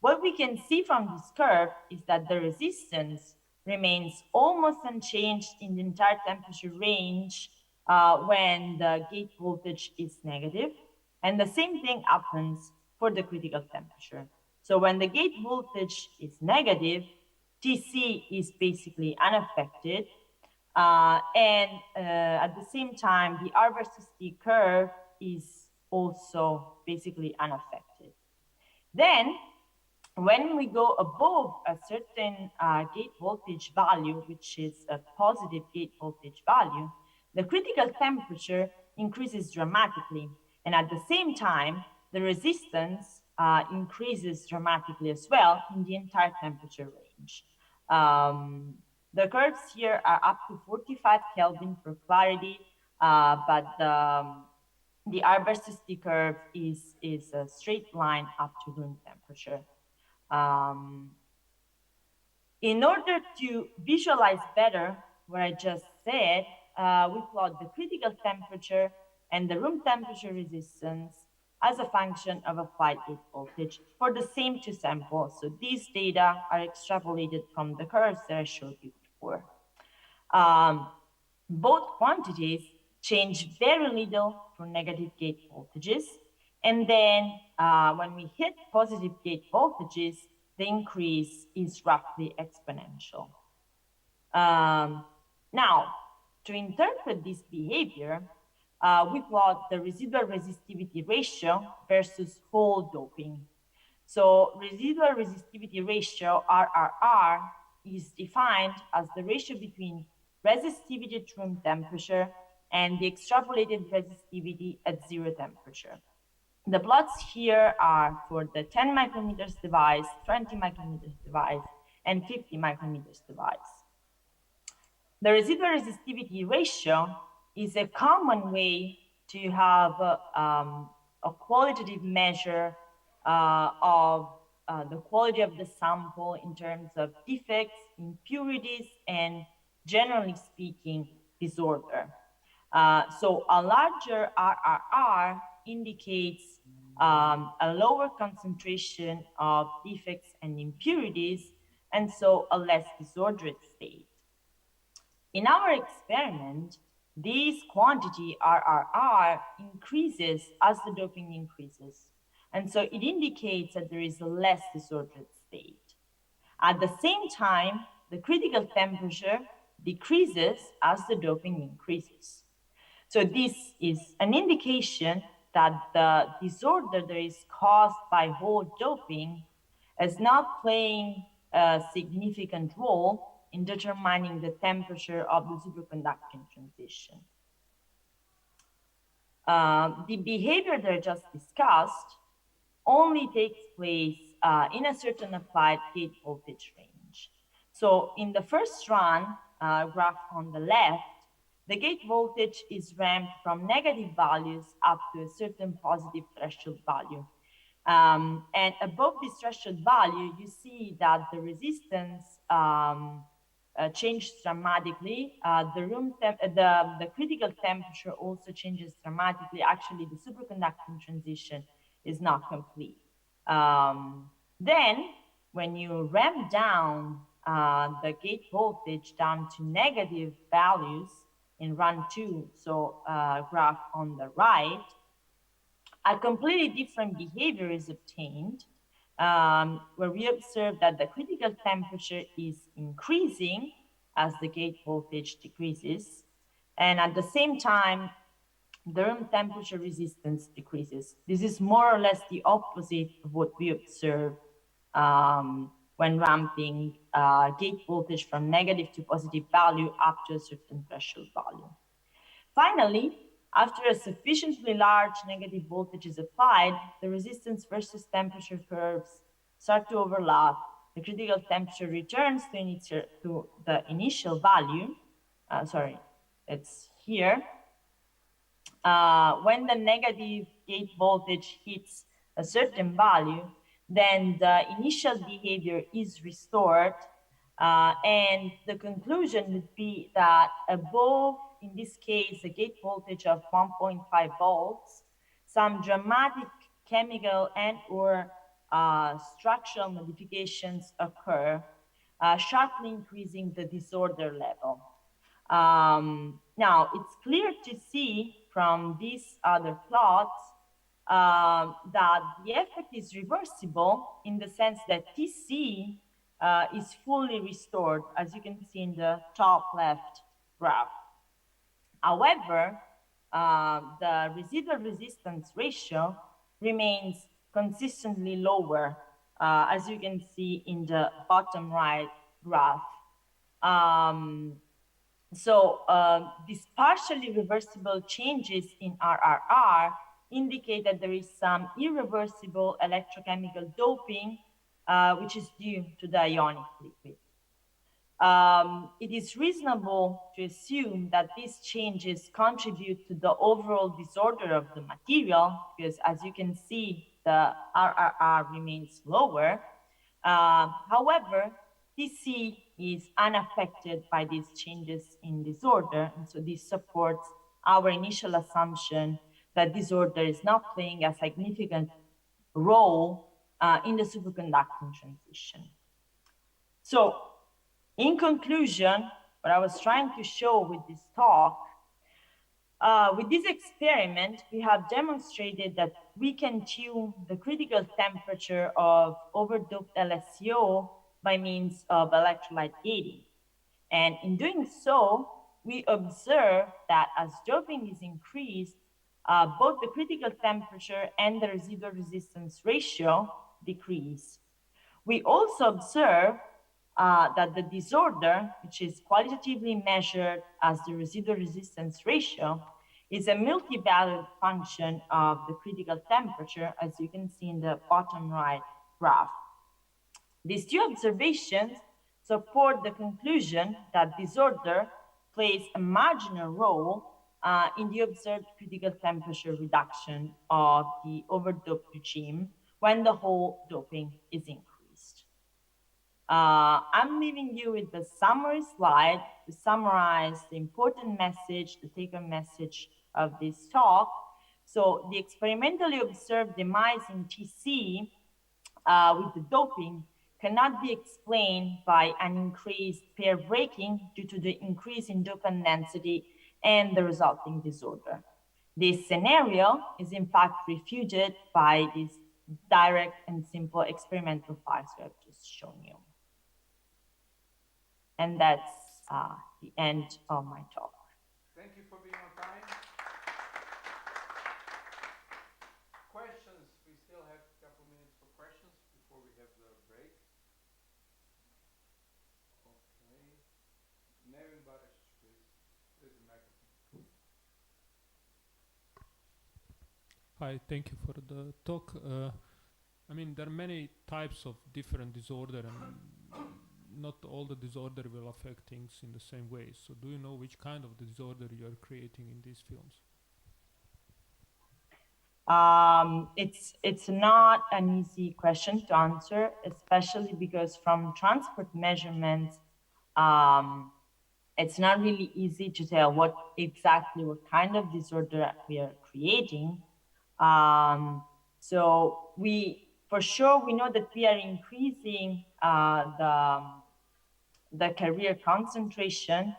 What we can see from this curve is that the resistance remains almost unchanged in the entire temperature range when the gate voltage is negative, and the same thing happens for the critical temperature. So when the gate voltage is negative, TC is basically unaffected, and at the same time, the R versus T curve is also basically unaffected. Then, when we go above a certain gate voltage value, which is a positive gate voltage value, the critical temperature increases dramatically. And at the same time, the resistance increases dramatically as well in the entire temperature range. The curves here are up to 45 Kelvin for clarity, but the R versus T curve is a straight line up to room temperature. In order to visualize better what I just said, we plot the critical temperature and the room temperature resistance as a function of applied gate voltage for the same two samples. So these data are extrapolated from the curves that I showed you before. Both quantities change very little for negative gate voltages. And then when we hit positive gate voltages, the increase is roughly exponential. Now, to interpret this behavior, we plot the residual resistivity ratio versus whole doping. So residual resistivity ratio, RRR, is defined as the ratio between resistivity at room temperature and the extrapolated resistivity at zero temperature. The plots here are for the 10 micrometers device, 20 micrometers device, and 50 micrometers device. The residual resistivity ratio is a common way to have a qualitative measure of the quality of the sample in terms of defects, impurities, and generally speaking, disorder. So a larger RRR indicates a lower concentration of defects and impurities, and so a less disordered state. In our experiment, this quantity RRR increases as the doping increases, and so it indicates that there is a less disordered state. At the same time, the critical temperature decreases as the doping increases. So this is an indication that the disorder that is caused by whole doping is not playing a significant role in determining the temperature of the superconducting transition. The behavior that I just discussed only takes place in a certain applied gate voltage range. So in the first run, graph on the left, the gate voltage is ramped from negative values up to a certain positive threshold value. And above this threshold value, you see that the resistance changes dramatically. The critical temperature also changes dramatically. Actually, the superconducting transition is not complete. Then, when you ramp down the gate voltage down to negative values in run 2, so graph on the right, a completely different behavior is obtained, where we observe that the critical temperature is increasing as the gate voltage decreases, and at the same time, the room temperature resistance decreases. This is more or less the opposite of what we observe when ramping gate voltage from negative to positive value up to a certain threshold value. Finally, after a sufficiently large negative voltage is applied, the resistance versus temperature curves start to overlap. The critical temperature returns to the initial value. It's here. When the negative gate voltage hits a certain value, then the initial behavior is restored, and the conclusion would be that above, in this case, a gate voltage of 1.5 volts, some dramatic chemical and or structural modifications occur, sharply increasing the disorder level. Now, it's clear to see from these other plots that the effect is reversible in the sense that TC is fully restored, as you can see in the top left graph. However, the residual resistance ratio remains consistently lower, as you can see in the bottom right graph. So these partially reversible changes in RRR indicate that there is some irreversible electrochemical doping, which is due to the ionic liquid. It is reasonable to assume that these changes contribute to the overall disorder of the material, because as you can see, the RRR remains lower. However, TC is unaffected by these changes in disorder, and so this supports our initial assumption that disorder is not playing a significant role in the superconducting transition. So, in conclusion, what I was trying to show with this talk, with this experiment, we have demonstrated that we can tune the critical temperature of overdoped LSCO by means of electrolyte gating. And in doing so, we observe that as doping is increased, both the critical temperature and the residual resistance ratio decrease. We also observe that the disorder, which is qualitatively measured as the residual resistance ratio, is a multi-valued function of the critical temperature, as you can see in the bottom right graph. These two observations support the conclusion that disorder plays a marginal role in the observed critical temperature reduction of the overdoped regime when the whole doping is increased. I'm leaving you with the summary slide to summarize the important message, the take-home message of this talk. So the experimentally observed demise in TC with the doping cannot be explained by an increased pair breaking due to the increase in dopant density and the resulting disorder. This scenario is in fact refuted by these direct and simple experimental facts we have just shown you. And that's the end of my talk. Thank you for being on time. Questions? We still have a couple minutes for questions before we have the break. Okay. Nevin Barish, please. There's the microphone. Hi, thank you for the talk. I mean, there are many types of different disorder, and not all the disorder will affect things in the same way. So do you know which kind of disorder you are creating in these films? It's not an easy question to answer, especially because from transport measurements, it's not really easy to tell what kind of disorder we are creating. So for sure, we know that we are increasing the carrier concentration.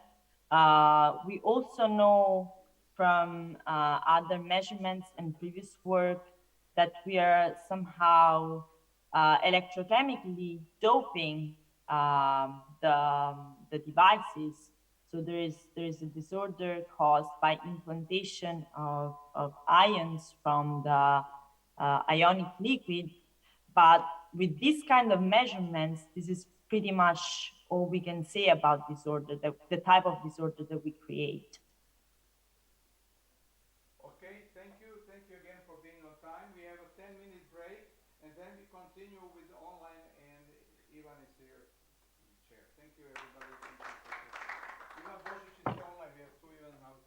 We also know from other measurements and previous work that we are somehow electrochemically doping the devices. So there is a disorder caused by implantation of ions from the ionic liquid. But with this kind of measurements, this is pretty much all we can say about disorder, the type of disorder that we create. Okay, thank you. Thank you again for being on time. We have a 10-minute break, and then we continue with online, and Ivan is here in the chair. Thank you, everybody. Thank you. Ivan Božić is here online. We have two Ivan now.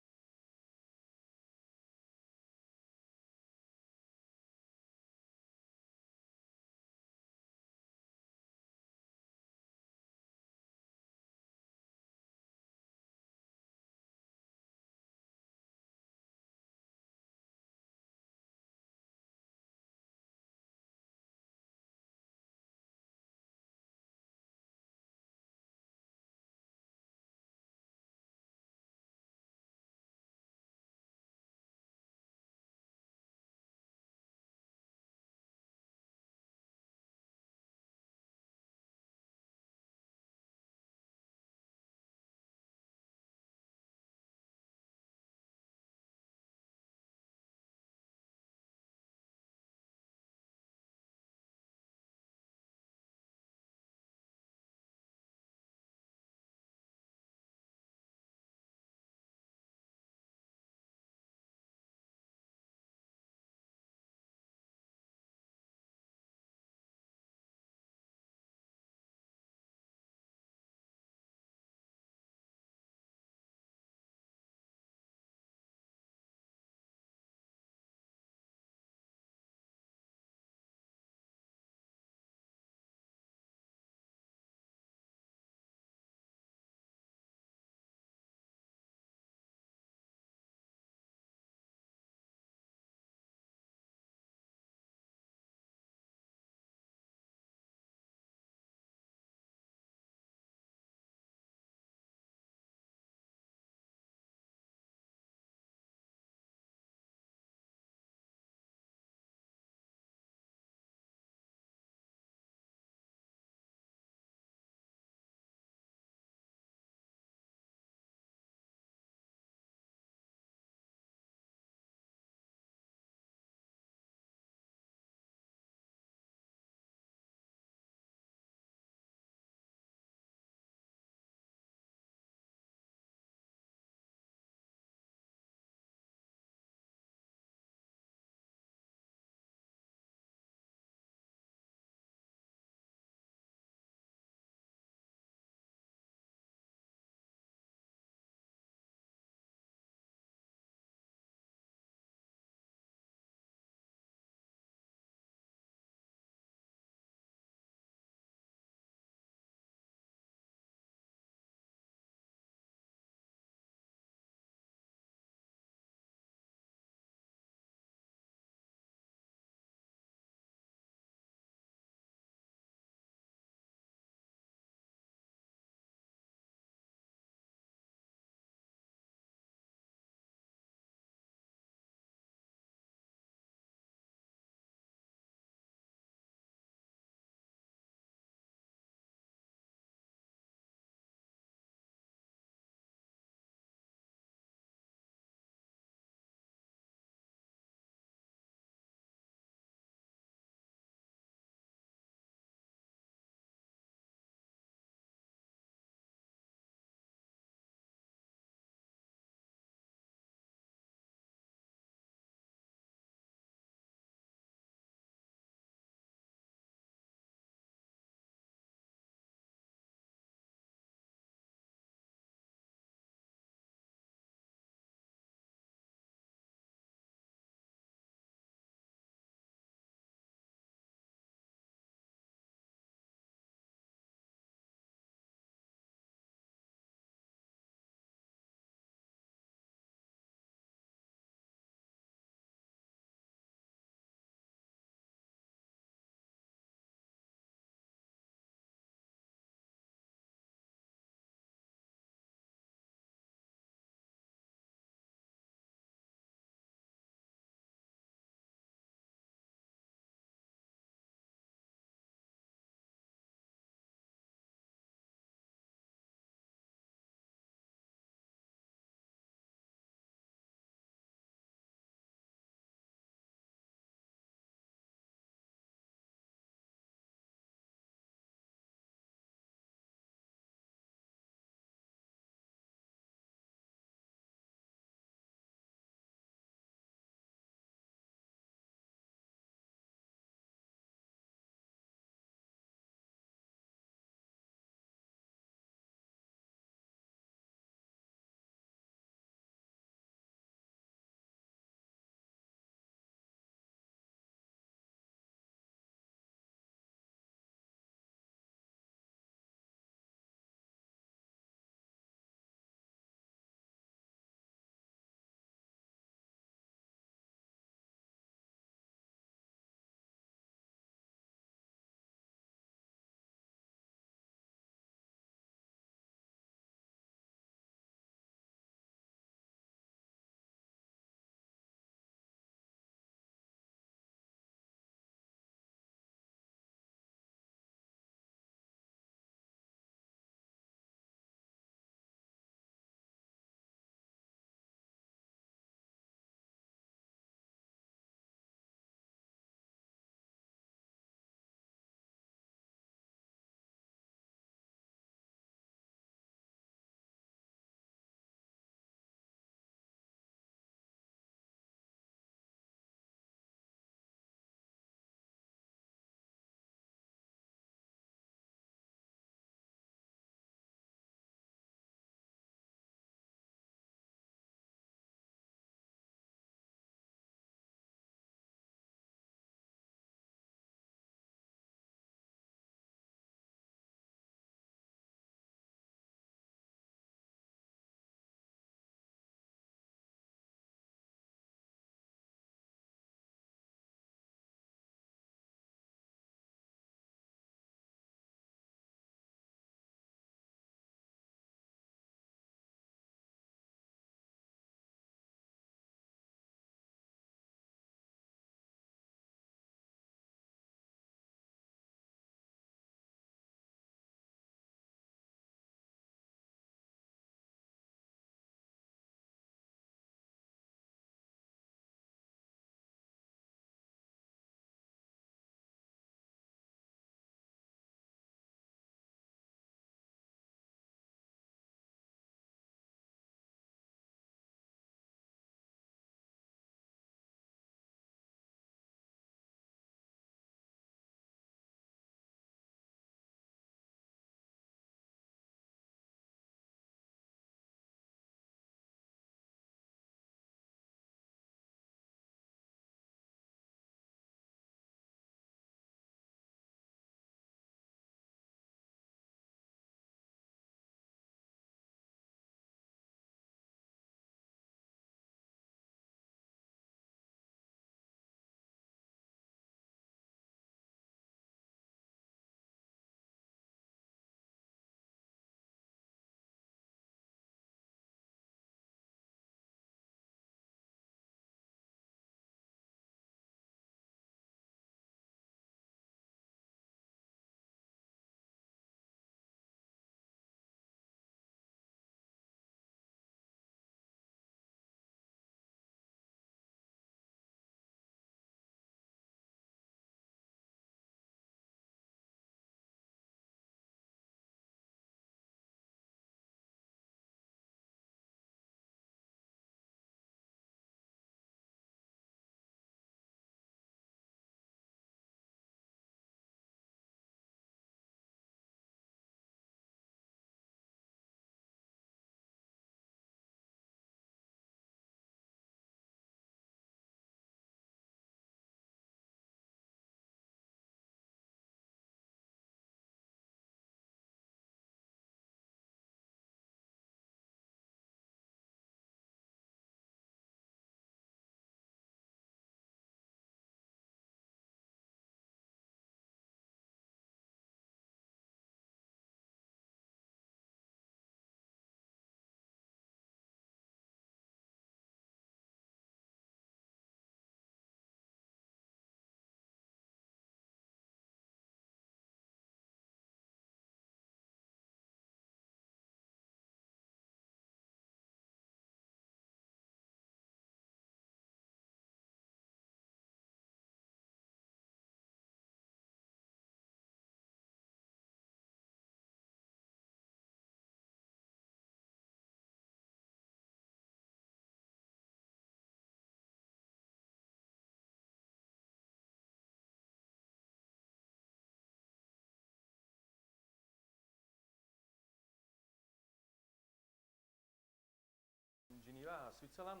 Geneva, Switzerland.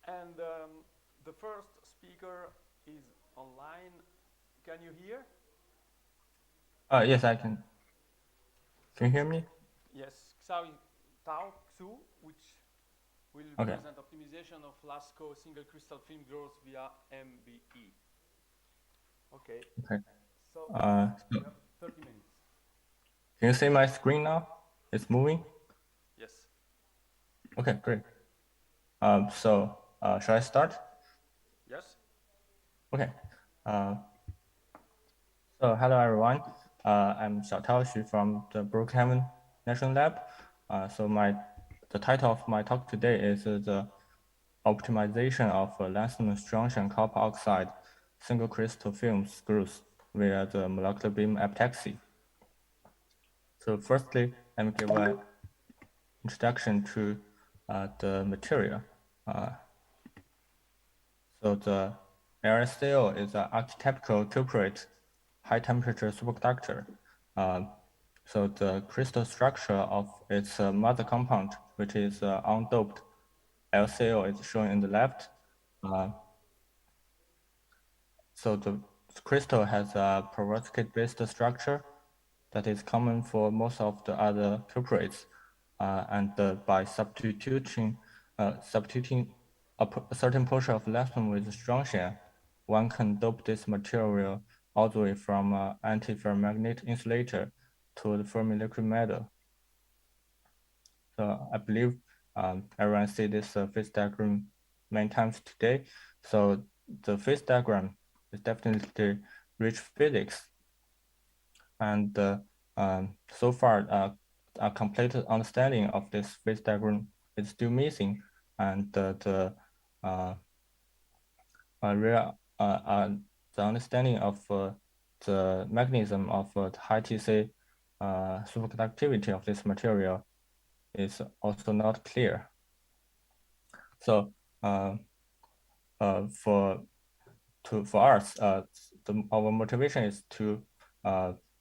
And the first speaker is online. Can you hear? Yes, I can. Can you hear me? Yes, Tao Xu, which will present optimization of LASCO single crystal film growth via MBE. Okay. Okay. So you have 30 minutes. Can you see my screen now? It's moving? Yes. Okay, great. Shall I start? Yes. Okay. So hello everyone. I'm Xiaotao Xu from the Brookhaven National Lab. The title of my talk today is the optimization of lanthanum strontium copper oxide single crystal film screws via the molecular beam epitaxy. So firstly, let me give an introduction to the material. So the RSCO is an archetypical cuprate high temperature superconductor. So the crystal structure of its mother compound, which is undoped LCO, is shown in the left. So the crystal has a perovskite-based structure that is common for most of the other cuprates. By substituting a certain portion of lanthanum with strontium, one can dope this material all the way from anti-ferromagnetic insulator to the Fermi liquid metal. So I believe everyone see this phase diagram many times today. So the phase diagram is definitely rich physics. And so far, a complete understanding of this phase diagram is still missing. And the understanding of the mechanism of the high TC superconductivity of this material is also not clear. So for us, our motivation is to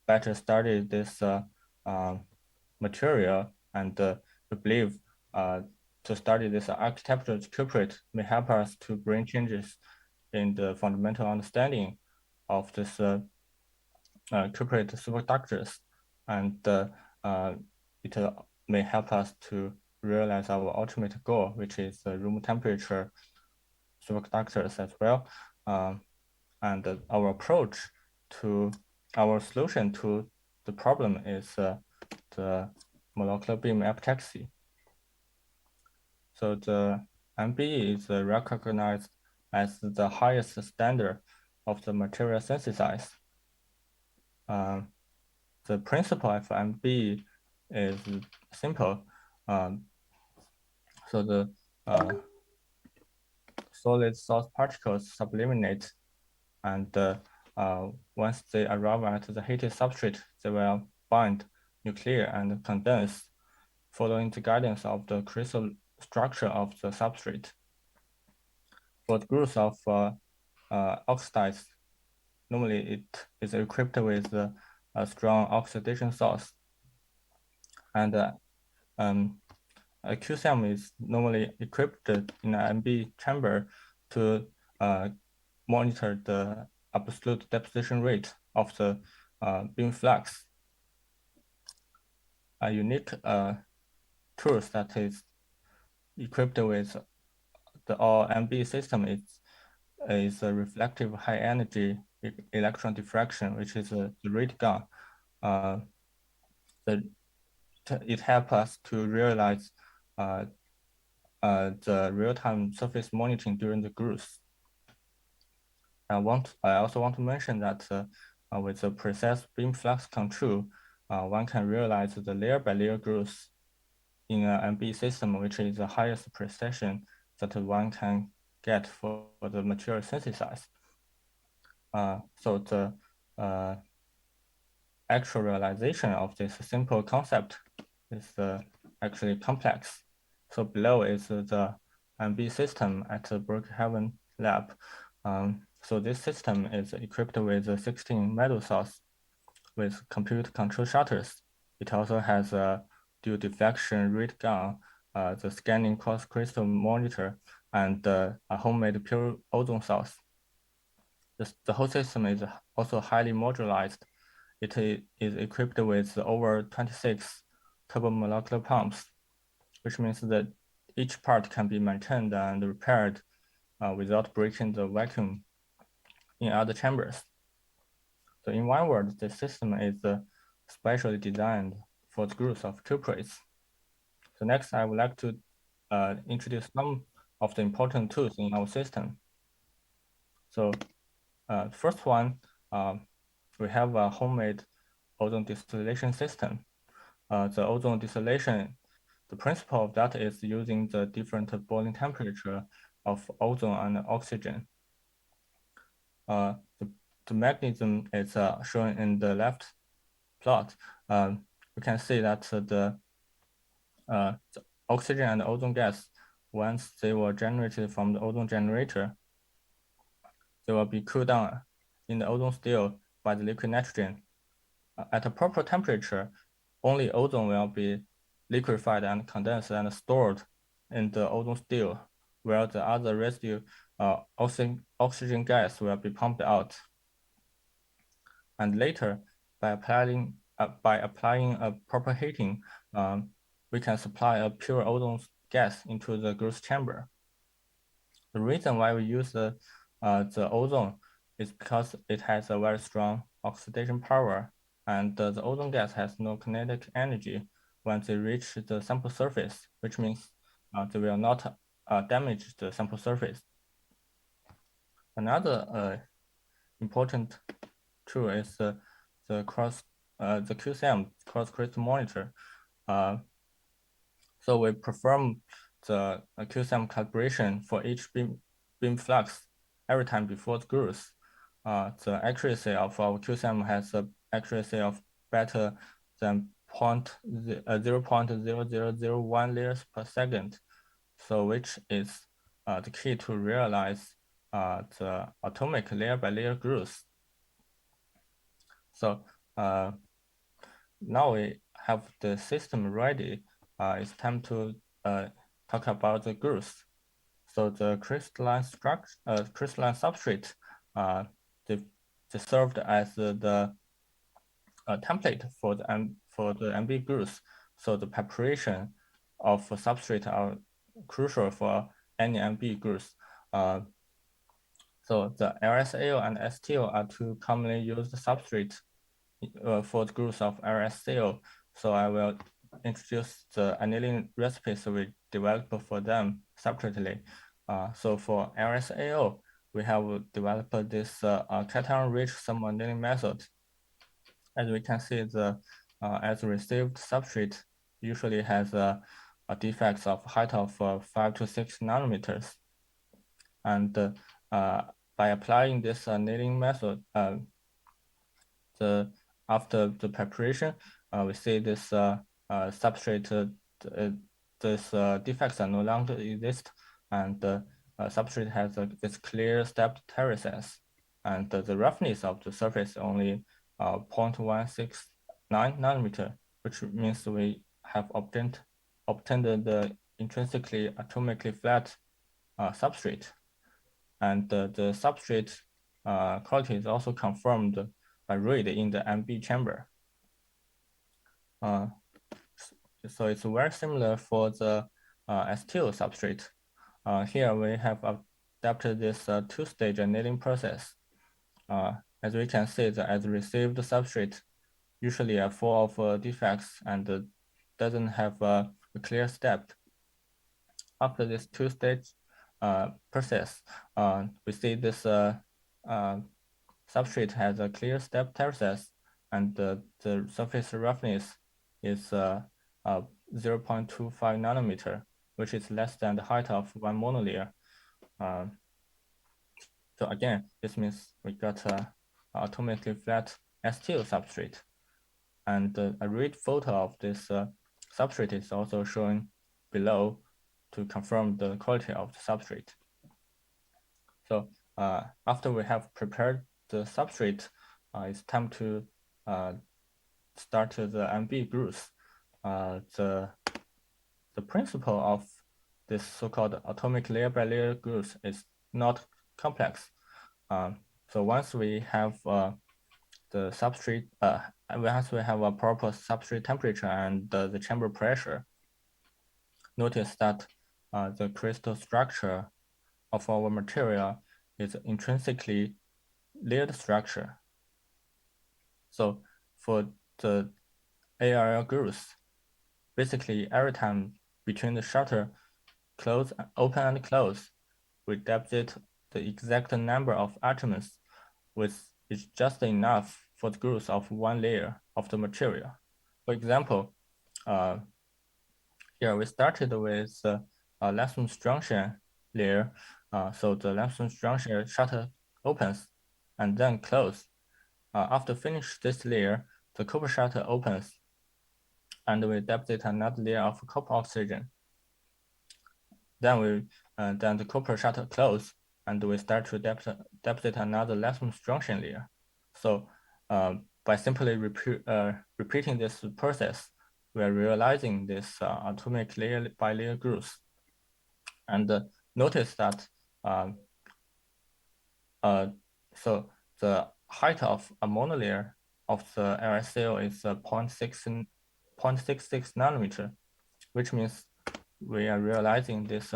better study this material, and we believe to study this architectural cuprate may help us to bring changes in the fundamental understanding of this cuprate superconductors, and it may help us to realize our ultimate goal, which is room temperature superconductors as well. And our approach to our solution to the problem is the molecular beam epitaxy. So the MBE is recognized as the highest standard of the material synthesis. The principle of MBE is simple. So the solid source particles subliminate, and once they arrive at the heated substrate, they will bind, nuclear, and condense, following the guidance of the crystal structure of the substrate. For the growth of oxides, normally it is equipped with a strong oxidation source. And a QCM is normally equipped in an MB chamber to monitor the absolute deposition rate of the beam flux. A unique tool that is equipped with the all MB system is a reflective high energy electron diffraction, which is the rate gun. It helps us to realize the real-time surface monitoring during the growth. I also want to mention that with the precise beam flux control, one can realize the layer-by-layer growth in an MB system, which is the highest precision that one can get for the material synthesis. So the actual realization of this simple concept is actually complex. So below is the MB system at the Brookhaven lab. So this system is equipped with 16 metal source with compute control shutters. It also has a dual deflection rate gun the scanning quartz crystal monitor, and a homemade pure ozone source. The whole system is also highly modularized. It is equipped with over 26 turbomolecular pumps, which means that each part can be maintained and repaired without breaking the vacuum in other chambers. So in one word, the system is specially designed for the growth of cuprates. So next, I would like to introduce some of the important tools in our system. So first one, we have a homemade ozone distillation system. The ozone distillation, the principle of that is using the different boiling temperature of ozone and oxygen. The mechanism is shown in the left plot. We can see that the oxygen and ozone gas, once they were generated from the ozone generator, they will be cooled down in the ozone still by the liquid nitrogen. At a proper temperature, only ozone will be liquefied and condensed and stored in the ozone still, where the other residue oxygen gas will be pumped out. And later, by applying a proper heating, we can supply a pure ozone gas into the growth chamber. The reason why we use the ozone is because it has a very strong oxidation power, and the ozone gas has no kinetic energy once they reach the sample surface, which means they will not damage the sample surface. Another important tool is the QCM, quartz crystal monitor. So we perform the QCM calibration for each beam flux every time before the growth. The accuracy of our QCM has an accuracy of better than 0.0001 layers per second, so which is the key to realize the atomic layer by layer growth. So now we have the system ready. It's time to talk about the growth. So the crystalline structure, crystalline substrate, they served as the template for the MB growth. So the preparation of substrate are crucial for any MB growth. So the LSAO and STO are two commonly used substrates for the growth of LSAO. So I will introduce the annealing recipes we developed for them separately. So for LSAO, we have developed this cation-rich thermal annealing method. As we can see, the as received substrate usually has a defects of height of 5 to 6 nanometers. And by applying this annealing method, after the preparation, we see this substrate, this defects are no longer exist, and the substrate has this clear stepped terraces, and the roughness of the surface only 0.169 nanometer, which means we have obtained the intrinsically atomically flat substrate. And the substrate quality is also confirmed by read in the MB chamber. So it's very similar for the STO substrate. Here we have adapted this two-stage annealing process. As we can see, that as received substrate usually are full of defects and doesn't have a clear step. After this two-stage process, we see this substrate has a clear step terraces, and the surface roughness is 0.25 nanometer, which is less than the height of one monolayer. So again, this means we got atomically flat STO substrate. And a read photo of this substrate is also shown below to confirm the quality of the substrate. So after we have prepared the substrate, it's time to start the MB growth. the principle of this so-called atomic layer by layer growth is not complex. So once we have the substrate, once we have a proper substrate temperature and the chamber pressure, notice that the crystal structure of our material is intrinsically layered structure. So for the ARL growth, basically every time between the shutter open and close, we deposit the exact number of atoms, which is just enough for the growth of one layer of the material. For example, here we started with a Lamson junction layer. So the Lamson junction shutter opens and then close. After finish this layer, the copper shutter opens and we deposit another layer of copper oxygen. Then the copper shutter close and we start to deposit another Lamson junction layer. So by simply repeating this process, we are realizing this atomic layer by layer growth. And notice that so the height of a monolayer of the RSL is 0.66 nanometer, which means we are realizing this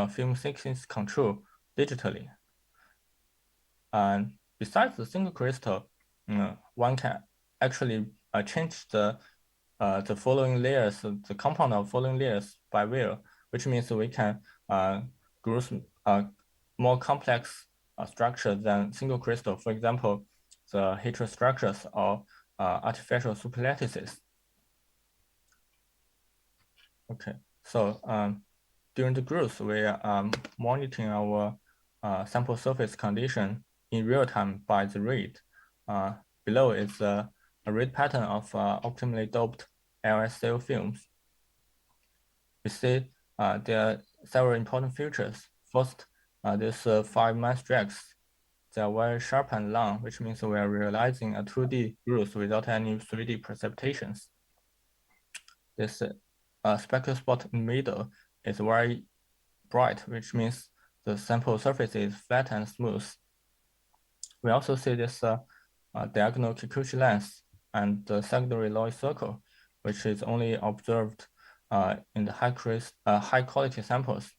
film thickness control digitally. And besides the single crystal, one can actually change the following layers, the compound of following layers by will, which means we can grow more complex structure than single crystal. For example, the heterostructures or artificial superlattices. Okay, so during the growth, we are monitoring our sample surface condition in real time by the rate. Below is a rate pattern of optimally doped RSL films. We see there are several important features. First, these 5 mass tracks. They are very sharp and long, which means we are realizing a 2D growth without any 3D precipitations. This speckle spot in the middle is very bright, which means the sample surface is flat and smooth. We also see this diagonal Kikuchi length and the secondary Loy circle, which is only observed in the high quality samples.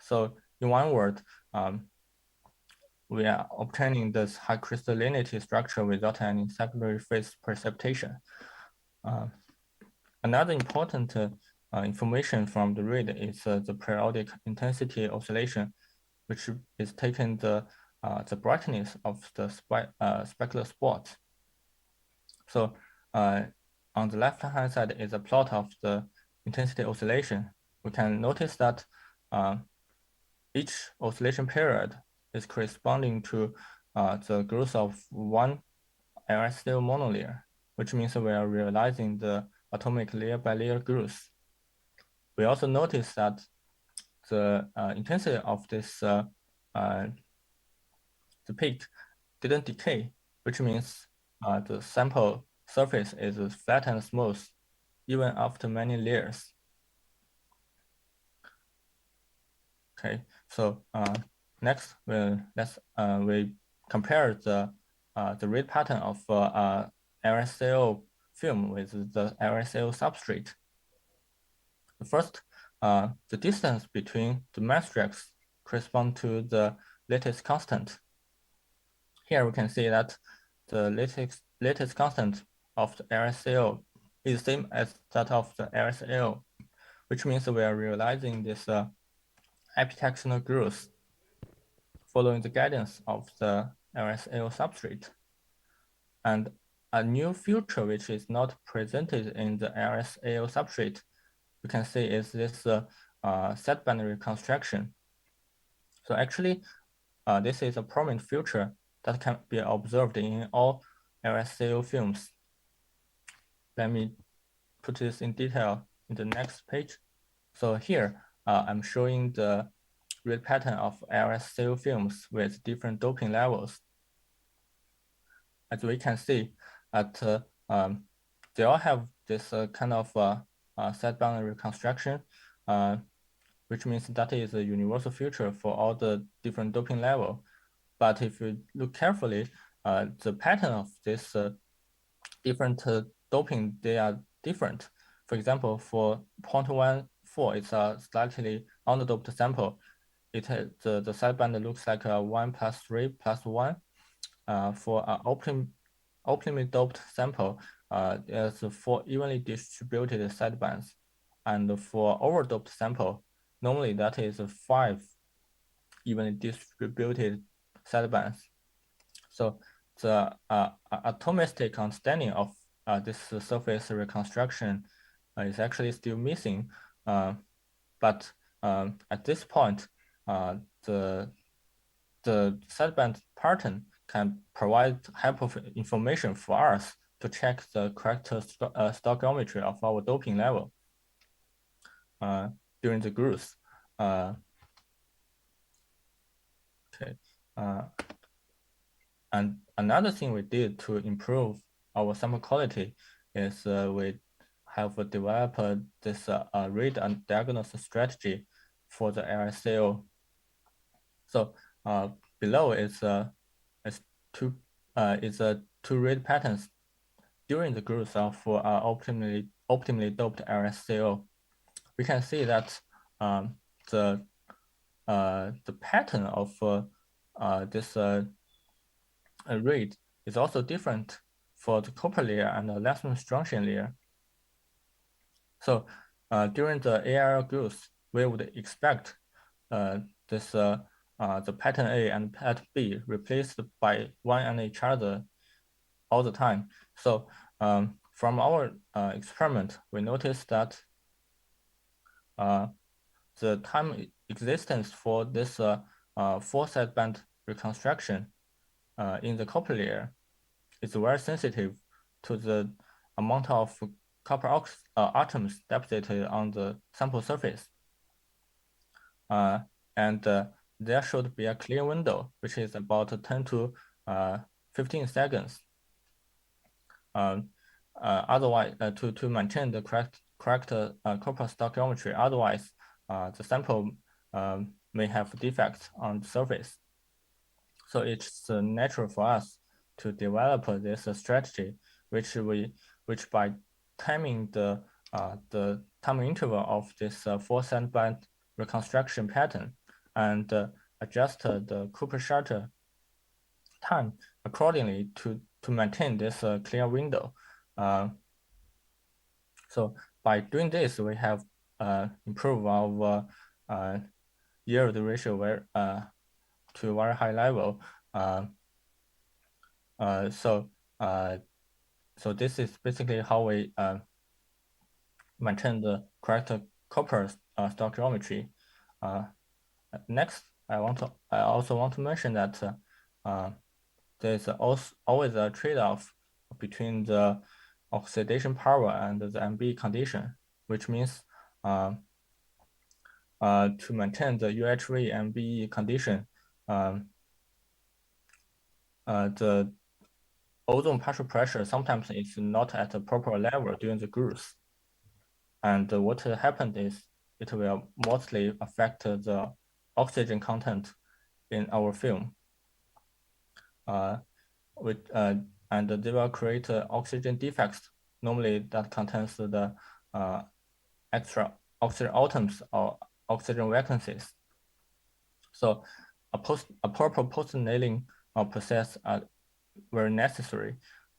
So in one word, we are obtaining this high crystallinity structure without any secondary phase precipitation. Another important information from the read is the periodic intensity oscillation, which is taking the brightness of the specular spots. So on the left-hand side is a plot of the intensity oscillation. We can notice that each oscillation period is corresponding to the growth of one RSL monolayer, which means we are realizing the atomic layer by layer growth. We also notice that the intensity of this the peak didn't decay, which means the sample surface is flat and smooth even after many layers. Okay, so next we compare the rate pattern of RSL film with the RSL substrate. First, the distance between the mass tracks correspond to the lattice constant. Here we can see that the lattice constant of the RSL is the same as that of the RSL, which means we are realizing this epitaxial growth following the guidance of the RSL substrate. And a new feature which is not presented in the RSL substrate, you can see is this set binary construction. So actually, this is a prominent feature that can be observed in all RSL films. Let me put this in detail in the next page. So here, I'm showing the rate pattern of RSL films with different doping levels. As we can see, they all have this kind of set boundary construction. which means that is a universal feature for all the different doping level. But if you look carefully, the pattern of this different doping, they are different. For example, for 0.14, it's a slightly underdoped sample. It has, the sideband looks like a 1 plus 3 plus 1. For an optimally doped sample, there's 4 evenly distributed sidebands. And for overdoped sample, normally that is 5 evenly distributed sidebands. So the atomistic understanding of this surface reconstruction is actually still missing. But at this point, the sideband pattern can provide helpful information for us to check the correct stoichiometry of our doping level during the growth. Okay. And another thing we did to improve our sample quality is we have developed this read and diagnosis strategy for the LSCO. So below is two read patterns during the growth of optimally doped LSCO. We can see that the pattern of this read is also different for the copper layer and the lanthanum strontium layer. So during the AR growth, we would expect the pattern A and pattern B replaced by one and each other all the time. So from our experiment, we noticed that the time existence for this 4 sideband reconstruction in the copper layer is very sensitive to the amount of copper atoms deposited on the sample surface. And there should be a clear window, which is about 10 to 15 seconds. Otherwise, to maintain the correct copper stoichiometry, otherwise the sample may have defects on the surface. So it's natural for us to develop this strategy, which by timing the time interval of this 4 sideband reconstruction pattern and adjust the Cooper shutter time accordingly to maintain this clear window. So by doing this, we have improved our yield ratio to a very high level. So this is basically how we maintain the correct copper stoichiometry. Next, I also want to mention that there's always a trade-off between the oxidation power and the MB condition, which means to maintain the UHV MBE condition, the ozone partial pressure sometimes is not at a proper level during the growth. And what happened is it will mostly affect the oxygen content in our film. And they will create oxygen defects. Normally that contains the extra oxygen atoms or oxygen vacancies. So a proper post-nailing process are very necessary.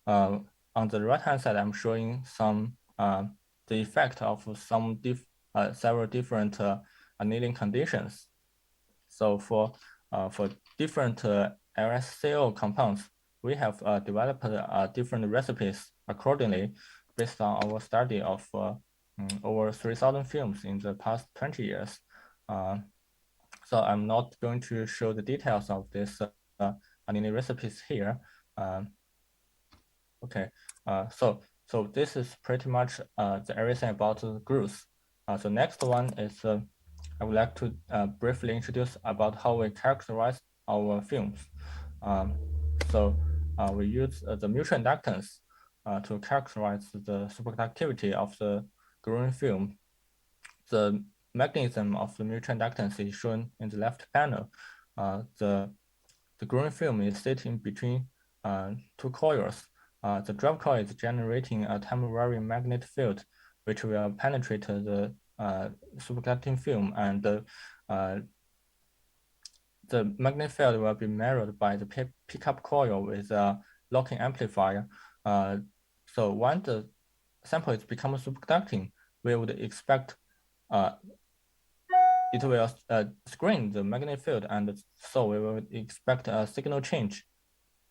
On the right-hand side, I'm showing some the effect of some several different annealing conditions. So for different LSCO compounds, we have developed different recipes accordingly based on our study of over 3,000 films in the past 20 years. So I'm not going to show the details of this annealing recipes here. Okay, so this is pretty much the everything about the growth. So next one is I would like to briefly introduce about how we characterize our films. So we use the mutual inductance to characterize the superconductivity of the growing film. The mechanism of the mutual inductance is shown in the left panel. The green film is sitting between two coils. The drive coil is generating a time-varying magnetic field, which will penetrate the superconducting film, and the magnetic field will be measured by the pickup coil with a locking amplifier. So when the sample is becoming superconducting, we would expect it will screen the magnetic field, and so we will expect a signal change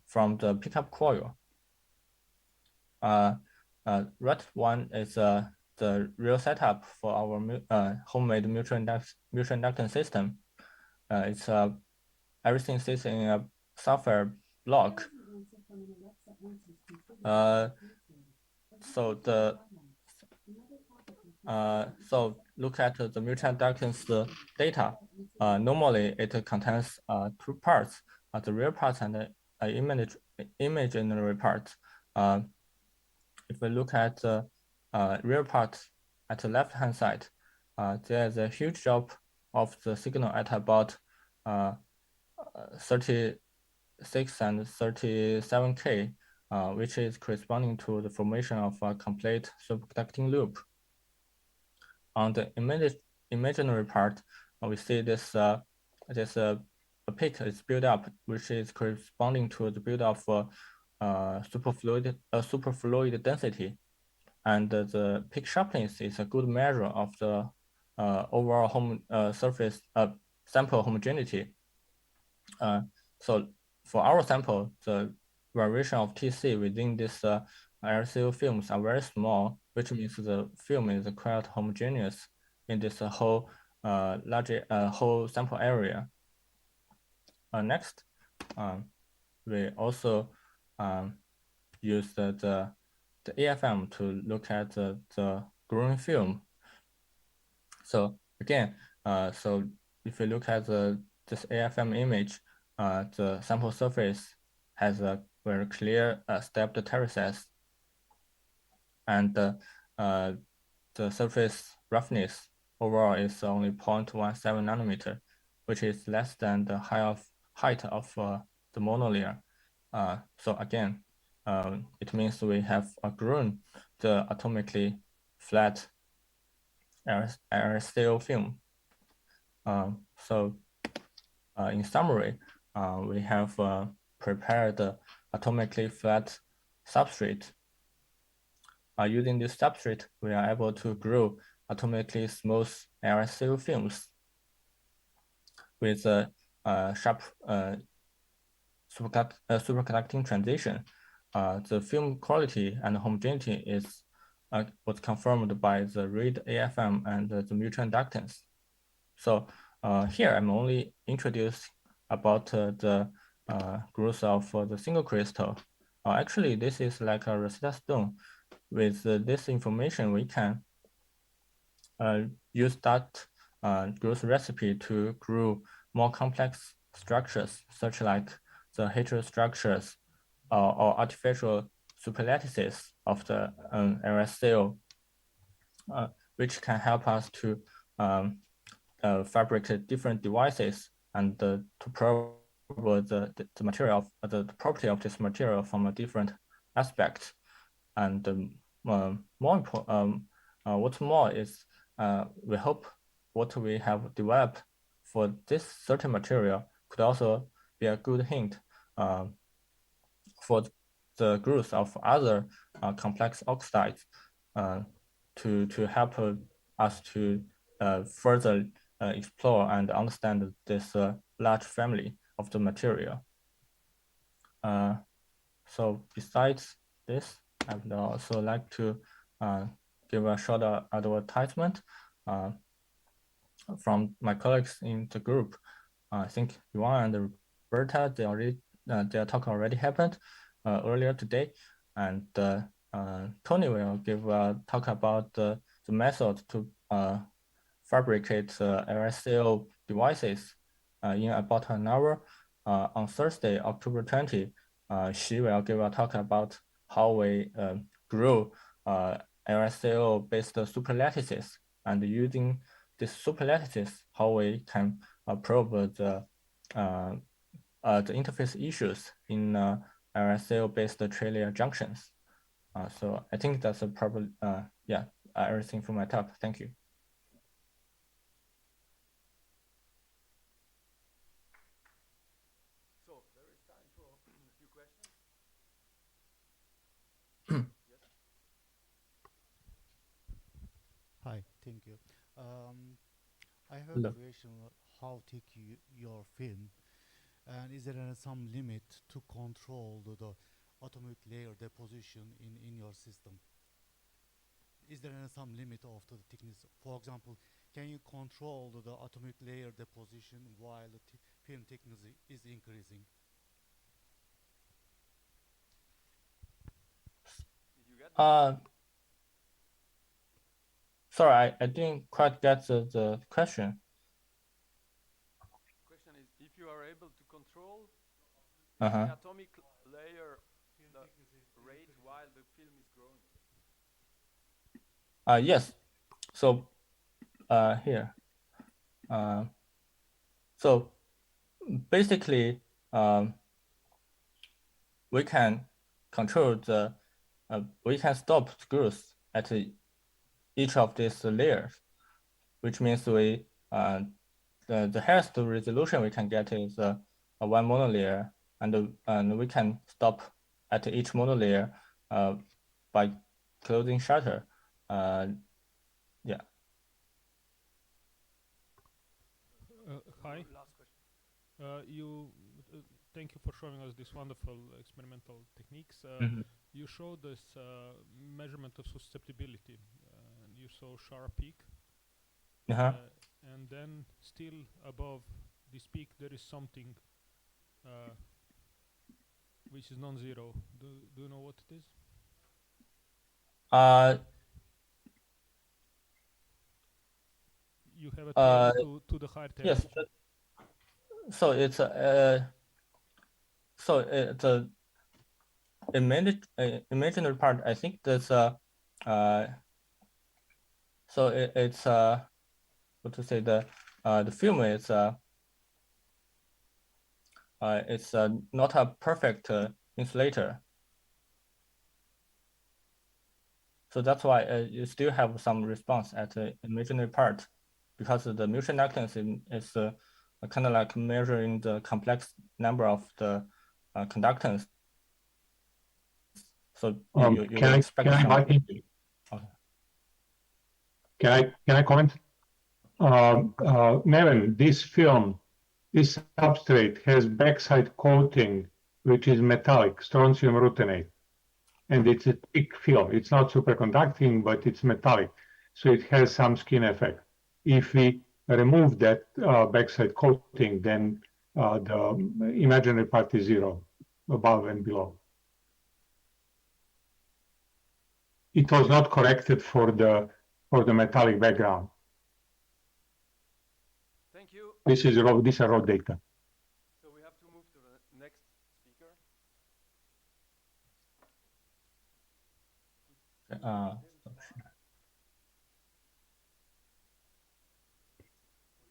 from the pickup coil. Red one is the real setup for our homemade mutual inductance system. It's everything sits in a software block. So look at the mutual inductance data. Normally, it contains two parts: the real part and the imaginary part. If we look at the real part at the left-hand side, there's a huge drop of the signal at about 36 and 37K, which is corresponding to the formation of a complete superconducting loop. On the imaginary part, we see this peak is built up, which is corresponding to the build of superfluid density, and the peak sharpness is a good measure of the overall surface sample homogeneity. So for our sample, the variation of TC within this RCO films are very small, which means the film is quite homogeneous in this whole whole sample area. Next, we also use the AFM to look at the growing film. So again, so if you look at this AFM image, the sample surface has a very clear stepped terraces, and the surface roughness overall is only 0.17 nanometer, which is less than the height of the monolayer. So again, it means we have grown the atomically flat RCO film. So in summary, we have prepared the atomically flat substrate. Using this substrate, we are able to grow atomically smooth RCO films with a sharp superconducting transition. The film quality and homogeneity was confirmed by the read AFM and the mutual inductance. So here I'm only introduced about the growth of the single crystal. Actually, this is like a Rosetta Stone. With this information, we can use that growth recipe to grow more complex structures, such like the heterostructures or artificial superlattices of the RSCO, which can help us to fabricate different devices and to prove the material of the property of this material from a different aspect. And more important, what's more is we hope what we have developed for this certain material could also be a good hint for the growth of other complex oxides to help us to further explore and understand this large family of the material. So besides this, I would also like to give a short advertisement from my colleagues in the group. I think Yuan and Roberta, their talk already happened earlier today, and Tony will give a talk about the method to fabricate RSCO devices in about an hour. On Thursday, October 20, she will give a talk about how we grow RSCO-based superlattices and using this superlattices, how we can probe the interface issues in RSL-based Trillier junctions. So I think that's a probably, yeah, everything from my talk. Thank you. So there is time for a few questions. Hi, thank you. I have a question: how thick your film, and is there some limit to control the atomic layer deposition in your system? Is there some limit of the thickness? For example, can you control the atomic layer deposition while the film thickness is increasing? Did you get that? Sorry, I didn't quite get the question. The question is if you are able to control the atomic layer rate while the film is growing. Yes. So here. So basically, we can control the, we can stop the growth at each of these layers, which means we the highest resolution we can get is one monolayer, and we can stop at each monolayer by closing shutter. Yeah. Hi. Last question. Thank you for showing us these wonderful experimental techniques. You showed this measurement of susceptibility. You saw sharp peak. And then still above this peak there is something which is non-zero. Do you know what it is? You have a tail to the higher temperature. Yes. So it's the imaginary part. I think that's so it's what to say, the film is it's not a perfect insulator. So that's why you still have some response at the imaginary part, because the mutual inductance is kind of like measuring the complex number of the conductance. So you expect some. Okay. Can I comment? Nevin, this film, this substrate has backside coating, which is metallic, strontium rutenate. And it's a thick film. It's not superconducting, but it's metallic. So it has some skin effect. If we remove that backside coating, then the imaginary part is zero, above and below. It was not corrected for the metallic background. Thank you. These are raw data. So we have to move to the next speaker. We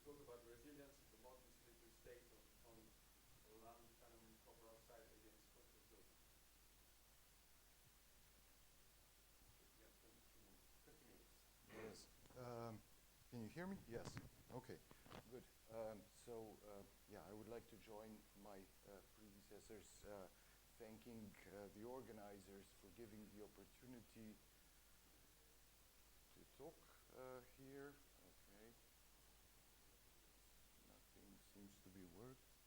talk about resilience of the molten slippery state on lanthanum copper oxide against contrast doping. You have 20 minutes. Yes. Can you hear me? Yes. Okay. Good. Yeah, I would like to join my predecessors thanking the organizers for giving the opportunity to talk here. Okay. Nothing seems to be working.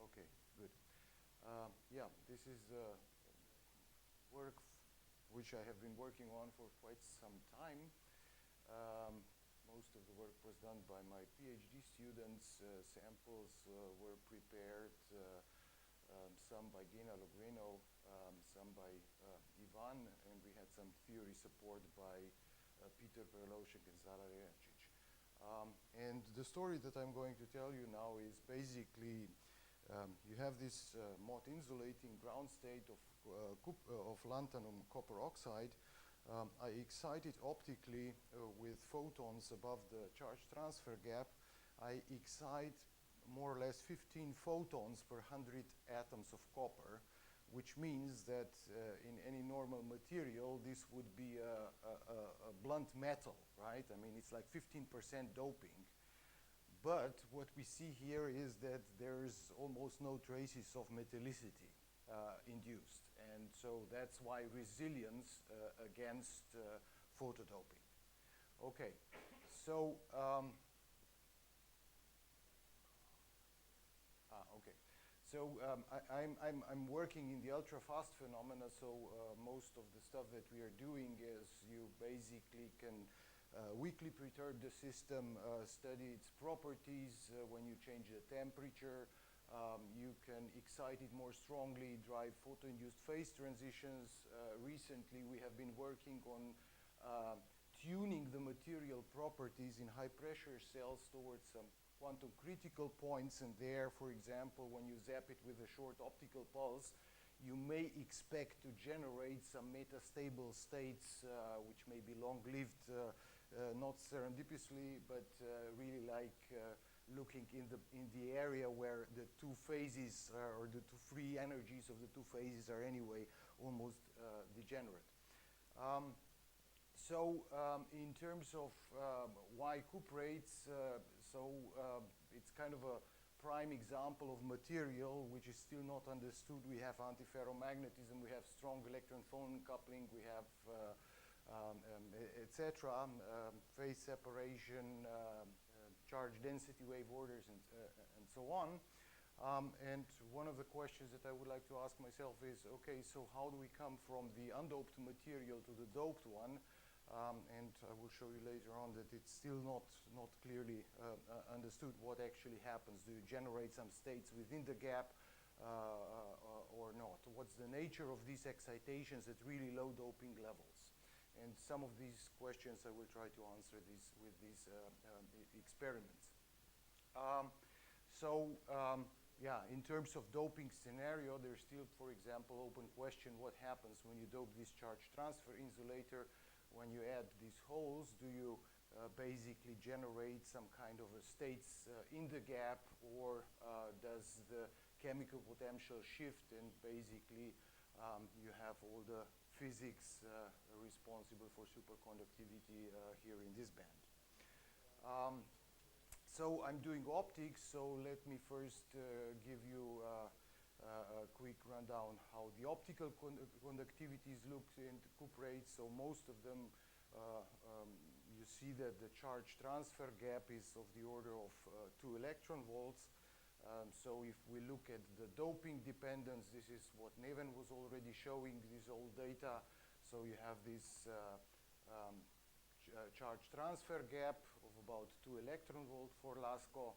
Okay, good. Yeah, this is work which I have been working on for quite some time. Most of the work was done by my PhD students. Samples were prepared, some by Gina Logrino, some by Ivan, and we had some theory support by Peter Perlošek and Zara Rejancic. And the story that I'm going to tell you now is basically you have this MOT insulating ground state of lanthanum copper oxide, I excite it optically with photons above the charge transfer gap. I excite more or less 15 photons per 100 atoms of copper, which means that in any normal material, this would be a blunt metal, right? I mean, it's like 15% doping. But what we see here is that there's almost no traces of metallicity induced. And so that's why resilience against photodoping. Okay, so okay. So I'm working in the ultra-fast phenomena, so most of the stuff that we are doing is you basically can weakly perturb the system, study its properties when you change the temperature. You can excite it more strongly, drive photo-induced phase transitions. Recently, we have been working on tuning the material properties in high-pressure cells towards some quantum critical points, and there, for example, when you zap it with a short optical pulse, you may expect to generate some metastable states which may be long-lived, not serendipitously, but really like looking in the area where the two phases or the two free energies of the two phases are anyway almost degenerate. In terms of why cuprates, it's kind of a prime example of material which is still not understood. We have antiferromagnetism, we have strong electron-phone coupling, we have etc. Phase separation, charge density wave orders, and so on. And one of the questions that I would like to ask myself is, okay, so how do we come from the undoped material to the doped one? And I will show you later on that it's still not clearly understood what actually happens. Do you generate some states within the gap or not? What's the nature of these excitations at really low doping levels? And some of these questions I will try to answer with these experiments. Yeah, in terms of doping scenario, there's still, for example, open question what happens when you dope this charge transfer insulator. When you add these holes, do you basically generate some kind of a states in the gap, or does the chemical potential shift and basically you have all the physics responsible for superconductivity here in this band. So I'm doing optics, so let me first give you a quick rundown how the optical conductivities look in cuprates. So most of them, you see that the charge transfer gap is of the order of 2 electron volts. So if we look at the doping dependence, this is what Neven was already showing, this old data. So you have this charge transfer gap of about 2 electron volt for LASCO.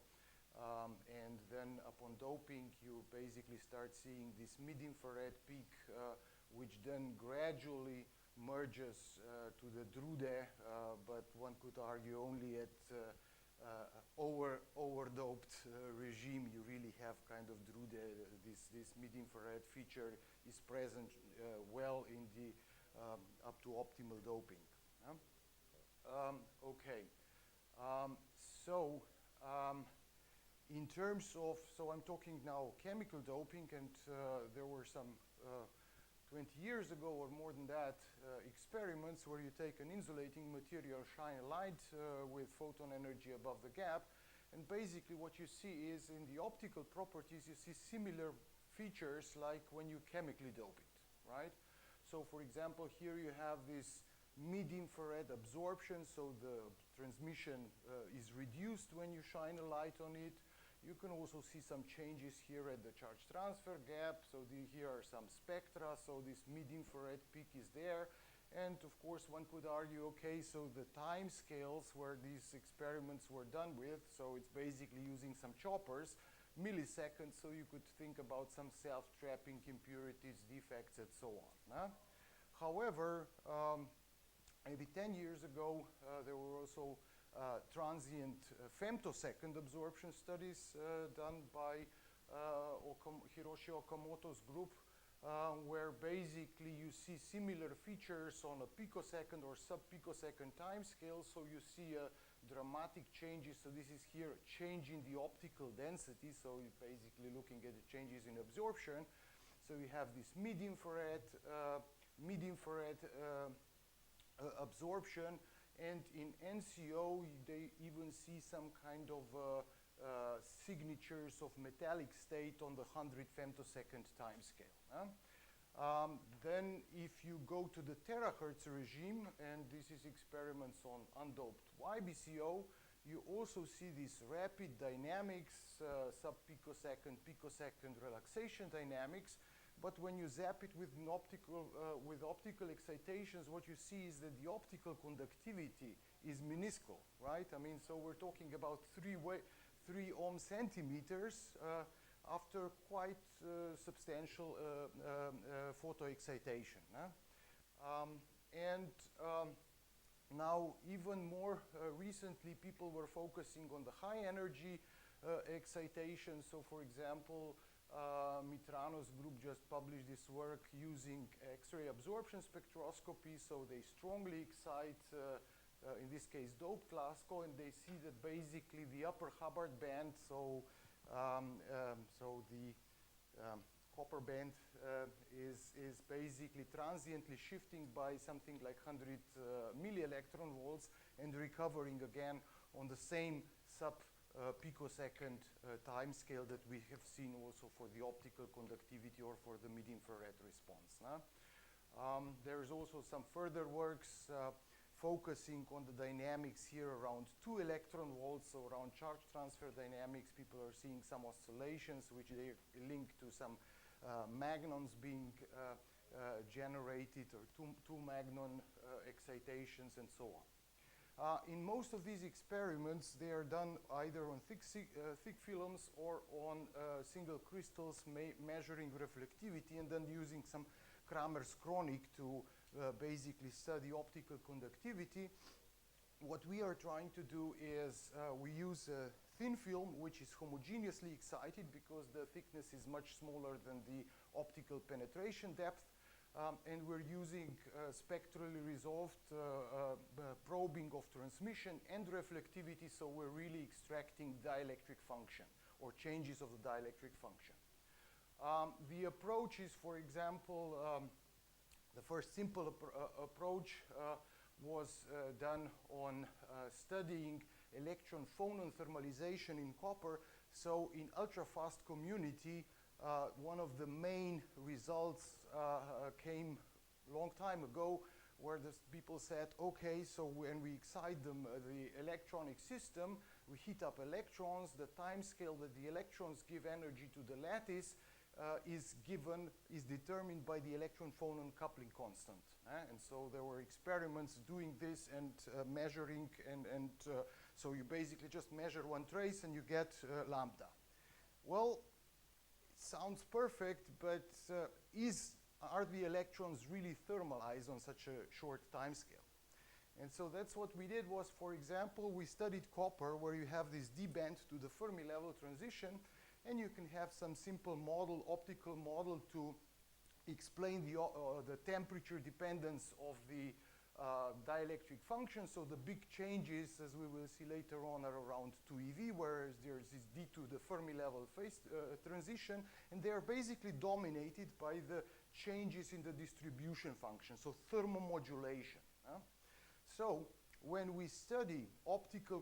And then upon doping, you basically start seeing this mid-infrared peak, which then gradually merges to the Drude, but one could argue only at overdoped regime you really have kind of Drude. This mid-infrared feature is present well in the up to optimal doping. Okay. In terms of, so I'm talking now chemical doping, and there were some 20 years ago or more than that experiments where you take an insulating material, shine a light with photon energy above the gap, and basically what you see is in the optical properties you see similar features like when you chemically dope it, right? So for example, here you have this mid-infrared absorption, so the transmission is reduced when you shine a light on it. You can also see some changes here at the charge transfer gap. So here are some spectra, so this mid-infrared peak is there. And of course, one could argue, okay, so the time scales where these experiments were done with, so it's basically using some choppers, milliseconds, so you could think about some self-trapping impurities, defects, and so on. However, maybe 10 years ago, there were also transient femtosecond absorption studies done by Hiroshi Okamoto's group. where basically you see similar features on a picosecond or sub-picosecond time scale. So you see dramatic changes. So this is here a change in the optical density. So you're basically looking at the changes in absorption. So you have this mid-infrared absorption, and in NCO they even see some kind of signatures of metallic state on the 100 femtosecond time scale. Then if you go to the terahertz regime, and this is experiments on undoped YBCO, you also see these rapid dynamics, sub-picosecond, picosecond relaxation dynamics. But when you zap it with optical excitations, what you see is that the optical conductivity is minuscule, right? I mean, so we're talking about 3 ohm centimeters after quite substantial photoexcitation. Now, even more recently, people were focusing on the high energy excitation. So, for example, Mitrano's group just published this work using X-ray absorption spectroscopy. So they strongly excite, in this case, doped Glasgow, and they see that basically the upper Hubbard band, so the copper band is basically transiently shifting by something like 100 millielectron volts and recovering again on the same sub-picosecond time scale that we have seen also for the optical conductivity or for the mid-infrared response. There's also some further works focusing on the dynamics here around 2 electron volts, so around charge transfer dynamics. People are seeing some oscillations which they link to some magnons being generated, or two magnon excitations and so on. In most of these experiments, they are done either on thick films or on single crystals measuring reflectivity, and then using some Kramer's chronic to basically study optical conductivity. What we are trying to do is we use a thin film which is homogeneously excited because the thickness is much smaller than the optical penetration depth. And we're using spectrally resolved probing of transmission and reflectivity, so we're really extracting dielectric function or changes of the dielectric function. The approach is, for example, the first simple approach was done on studying electron phonon thermalization in copper. So in ultra-fast community, one of the main results came a long time ago, where the people said, okay, so when we excite the electronic system, we heat up electrons. The time scale that the electrons give energy to the lattice is determined by the electron phonon coupling constant. And so there were experiments doing this and measuring, and so you basically just measure one trace and you get lambda. Well, it sounds perfect, but are the electrons really thermalized on such a short time scale? And so that's what we did was, for example, we studied copper, where you have this D-band to the Fermi level transition, and you can have some simple model, optical model, to explain the temperature dependence of the dielectric function. So the big changes, as we will see later on, are around 2 eV, whereas there's this D to the Fermi level phase transition, and they are basically dominated by the changes in the distribution function, so thermomodulation. So when we study optical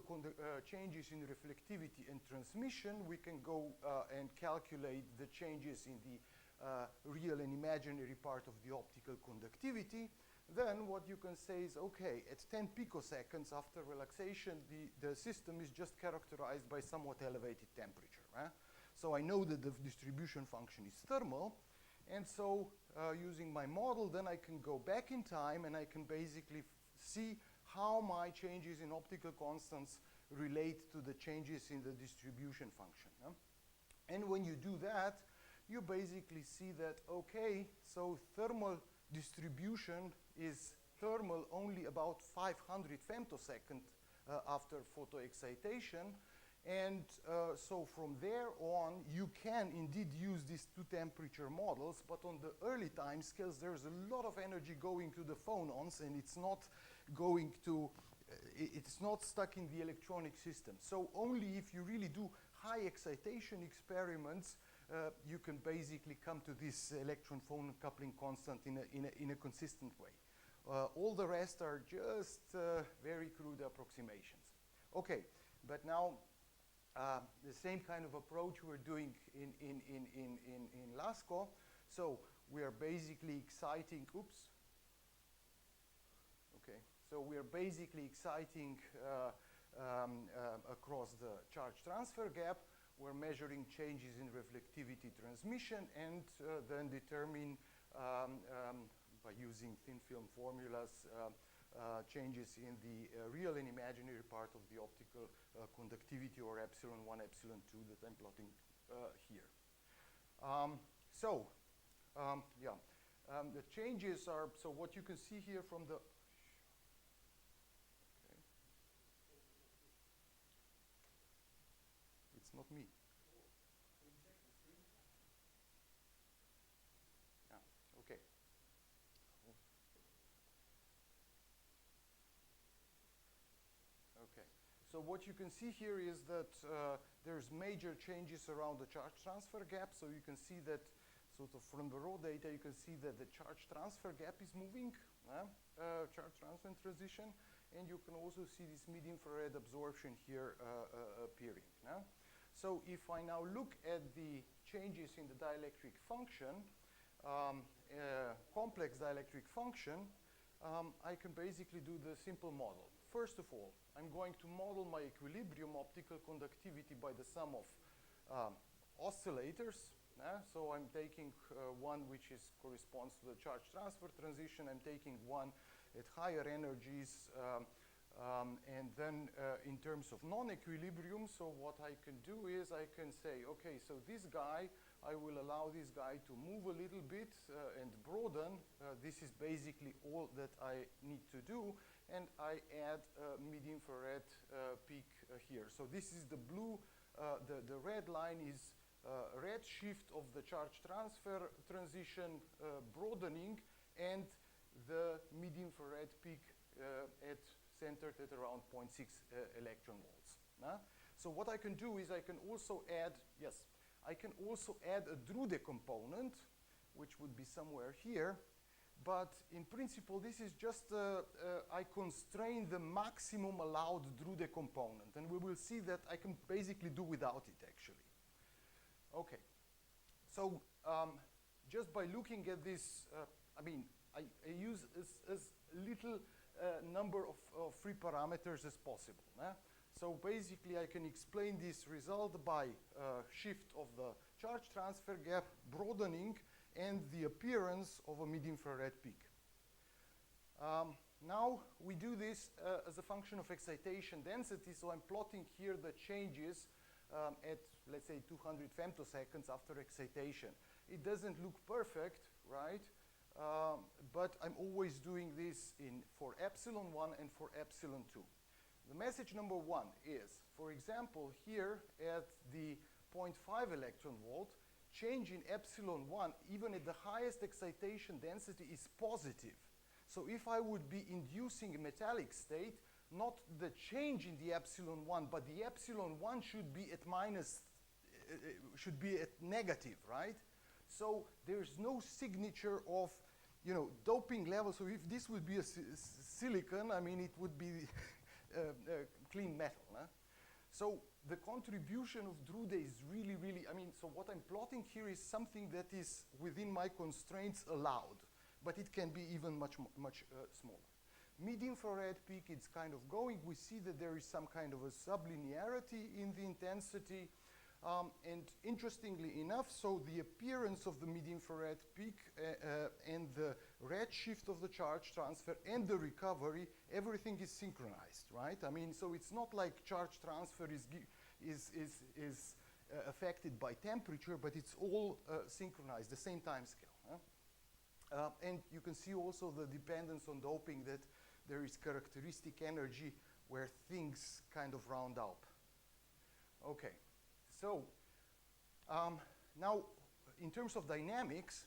changes in reflectivity and transmission, we can go and calculate the changes in the real and imaginary part of the optical conductivity. Then what you can say is, okay, at 10 picoseconds after relaxation, the system is just characterized by somewhat elevated temperature. So I know that the distribution function is thermal, and so using my model, then I can go back in time and I can basically see how my changes in optical constants relate to the changes in the distribution function. And when you do that, you basically see that, okay, so thermal distribution is thermal only about 500 femtosecond after photoexcitation, And so from there on, you can indeed use these two temperature models, but on the early time scales, there's a lot of energy going to the phonons, and it's not going to, it's not stuck in the electronic system. So only if you really do high excitation experiments, you can basically come to this electron-phonon coupling constant in a consistent way. All the rest are just very crude approximations. Okay, but now the same kind of approach we're doing in LASCO. So we are basically exciting, oops. Okay, so we are basically exciting across the charge transfer gap. We're measuring changes in reflectivity transmission and then determine by using thin film formulas changes in the real and imaginary part of the optical conductivity, or epsilon 1, epsilon 2 that I'm plotting here. The changes are, so what you can see here from the, okay. It's not me. Yeah, okay. Okay, so what you can see here is that there's major changes around the charge transfer gap. So you can see that sort of from the raw data, you can see that the charge transfer gap is moving, charge transfer transition, and you can also see this mid-infrared absorption here appearing. So if I now look at the changes in the dielectric function, complex dielectric function, I can basically do the simple model. First of all, I'm going to model my equilibrium optical conductivity by the sum of oscillators. So I'm taking one which corresponds to the charge transfer transition. I'm taking one at higher energies. And then in terms of non-equilibrium, so what I can do is I can say, okay, so this guy, I will allow this guy to move a little bit and broaden. This is basically all that I need to do. And I add a mid-infrared peak here. So this is the blue, the red line is red shift of the charge transfer transition broadening, and the mid-infrared peak centered at around 0.6 electron volts. So what I can do is I can also add, yes, I can also add a Drude component, which would be somewhere here. But in principle, this is just, I constrain the maximum allowed Drude component. And we will see that I can basically do without it, actually. Okay. So just by looking at this, I mean, I use as little number of free parameters as possible. So basically, I can explain this result by shift of the charge transfer gap, broadening, and the appearance of a mid-infrared peak. Now we do this as a function of excitation density. So I'm plotting here the changes at, let's say, 200 femtoseconds after excitation. It doesn't look perfect, right? But I'm always doing this for epsilon 1 and for epsilon 2. The message number 1 is, for example, here at the 0.5 electron volt, change in epsilon 1, even at the highest excitation density, is positive. So if I would be inducing a metallic state, not the change in the epsilon 1, but the epsilon 1 should be at should be at negative, right? So there's no signature of, doping level. So if this would be a silicon, I mean, it would be clean metal. So the contribution of Drude is really, really, I mean, so what I'm plotting here is something that is within my constraints allowed, but it can be even much smaller. Mid-infrared peak, it's kind of going. We see that there is some kind of a sublinearity in the intensity. And interestingly enough, so the appearance of the mid-infrared peak and the redshift of the charge transfer and the recovery, everything is synchronized, right? I mean, so it's not like charge transfer is affected by temperature, but it's all synchronized, the same time scale. And you can see also the dependence on doping, that there is characteristic energy where things kind of round up. Okay, so now in terms of dynamics,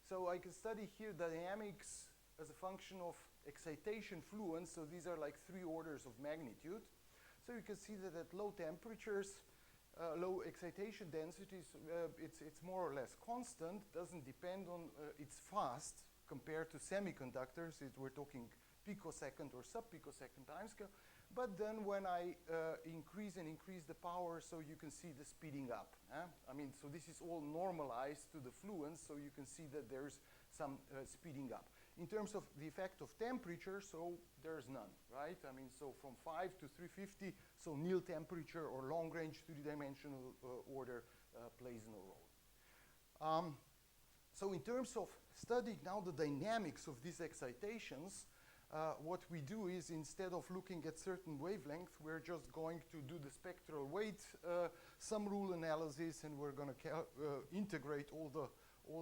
so I can study here dynamics as a function of excitation fluence. So these are like 3 orders of magnitude. So you can see that at low temperatures, low excitation densities, it's more or less constant, doesn't depend on, it's fast compared to semiconductors. We're talking picosecond or sub-picosecond timescale. But then when I increase the power, so you can see the speeding up. I mean, so this is all normalized to the fluence, so you can see that there's some speeding up. In terms of the effect of temperature, so there's none, right? I mean, so from 5 to 350, so nil temperature or long-range 3-dimensional order plays no role. So in terms of studying now the dynamics of these excitations, what we do is instead of looking at certain wavelength, we're just going to do the spectral weight sum rule analysis, and we're going to integrate all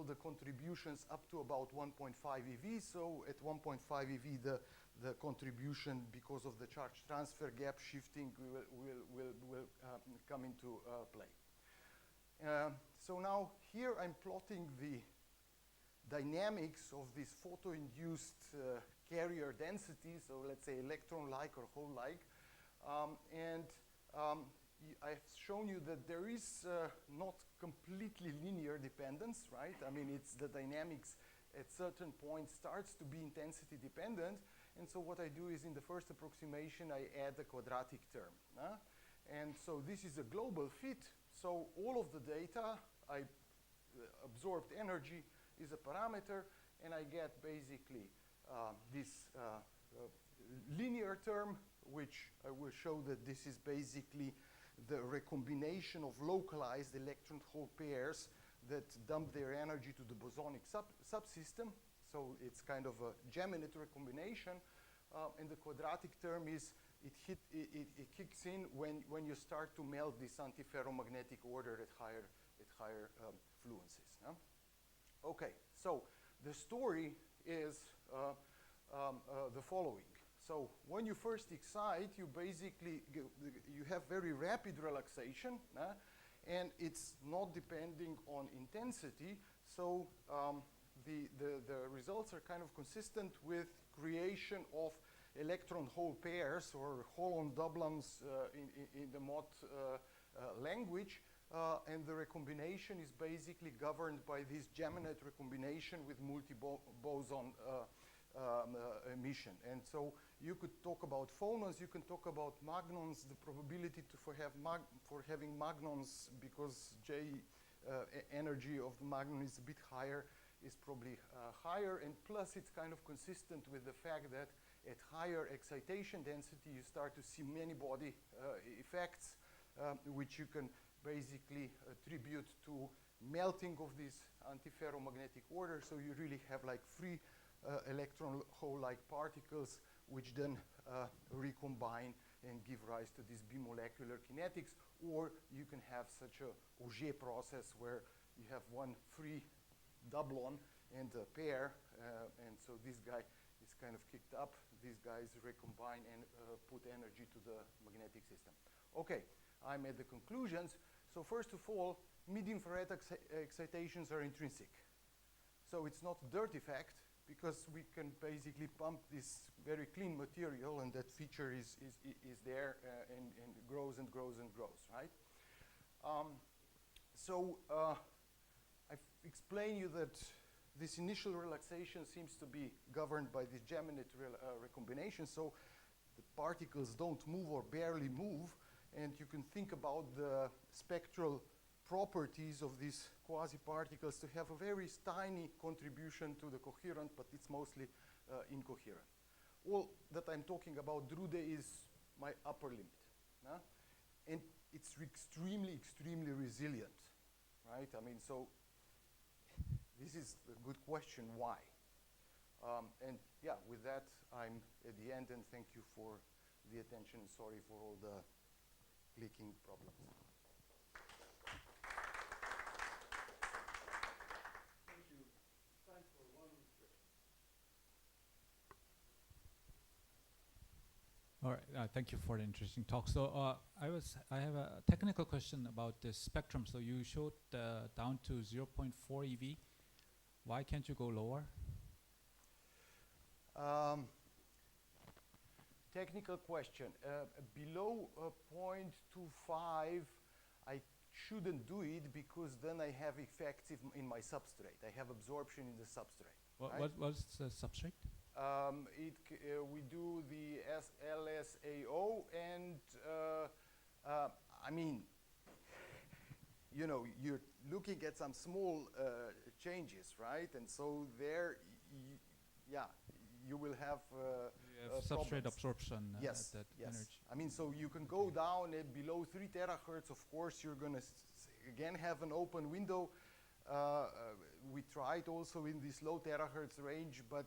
the contributions up to about 1.5 eV. So at 1.5 eV, the contribution because of the charge transfer gap shifting will come into play. So now here I'm plotting the dynamics of this photo-induced carrier density, so let's say electron-like or hole-like. I've shown you that there is not completely linear dependence, right? I mean, it's the dynamics at certain points starts to be intensity dependent. And so what I do is in the first approximation, I add a quadratic term. And so this is a global fit. So all of the data, I absorbed energy is a parameter, and I get basically this linear term, which I will show that this is basically the recombination of localized electron-hole pairs that dump their energy to the bosonic subsystem. So it's kind of a geminate recombination. And the quadratic term is, it kicks in when you start to melt this antiferromagnetic order at higher fluencies. Okay, so the story is the following. So when you first excite, you basically, you have very rapid relaxation, and it's not depending on intensity. So the results are kind of consistent with creation of electron-hole pairs or hole-on doublons in the Mott language. And the recombination is basically governed by this geminate recombination with multi-boson emission. And so you could talk about phonons, you can talk about magnons. The probability for having magnons, because J energy of the magnon is a bit higher, is probably higher. And plus, it's kind of consistent with the fact that at higher excitation density, you start to see many body effects, which you can basically attribute to melting of this antiferromagnetic order. So you really have like free electron hole-like particles, which then recombine and give rise to this bimolecular kinetics. Or you can have such a Auger process where you have one free doublon and a pair. And so this guy is kind of kicked up. These guys recombine and put energy to the magnetic system. Okay, I'm at the conclusions. So first of all, mid-infrared excitations are intrinsic. So it's not a dirt effect, because we can basically pump this very clean material, and that feature is there and grows and grows and grows, right? I've explained you that this initial relaxation seems to be governed by this geminate recombination, so the particles don't move or barely move, and you can think about the spectral properties of these quasi-particles to have a very tiny contribution to the coherent, but it's mostly incoherent. All that I'm talking about, Drude, is my upper limit. And it's extremely, extremely resilient, right? I mean, so this is a good question, why? And yeah, with that, I'm at the end, and thank you for the attention. Sorry for all the clicking problems. Thank you. Time for one All right, thank you for the interesting talk. So I have a technical question about the spectrum. So you showed down to 0.4 eV. Why can't you go lower? Technical question. Below 0.25, I shouldn't do it because then I have effects in my substrate. I have absorption in the substrate. What's the substrate? We do the LSAO, and I mean, you know, you're looking at some small changes, right? And so there, you will have substrate absorption. Yes, at that yes. energy. I mean, so you can go down below 3 terahertz. Of course, you're going to again have an open window. We tried also in this low terahertz range, but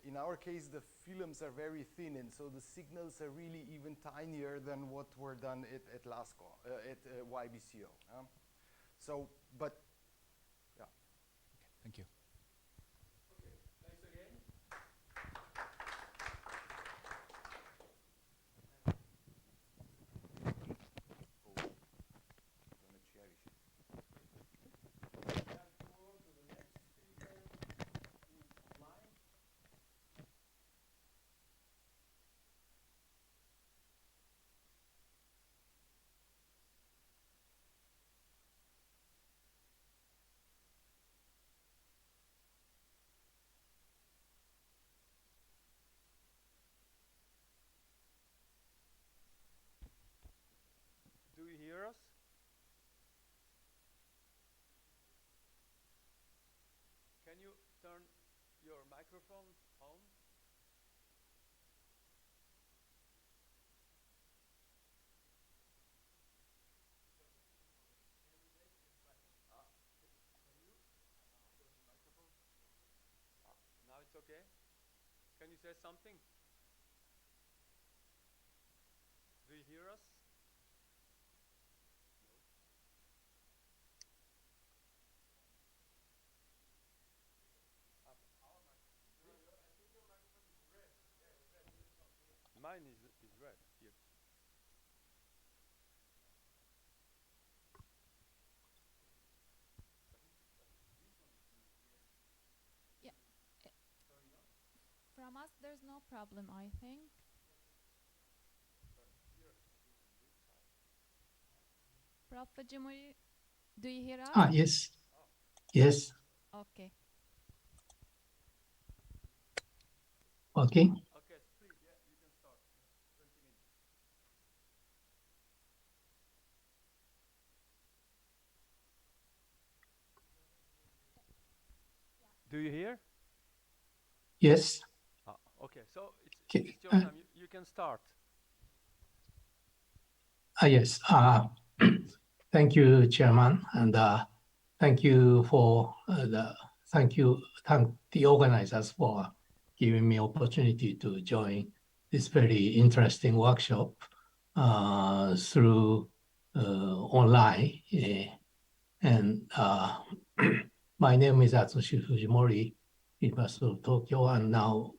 in our case, the films are very thin, and so the signals are really even tinier than what were done at LASCO, at YBCO. So, but, yeah. Okay, thank you. Okay, thanks again. Do you hear us? Can you turn your microphone on? Now it's okay? Can you say something? Do you hear us? Mine is red here. Yeah. From us, there's no problem, I think. Prof. Fujimori, do you hear us? Yes. Yes. Okay. Okay. Okay, please, yeah, you can start. 20 minutes. Do you hear? Yes. Okay, so Okay. it's your time. You can start. Yes. Thank you, Chairman, and thank you for thank the organizers for giving me opportunity to join this very interesting workshop through online. And my name is Atsushi Fujimori, University of Tokyo, and now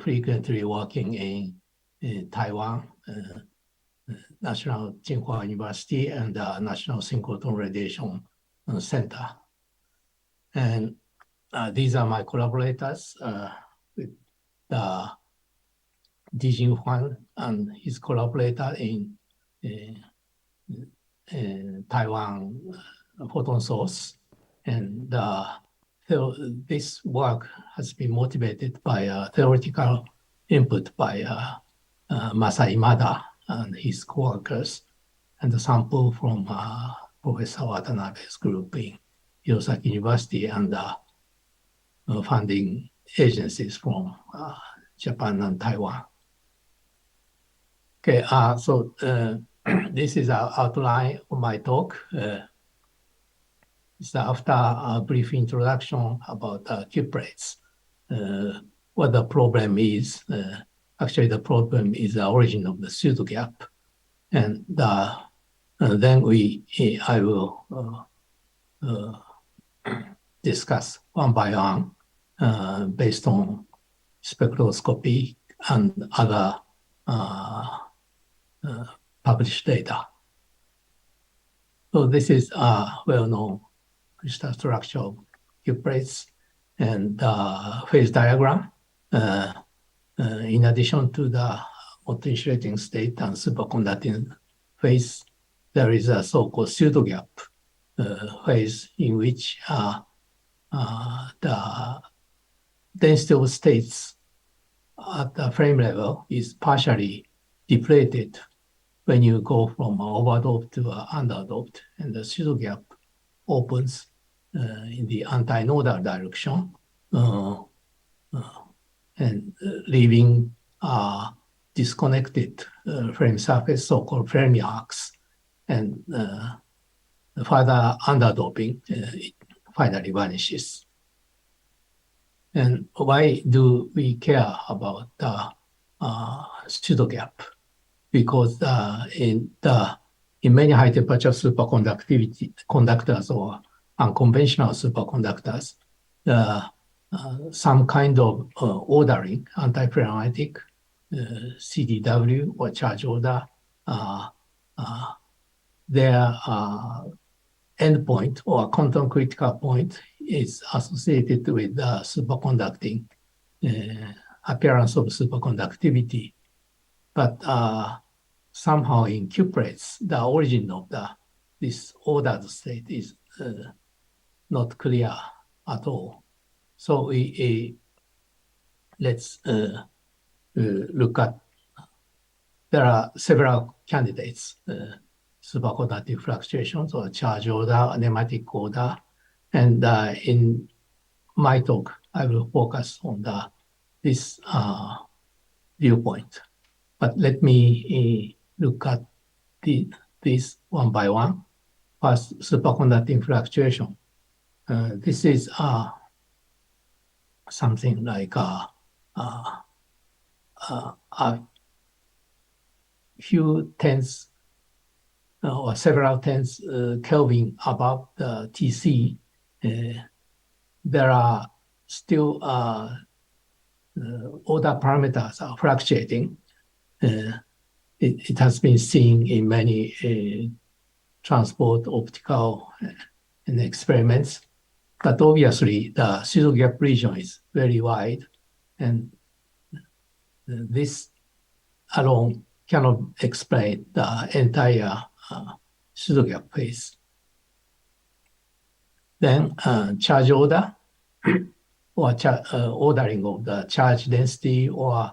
frequently working in Taiwan. National Tsinghua University and National Synchrotron Radiation Center. And these are my collaborators with Dijin Huang and his collaborator in Taiwan photon source. And so this work has been motivated by theoretical input by Masa Imada and his co-workers, and the sample from Professor Watanabe's group in Hirosaki University and funding agencies from Japan and Taiwan. Okay, so this is our outline of my talk. So after a brief introduction about cuprates, what the problem is. Actually, the problem is the origin of the pseudo gap, and then I will discuss one by one based on spectroscopy and other published data. So this is a well-known crystal structure of cuprates and phase diagram. In addition to the potentiating state and superconducting phase, there is a so-called pseudo-gap phase in which the density of states at the frame level is partially depleted when you go from overdoped to underdoped, and the pseudo-gap opens in the antinodal direction and leaving disconnected frame surface, so-called Fermi arcs, and further underdoping, it finally vanishes. And why do we care about the pseudo-gap? Because in many high temperature superconductivity conductors or unconventional superconductors, some kind of ordering, anti-parametric, CDW or charge order, their endpoint or quantum critical point is associated with the superconducting appearance of superconductivity. But somehow in cuprates, the origin of this ordered state is not clear at all. So let's look at, there are several candidates, superconducting fluctuations or charge order, nematic order. And in my talk, I will focus on this viewpoint. But let me look at these one by one. First, superconducting fluctuation. This is something like a few tenths or several tenths Kelvin above the TC. There are still order parameters are fluctuating. It has been seen in many transport, optical, and experiments. But obviously, the pseudo-gap region is very wide, and this alone cannot explain the entire pseudo-gap phase. Then charge order, or ordering of the charge density, or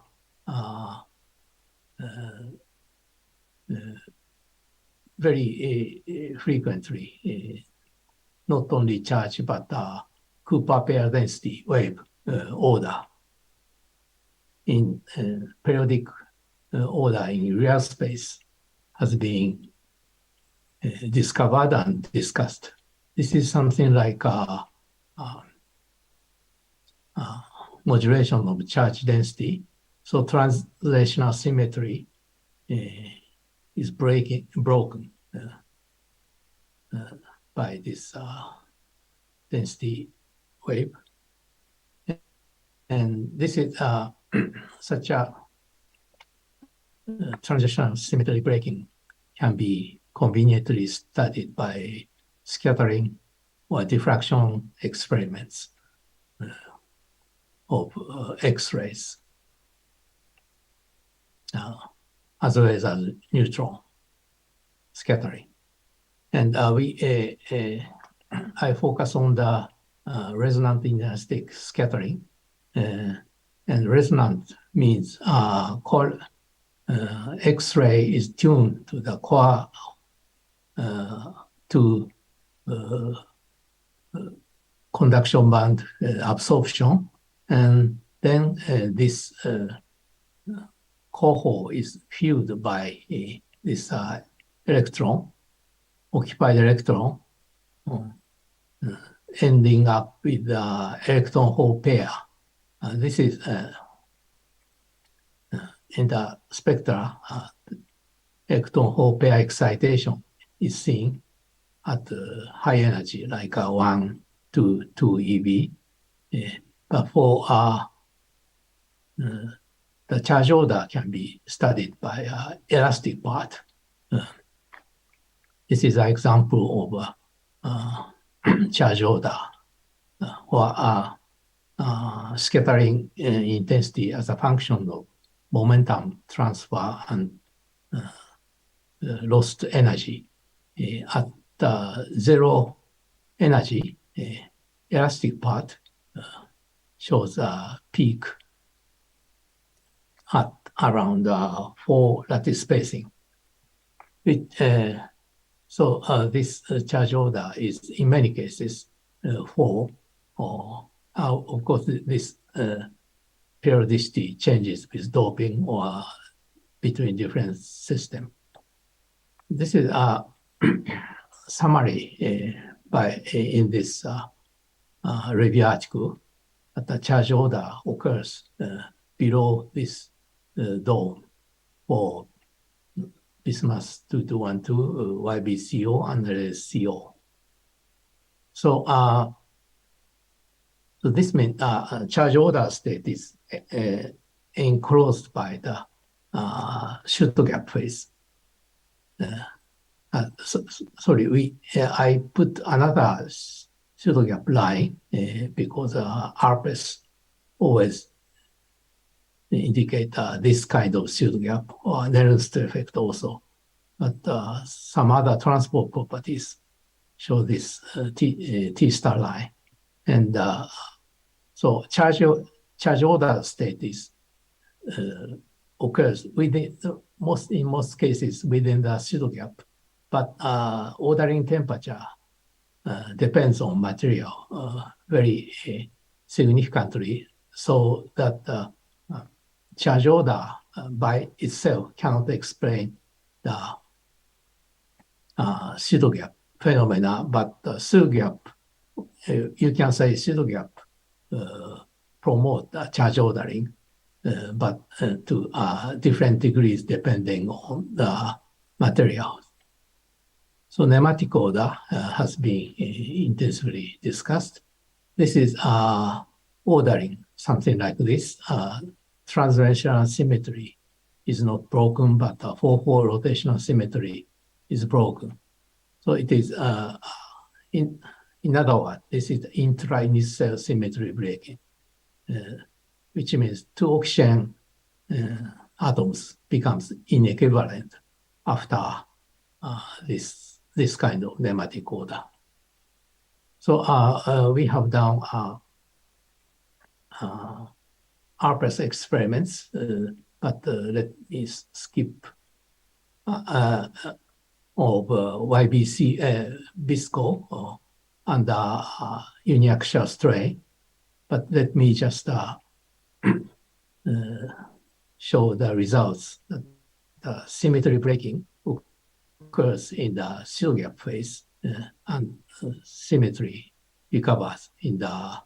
very frequently, not only charge, but Cooper pair density wave order in periodic order in real space has been discovered and discussed. This is something like modulation of charge density. So translational symmetry is broken by this density wave. And this is such a transitional symmetry breaking can be conveniently studied by scattering or diffraction experiments of X-rays, as well as neutron scattering. And I focus on the resonant inelastic scattering. And resonant means X-ray is tuned to the core to conduction band absorption, and then this core hole is filled by this electron, occupied electron, ending up with the electron hole pair. This is in the spectra, electron hole pair excitation is seen at high energy, like 1 to 2 eV. But for the charge order can be studied by elastic part. This is an example of charge order or scattering intensity as a function of momentum transfer and lost energy. At zero energy, elastic part shows a peak at around 4 lattice spacing. So this charge order is in many cases 4. Of course, this periodicity changes with doping or between different systems. This is a summary in this review article. That the charge order occurs below this dome for bismuth 2212, YBCO, and RSCO. So, so this means charge order state is enclosed by the Shoot gap phase. Sorry, I put another Shoot gap line because RPS always indicate this kind of Shoot gap or Nernst effect also. But some other transport properties show this T star line. And so charge order state is occurs within in most cases within the Shoot gap, but ordering temperature depends on material very significantly, so that charge order by itself cannot explain the Shoot gap phenomena, but the Shoot gap, you can say Shoot gap promote charge ordering, but to different degrees depending on the material. So nematic order has been intensively discussed. This is ordering, something like this. Translational symmetry is not broken, but 4-4 rotational symmetry is broken. So it is, in other words, this is intra-initial symmetry breaking, which means 2 oxygen atoms becomes inequivalent after this kind of nematic order. So we have done RPS experiments, but let me skip of YBC BISCO under uniaxial strain. But let me just show the results. That the symmetry breaking occurs in the Shoot gap phase, and symmetry recovers in the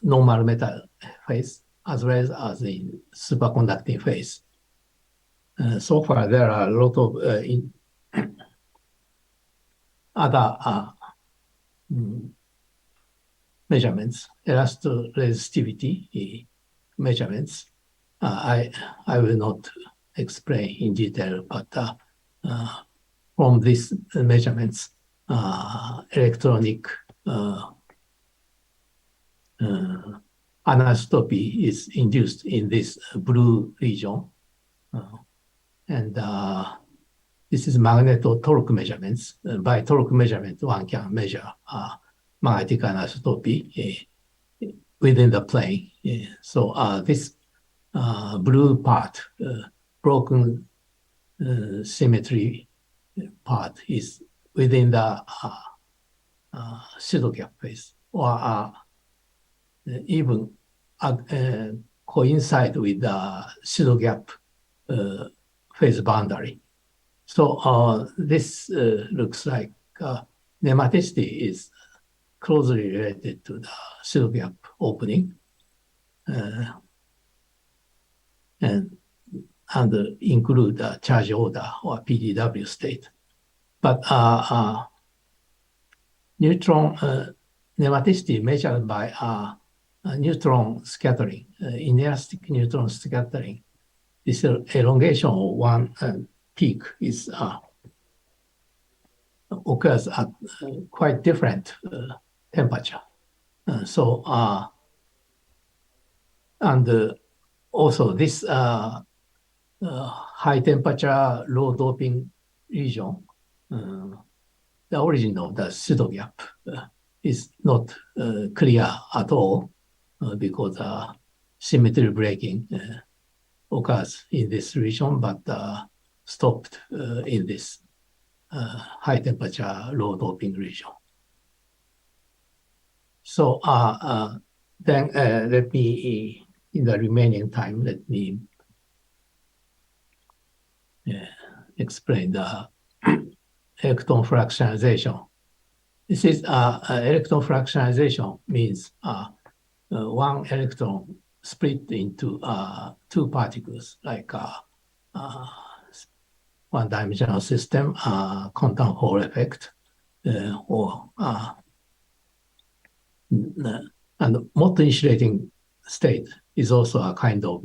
normal metal phase, as well as in superconducting phase. So far, there are a lot of other measurements, elastic-resistivity measurements. I will not explain in detail, but from these measurements, electronic anisotropy is induced in this blue region. And this is magneto-torque measurements. By torque measurement, one can measure magnetic anisotropy within the plane. So this blue part, broken symmetry part, is within the Shoot gap phase, or even coincide with the Shoot gap phase boundary. So this looks like nematicity is closely related to the Shoot gap opening, and include the charge order or PDW state. But neutron nematicity measured by neutron scattering, inelastic neutron scattering this elongation of one peak is occurs at quite different temperature. And also this high temperature, low doping region, the origin of the pseudo gap is not clear at all because symmetry breaking occurs in this region, but stopped in this high temperature, low doping region. So then let me, in the remaining time, let me explain the electron fractionalization. This is electron fractionalization means one electron split into two particles, like one-dimensional system, quantum Hall effect, and multi-insulating state is also a kind of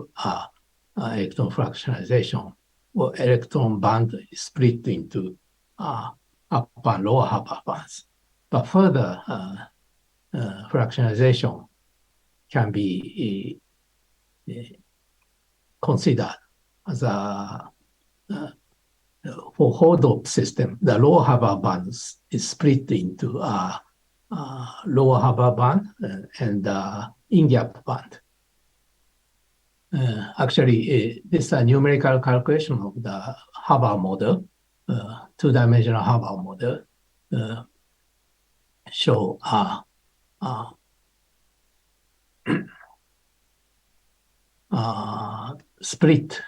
electron fractionalization, where electron band is split into upper and lower Haber bands. But further fractionalization can be considered as a for Hall-doped system. The lower Haber band is split into lower Haber band and in-gap band. Actually, this is a numerical calculation of the Haber model, two-dimensional Haber model, show split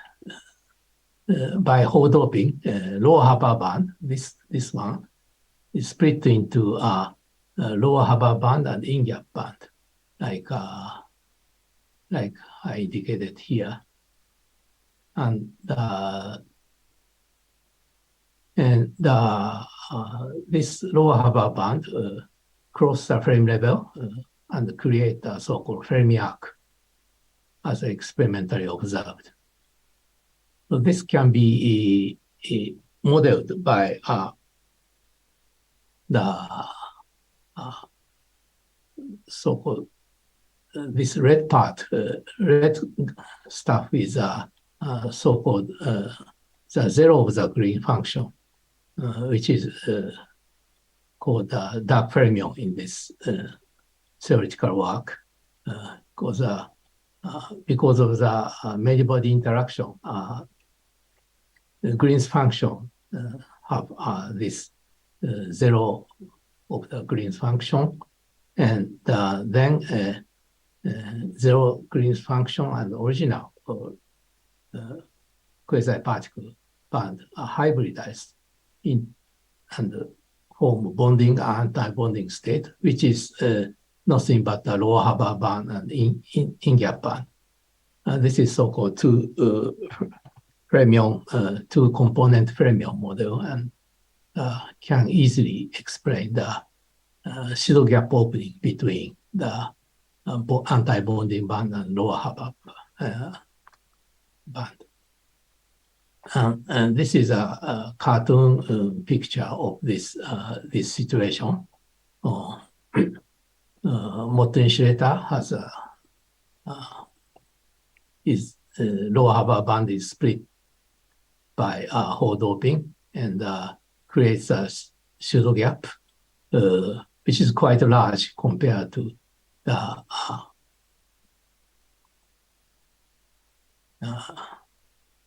by Hall doping, lower Haber band, this one, is split into lower Haber band and in-gap band, like I indicated here. And this lower Haber band cross the frame level and create a so-called Fermi arc as experimentally observed. So this can be modeled by the so-called this red part, red stuff is so-called the zero of the green function, which is called dark fermion in this theoretical work, because of the many-body interaction, the Green's function have this zero of the Green's function, and then zero Green's function and original quasi-particle band are hybridized in and form bonding and anti-bonding state, which is nothing but the lower Haber band and in-gap band. This is so-called two-component fermion model, and can easily explain the pseudo gap opening between the anti-bonding band and lower Haber band. And this is a cartoon picture of this situation. Multi-insulator has lower Haber band is split by Hall doping and creates a pseudo gap, which is quite large compared to the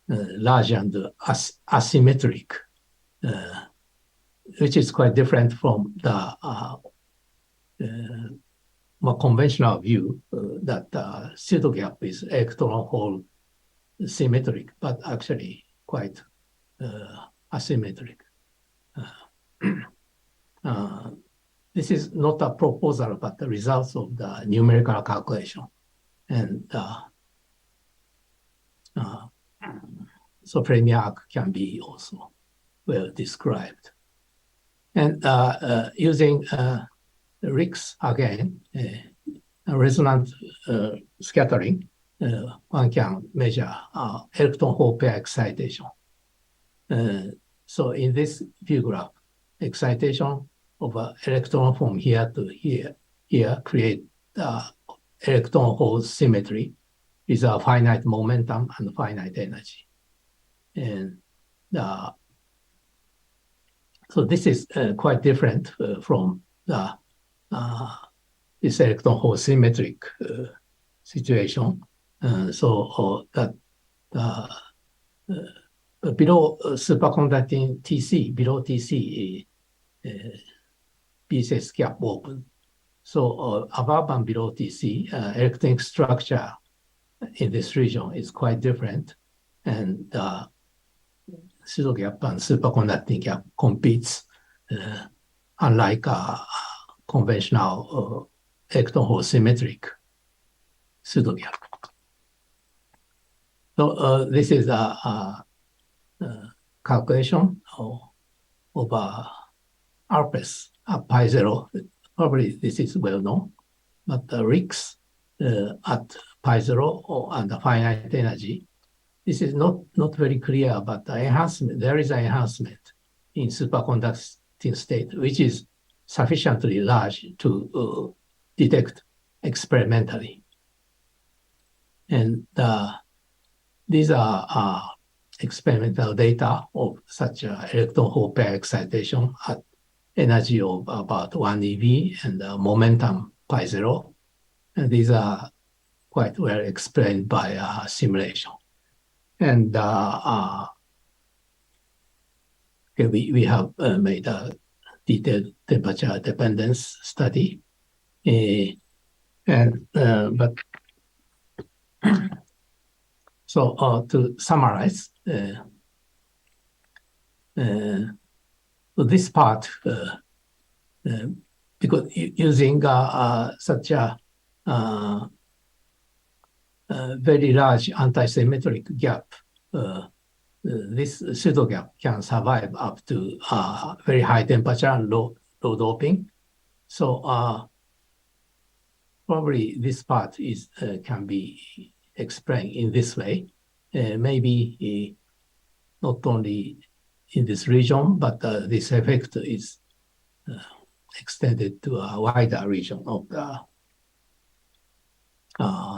large and asymmetric, which is quite different from the more conventional view that pseudo gap is electron hole symmetric, but actually quite asymmetric. This is not a proposal, but the results of the numerical calculation. And so Fermi arc can be also well described. And using RIX again, resonant scattering, one can measure electron hole pair excitation. So in this view graph, excitation of an electron from here to here create electron hole symmetry with a finite momentum and finite energy. And so this is quite different from this electron hole symmetric situation. So that below superconducting TC, below TC, pieces gap open. So above and below TC, electronic structure in this region is quite different, and pseudo gap and superconducting gap competes, unlike conventional electron hole symmetric pseudo gap. So this is a calculation of RPS at pi zero. Probably this is well known, but the RIX at pi zero and the finite energy, this is not very clear, but the enhancement, there is an enhancement in superconducting state, which is sufficiently large to detect experimentally. And these are experimental data of such electron hole pair excitation at energy of about 1 eV and momentum pi zero. And these are quite well explained by simulation. And we have made a detailed temperature dependence study. But so to summarize, so this part, because using such a very large anti-symmetric gap, this pseudo gap can survive up to very high temperature and low doping. So probably this part is can be explained in this way. Maybe not only in this region, but this effect is extended to a wider region of the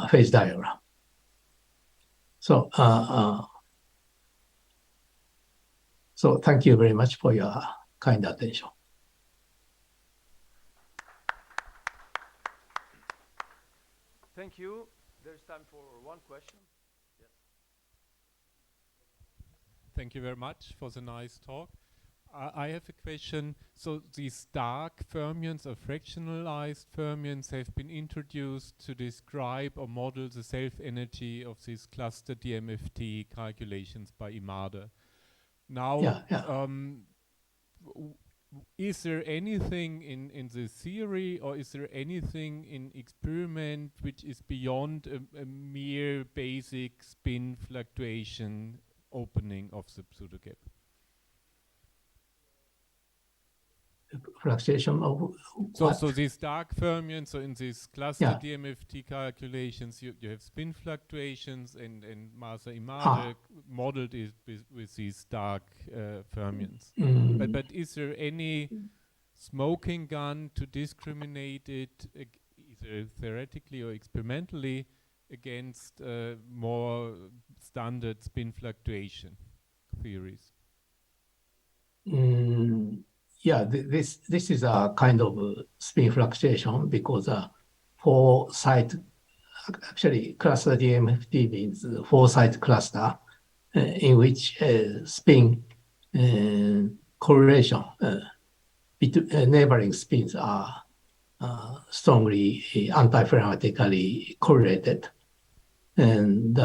phase diagram. So, so thank you very much for your kind attention. Thank you. There's time for one question. Yes. Thank you very much for the nice talk. I have a question. So these dark fermions or fractionalized fermions have been introduced to describe or model the self-energy of these cluster DMFT calculations by Imada. Now, is there anything in the theory, or is there anything in experiment which is beyond a mere basic spin fluctuation opening of the pseudogap? Fluctuation of so these dark fermions, so in these cluster DMFT calculations, you have spin fluctuations, and Masa Imada modeled it with these dark fermions. But is there any smoking gun to discriminate it either theoretically or experimentally against more standard spin fluctuation theories? Yeah, this is a kind of spin fluctuation because four-site, actually cluster DMFT means four-site cluster in which spin correlation between neighboring spins are strongly antiferrometrically correlated, and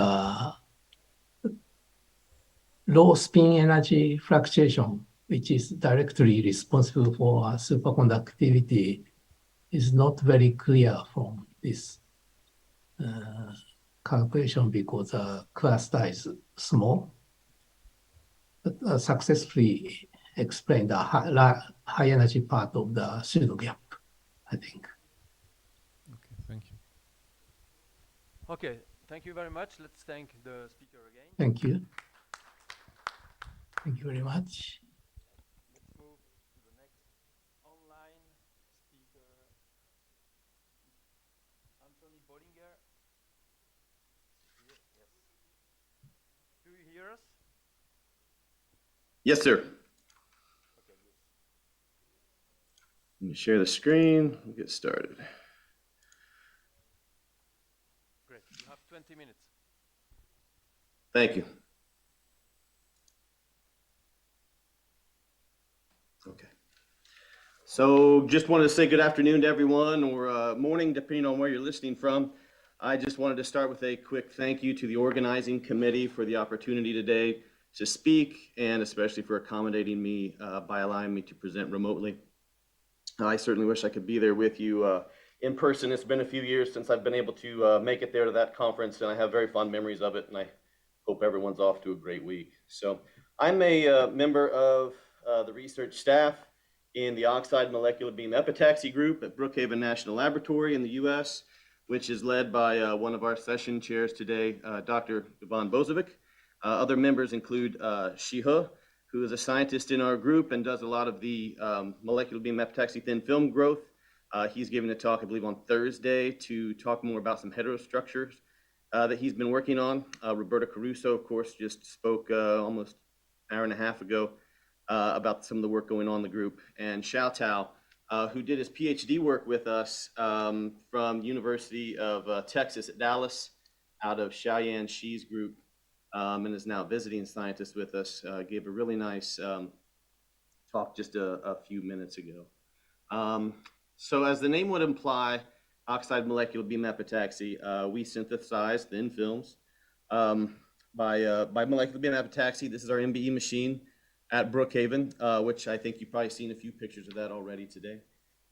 low spin energy fluctuation, which is directly responsible for superconductivity, is not very clear from this calculation because the cluster is small, but successfully explained the high energy part of the pseudo gap, I think. Okay, thank you. Okay, thank you very much. Let's thank the speaker again. Thank you. Thank you very much. Let's move to the next online speaker, Anthony Bollinger. Yes. Do you hear us? Yes, sir. Okay, good. Let me share the screen. We'll get started. Great. You have 20 minutes. Thank you. Okay. So just wanted to say good afternoon to everyone, or morning, depending on where you're listening from. I just wanted to start with a quick thank you to the organizing committee for the opportunity today to speak, and especially for accommodating me by allowing me to present remotely. I certainly wish I could be there with you in person. It's been a few years since I've been able to make it there to that conference, and I have very fond memories of it, and I hope everyone's off to a great week. So I'm a member of the research staff in the Oxide Molecular Beam Epitaxy group at Brookhaven National Laboratory in the US, which is led by one of our session chairs today, Dr. Ivan Bozovic. Other members include Shihe, who is a scientist in our group and does a lot of the molecular beam epitaxy thin film growth. He's giving a talk, I believe, on Thursday to talk more about some heterostructures that he's been working on. Roberta Caruso, of course, just spoke almost an hour and a half ago about some of the work going on in the group. And Xiao Tao, who did his PhD work with us from University of Texas at Dallas, out of Xiaoyan Shi's group, and is now visiting scientist with us, gave a really nice talk just a few minutes ago. So as the name would imply, oxide molecular beam epitaxy, we synthesize thin films by molecular beam epitaxy. This is our MBE machine at Brookhaven, which I think you've probably seen a few pictures of that already today.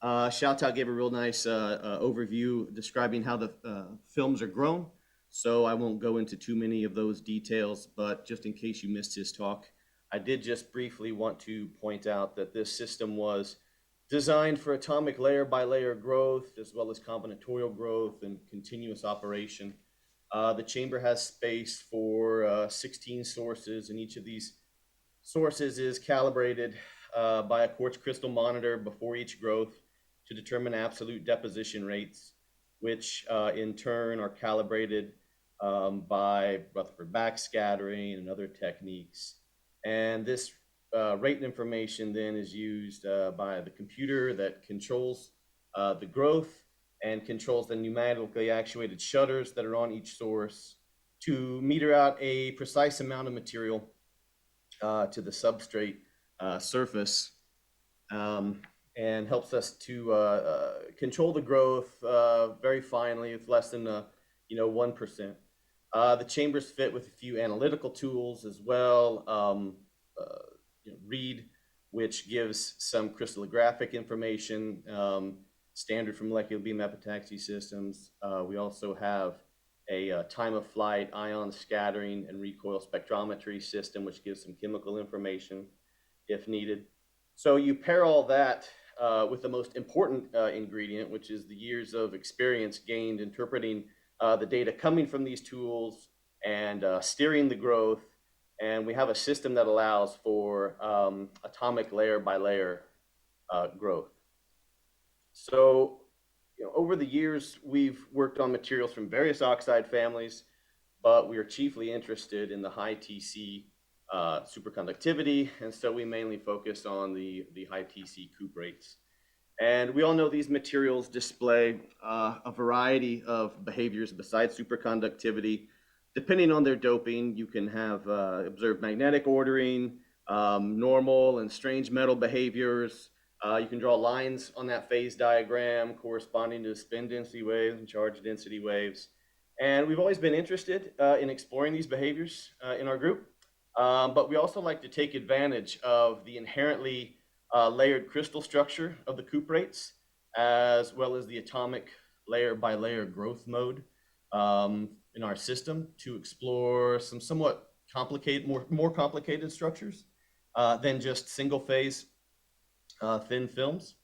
Xiao Tao gave a real nice overview describing how the films are grown. So I won't go into too many of those details, but just in case you missed his talk, I did just briefly want to point out that this system was designed for atomic layer by layer growth, as well as combinatorial growth and continuous operation. The chamber has space for 16 sources, and each of these sources is calibrated by a quartz crystal monitor before each growth to determine absolute deposition rates, which in turn are calibrated by Rutherford backscattering and other techniques. And this rate information then is used by the computer that controls the growth and controls the pneumatically actuated shutters that are on each source to meter out a precise amount of material to the substrate surface, and helps us to control the growth very finely with less than 1%. The chambers fit with a few analytical tools as well. Read, which gives some crystallographic information, standard for molecular beam epitaxy systems. We also have a time of flight, ion scattering, and recoil spectrometry system, which gives some chemical information if needed. So you pair all that with the most important ingredient, which is the years of experience gained interpreting the data coming from these tools and steering the growth. And we have a system that allows for atomic layer by layer growth. So over the years, we've worked on materials from various oxide families, but we are chiefly interested in the high TC superconductivity. And so we mainly focus on the high TC cuprates. And we all know these materials display a variety of behaviors besides superconductivity. Depending on their doping, you can have observed magnetic ordering, normal and strange metal behaviors. You can draw lines on that phase diagram corresponding to spin density waves and charge density waves. And we've always been interested in exploring these behaviors in our group. But we also like to take advantage of the inherently layered crystal structure of the cuprates, as well as the atomic layer by layer growth mode in our system to explore some somewhat complicated, more complicated structures than just single phase thin films,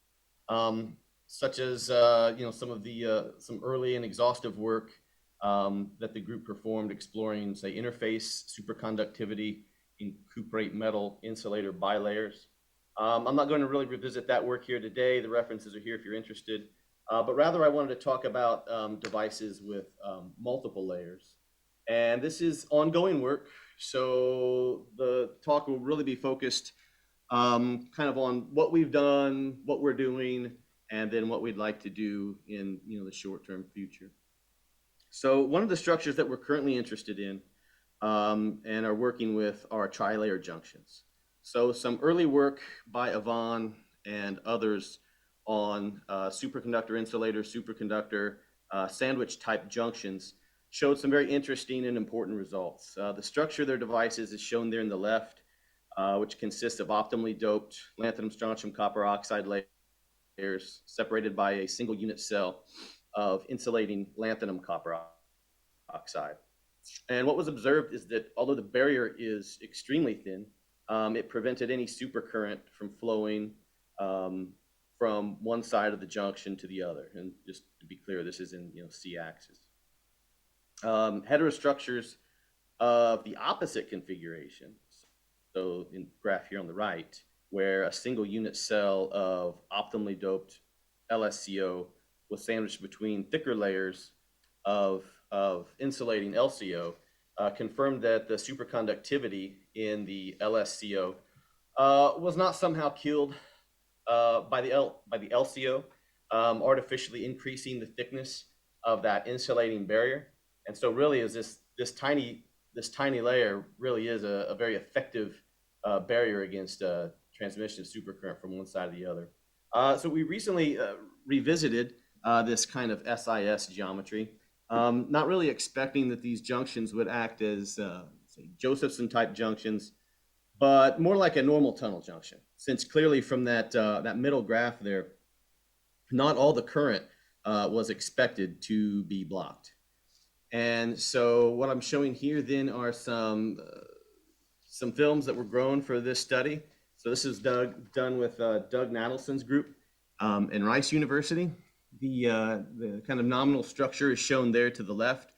such as some early and exhaustive work that the group performed exploring, say, interface superconductivity in cuprate metal insulator bilayers. I'm not going to really revisit that work here today. The references are here if you're interested. But rather, I wanted to talk about devices with multiple layers. And this is ongoing work. So the talk will really be focused kind of on what we've done, what we're doing, and then what we'd like to do in the short-term future. So one of the structures that we're currently interested in and are working with are tri-layer junctions. So some early work by Ozone and others on superconductor insulator, superconductor sandwich type junctions showed some very interesting and important results. The structure of their devices is shown there in the left, which consists of optimally doped lanthanum, strontium, copper oxide layers separated by a single unit cell of insulating lanthanum copper oxide. And what was observed is that although the barrier is extremely thin, it prevented any supercurrent from flowing from one side of the junction to the other. And just to be clear, this is in C-axis. Heterostructures of the opposite configuration, so in the graph here on the right, where a single unit cell of optimally doped LSCO was sandwiched between thicker layers of insulating LCO, confirmed that the superconductivity in the LSCO was not somehow killed by the LCO, artificially increasing the thickness of that insulating barrier. And so really is this tiny layer really is a very effective barrier against transmission of supercurrent from one side to the other. So we recently revisited this kind of SIS geometry, not really expecting that these junctions would act as say Josephson type junctions, but more like a normal tunnel junction, since clearly from that middle graph there, not all the current was expected to be blocked. And so what I'm showing here then are some films that were grown for this study. So this is done with Doug Natelson's group in Rice University. The kind of nominal structure is shown there to the left,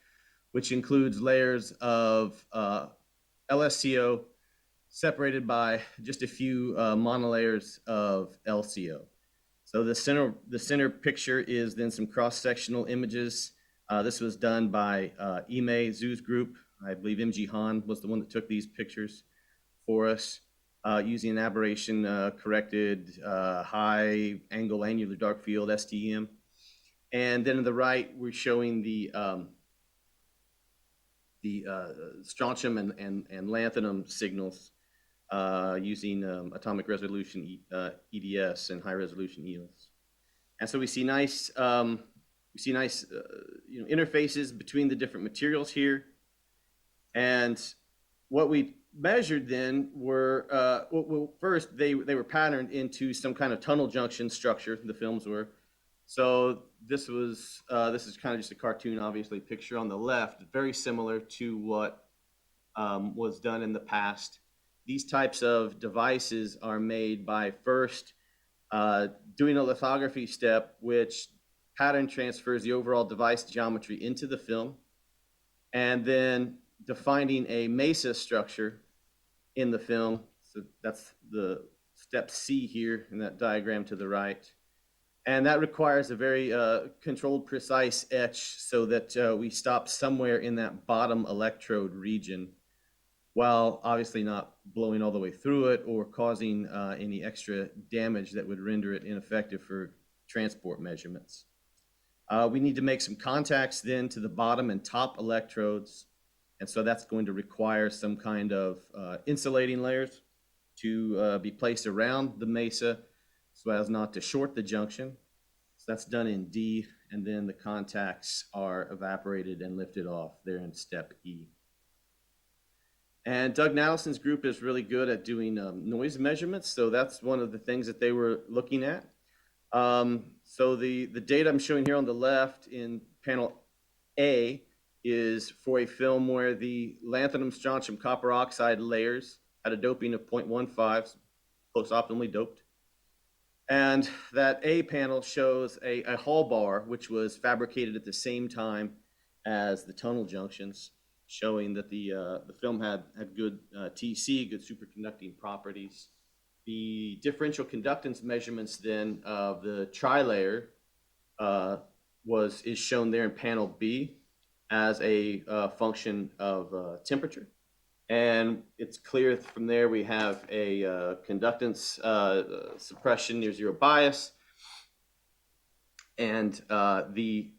which includes layers of LSCO separated by just a few monolayers of LCO. So the center picture is then some cross-sectional images. This was done by Ime Zhu's group. I believe MG Han was the one that took these pictures for us using an aberration corrected high angle annular dark field STEM. And then on the right, we're showing the strontium and lanthanum signals using atomic resolution EDS and high resolution EOS. And so we see nice interfaces between the different materials here. And what we measured then were, well, first they were patterned into some kind of tunnel junction structure, the films were. So this is kind of just a cartoon, obviously, picture on the left, very similar to what was done in the past. These types of devices are made by first doing a lithography step, which pattern transfers the overall device geometry into the film, and then defining a mesa structure in the film. So that's the step C here in that diagram to the right. And that requires a very controlled, precise etch so that we stop somewhere in that bottom electrode region, while obviously not blowing all the way through it or causing any extra damage that would render it ineffective for transport measurements. We need to make some contacts then to the bottom and top electrodes. And so that's going to require some kind of insulating layers to be placed around the mesa so as not to short the junction. So that's done in D, and then the contacts are evaporated and lifted off there in step E. And Doug Natelson's group is really good at doing noise measurements, so that's one of the things that they were looking at. So the data I'm showing here on the left in panel A is for a film where the lanthanum, strontium, copper oxide layers had a doping of 0.15, close optimally doped. And that A panel shows a hall bar, which was fabricated at the same time as the tunnel junctions, showing that the film had good TC, good superconducting properties. The differential conductance measurements then of the trilayer is shown there in panel B as a function of temperature. And it's clear from there we have a conductance suppression near zero bias. And the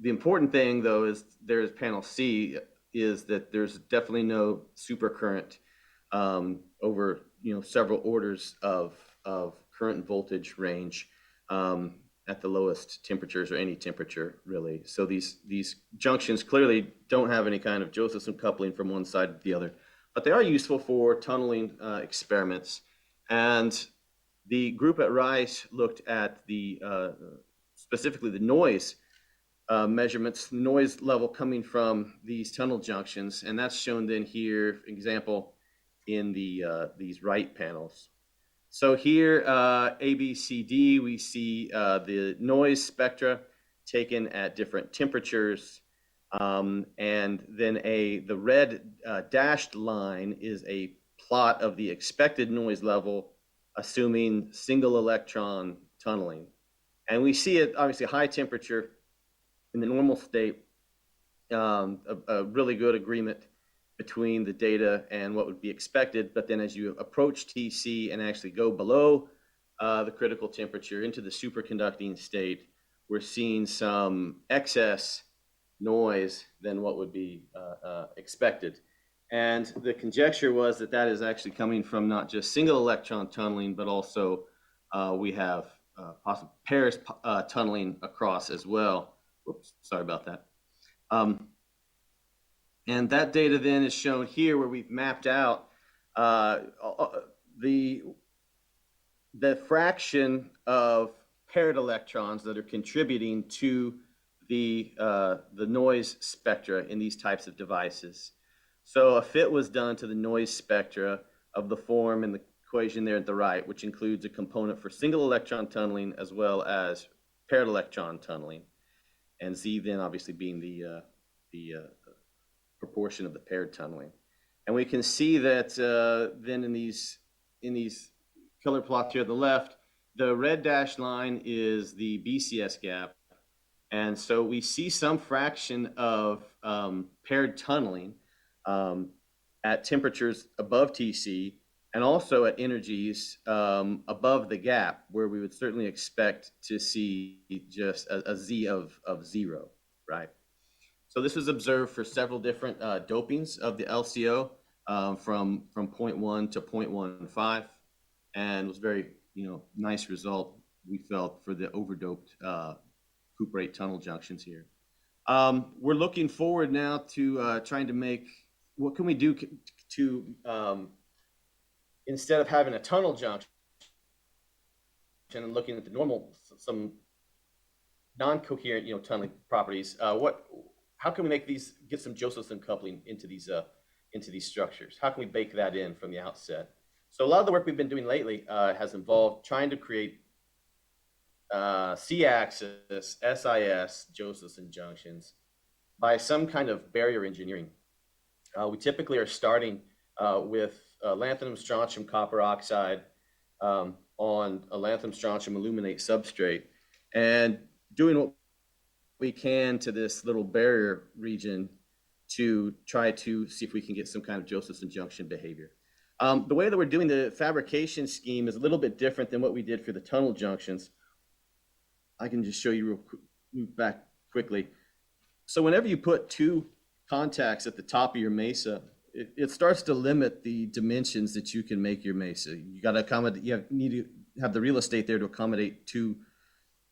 important thing, though, is there's panel C, is that there's definitely no supercurrent over several orders of current and voltage range at the lowest temperatures, or any temperature really. So these junctions clearly don't have any kind of Josephson coupling from one side to the other, but they are useful for tunneling experiments. And the group at Rice looked at the specifically the noise measurements, noise level coming from these tunnel junctions, and that's shown then here, for example, in these right panels. So here, A, B, C, D, we see the noise spectra taken at different temperatures, and then the red dashed line is a plot of the expected noise level, assuming single electron tunneling. And we see it obviously high temperature in the normal state, a really good agreement between the data and what would be expected. But then as you approach TC and actually go below the critical temperature into the superconducting state, we're seeing some excess noise than what would be expected. And the conjecture was that that is actually coming from not just single electron tunneling, but also we have possible pairs tunneling across as well. Whoops, sorry about that. And that data then is shown here, where we've mapped out the fraction of paired electrons that are contributing to the noise spectra in these types of devices. So a fit was done to the noise spectra of the form in the equation there at the right, which includes a component for single electron tunneling as well as paired electron tunneling, and Z then obviously being the proportion of the paired tunneling. And we can see that then in these color plots here at the left, the red dashed line is the BCS gap. And so we see some fraction of paired tunneling at temperatures above TC, and also at energies above the gap, where we would certainly expect to see just a Z of 0, right? So this was observed for several different dopings of the LCO from 0.1 to 0.15, and was very nice result, we felt, for the overdoped cuprate tunnel junctions here. We're looking forward now to trying to make, what can we do to instead of having a tunnel junction and looking at the normal, some non-coherent tunneling properties, how can we make these, get some Josephson coupling into these structures? How can we bake that in from the outset? So a lot of the work we've been doing lately has involved trying to create C-axis, SIS, Josephson junctions by some kind of barrier engineering. We typically are starting with lanthanum strontium copper oxide on a lanthanum strontium aluminate substrate, and doing what we can to this little barrier region to try to see if we can get some kind of Josephson junction behavior. The way that we're doing the fabrication scheme is a little bit different than what we did for the tunnel junctions. I can just show you real quick, move back quickly. So whenever you put two contacts at the top of your mesa, it starts to limit the dimensions that you can make your mesa. You got to accommodate, you need to have the real estate there to accommodate two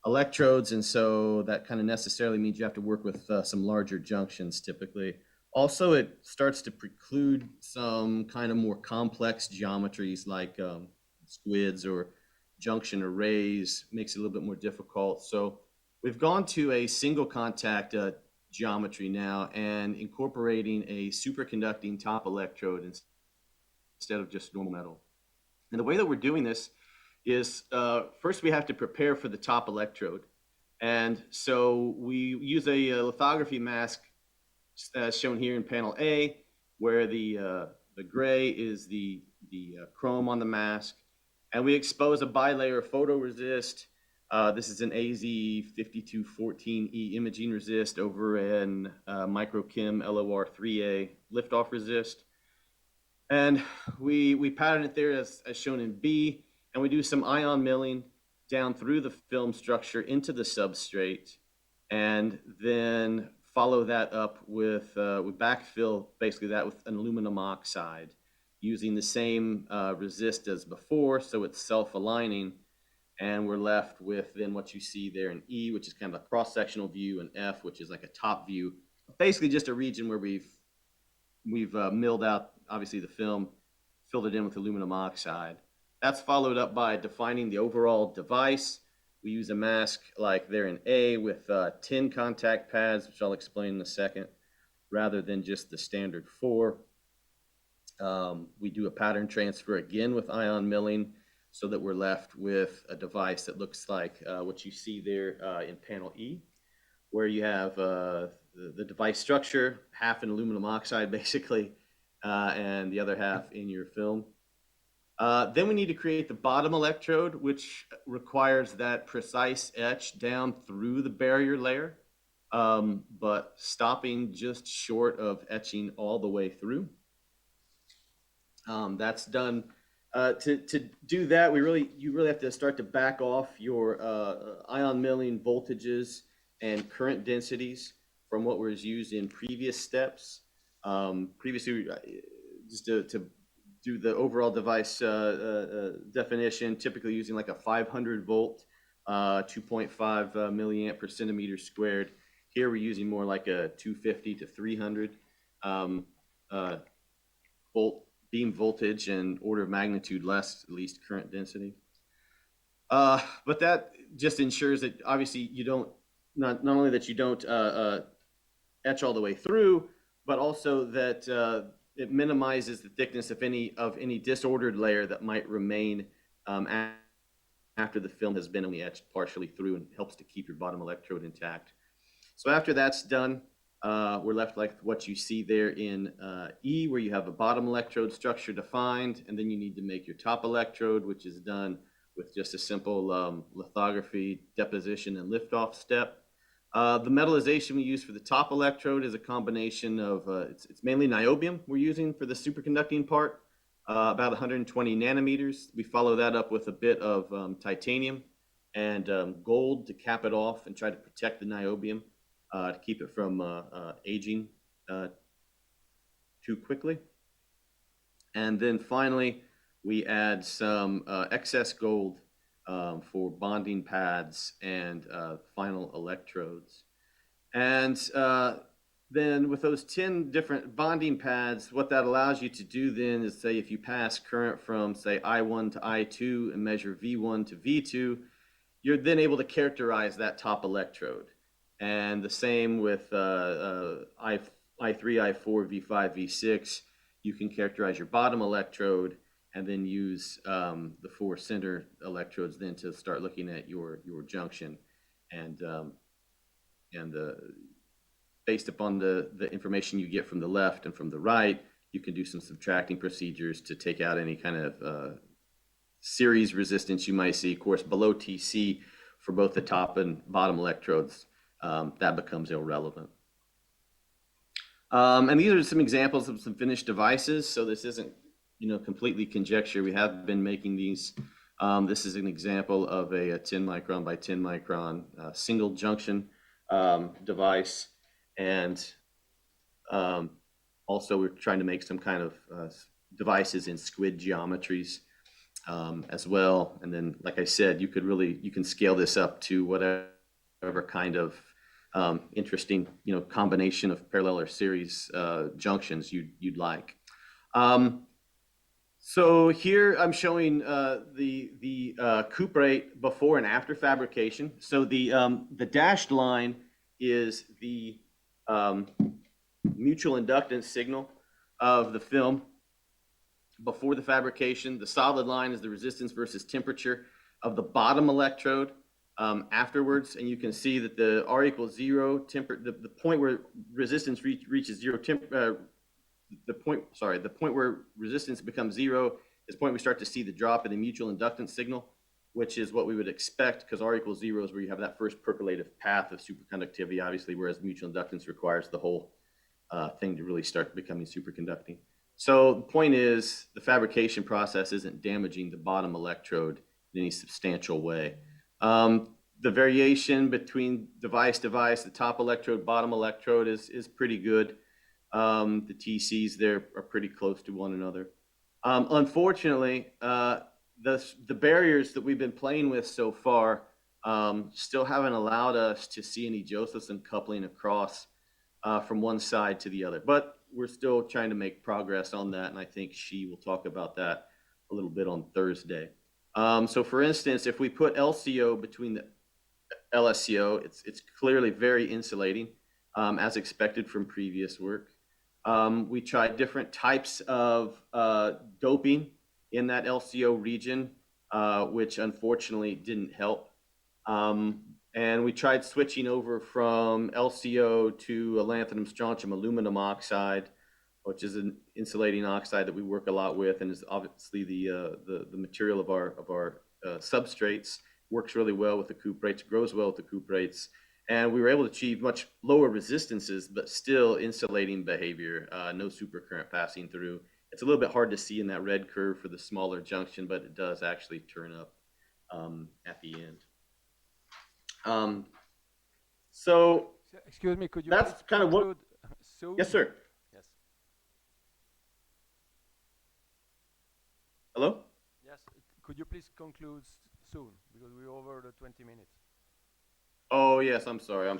electrodes, and so that kind of necessarily means you have to work with some larger junctions typically. Also, it starts to preclude some kind of more complex geometries like squids or junction arrays, makes it a little bit more difficult. So we've gone to a single contact geometry now and incorporating a superconducting top electrode instead of just normal metal. And the way that we're doing this is first we have to prepare for the top electrode. And so we use a lithography mask shown here in panel A, where the gray is the chrome on the mask. And we expose a bilayer photoresist. This is an AZ5214E imaging resist over an Microchem LOR3A liftoff resist. And we pattern it there as shown in B, and we do some ion milling down through the film structure into the substrate, and then follow that up with backfill basically that with an aluminum oxide using the same resist as before, so it's self-aligning, and we're left with then what you see there in E, which is kind of a cross-sectional view, and F, which is like a top view, basically just a region where we've milled out obviously the film, filled it in with aluminum oxide. That's followed up by defining the overall device. We use a mask like there in A with 10 contact pads, which I'll explain in a second, rather than just the standard 4. We do a pattern transfer again with ion milling so that we're left with a device that looks like what you see there in panel E, where you have the device structure, half in aluminum oxide basically, and the other half in your film. Then we need to create the bottom electrode, which requires that precise etch down through the barrier layer, but stopping just short of etching all the way through. That's done. To do that, you really have to start to back off your ion milling voltages and current densities from what was used in previous steps. Previously, just to do the overall device definition, typically using like a 500 volt, 2.5 milliamp per centimeter squared. Here we're using more like a 250 to 300 volt beam voltage and order of magnitude less, at least current density. But that just ensures that obviously you don't, not only that you don't etch all the way through, but also that it minimizes the thickness of any disordered layer that might remain after the film has been only etched partially through, and helps to keep your bottom electrode intact. So after that's done, we're left like what you see there in E, where you have a bottom electrode structure defined, and then you need to make your top electrode, which is done with just a simple lithography, deposition, and liftoff step. The metallization we use for the top electrode is a combination of, it's mainly niobium we're using for the superconducting part, about 120 nanometers. We follow that up with a bit of titanium and gold to cap it off and try to protect the niobium to keep it from aging too quickly. And then finally, we add some excess gold for bonding pads and final electrodes. And then with those 10 different bonding pads, what that allows you to do then is, say, if you pass current from, say, I1 to I2 and measure V1 to V2, you're then able to characterize that top electrode. And the same with I3, I4, V5, V6, you can characterize your bottom electrode and then use the 4 center electrodes then to start looking at your junction. And based upon the information you get from the left and from the right, you can do some subtracting procedures to take out any kind of series resistance you might see. Of course, below TC for both the top and bottom electrodes, that becomes irrelevant. And these are some examples of some finished devices. So this isn't, completely conjecture. We have been making these. This is an example of a 10 micron by 10 micron single junction device. And also we're trying to make some kind of devices in squid geometries as well. And then, like I said, you can scale this up to whatever kind of interesting, combination of parallel or series junctions you'd like. So here I'm showing the coup rate before and after fabrication. So the dashed line is the mutual inductance signal of the film before the fabrication. The solid line is the resistance versus temperature of the bottom electrode afterwards, and you can see that the R equals 0, the point where resistance reaches 0, the point where resistance becomes 0 is the point we start to see the drop in the mutual inductance signal, which is what we would expect, because R equals 0 is where you have that first percolative path of superconductivity, obviously, whereas mutual inductance requires the whole thing to really start becoming superconducting. So the point is, the fabrication process isn't damaging the bottom electrode in any substantial way. The variation between device, the top electrode, bottom electrode is pretty good. The TCs there are pretty close to one another. Unfortunately, the barriers that we've been playing with so far still haven't allowed us to see any Josephson coupling across from one side to the other. But we're still trying to make progress on that, and I think she will talk about that a little bit on Thursday. So for instance, if we put LCO between the LSCO, it's clearly very insulating, as expected from previous work. We tried different types of doping in that LCO region, which unfortunately didn't help. And we tried switching over from LCO to lanthanum strontium aluminum oxide, which is an insulating oxide that we work a lot with, and is obviously the material of our substrates. Works really well with the cuprates, grows well with the cuprates, and we were able to achieve much lower resistances, but still insulating behavior, no supercurrent passing through. It's a little bit hard to see in that red curve for the smaller junction, but it does actually turn up at the end. So excuse me, could you that's kind of what. Soon? Yes, sir. Yes. Hello? Yes. Could you please conclude soon, because we're over the 20 minutes. Oh yes, I'm sorry.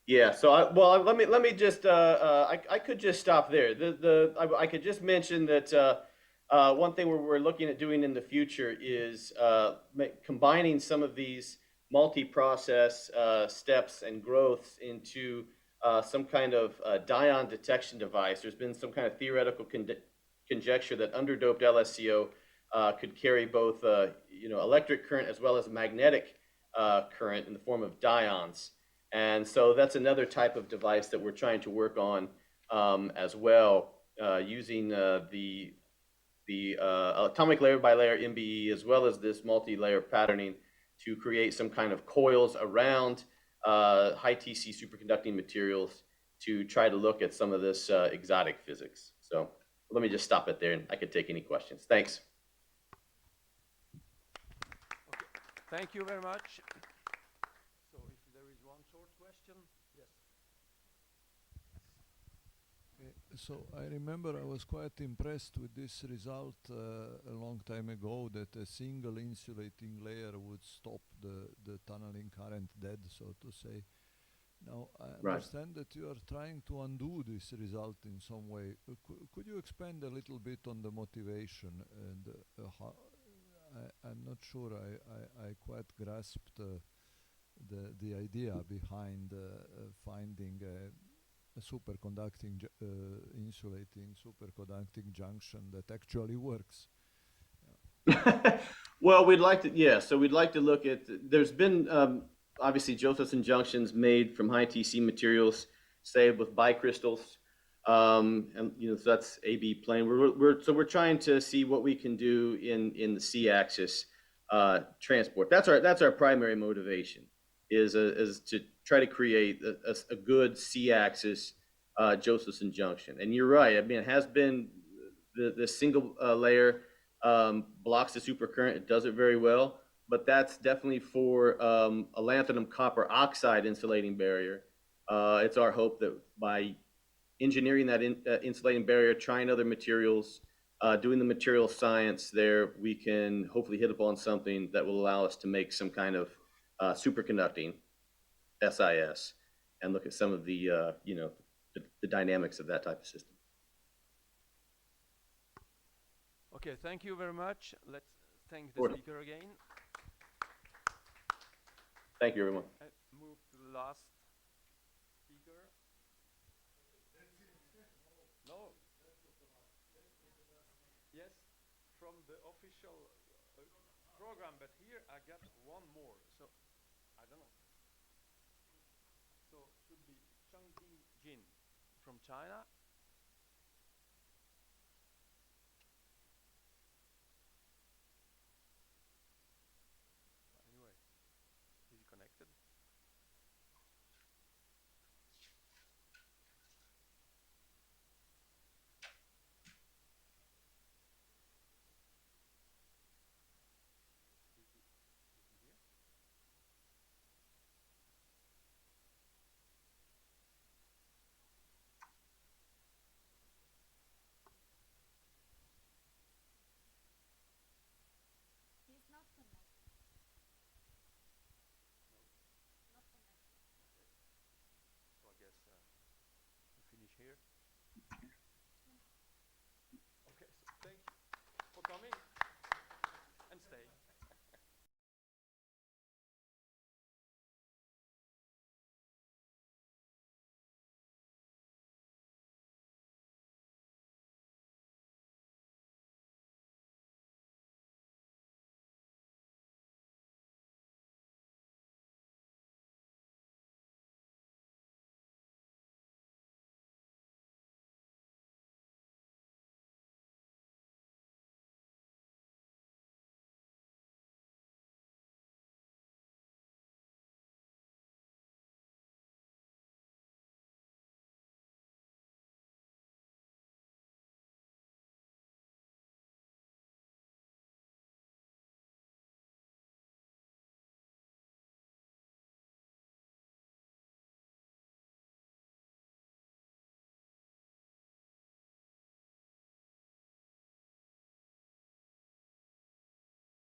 Yeah. So let me just I could just stop there. I could just mention that one thing we're looking at doing in the future is combining some of these multi-process steps and growths into some kind of dion detection device. There's been some kind of theoretical conjecture that underdoped LSCO could carry both electric current as well as magnetic current in the form of dions. And so that's another type of device that we're trying to work on as well, using the atomic layer by layer MBE as well as this multi-layer patterning to create some kind of coils around high TC superconducting materials to try to look at some of this exotic physics. So let me just stop it there, and I could take any questions. Thanks. Okay. Thank you very much. So if there is one short question, yes. So I remember I was quite impressed with this result a long time ago, that a single insulating layer would stop the tunneling current dead, so to say. Now, I understand that you are trying to undo this result in some way. Could you expand a little bit on the motivation and how? I'm not sure I quite grasped the idea behind finding a superconducting insulating superconducting junction that actually works. Yeah. Well, we'd like to look at. There's been obviously Josephson junctions made from high TC materials, say with bicrystals, and so that's AB plane. We're trying to see what we can do in the C-axis transport. That's our primary motivation, is to try to create a good C-axis Josephson junction. And you're right. I mean, it has been the single layer blocks the supercurrent. It does it very well. But that's definitely for a lanthanum copper oxide insulating barrier. It's our hope that by engineering that insulating barrier, trying other materials, doing the material science there, we can hopefully hit upon something that will allow us to make some kind of superconducting SIS and look at some of the the dynamics of that type of system. Okay, thank you very much. Let's thank the speaker again. Thank you, everyone. I move to the last speaker. No. Yes, from the official program, but here I got one more. So I don't know. So should be Changjin Jin from China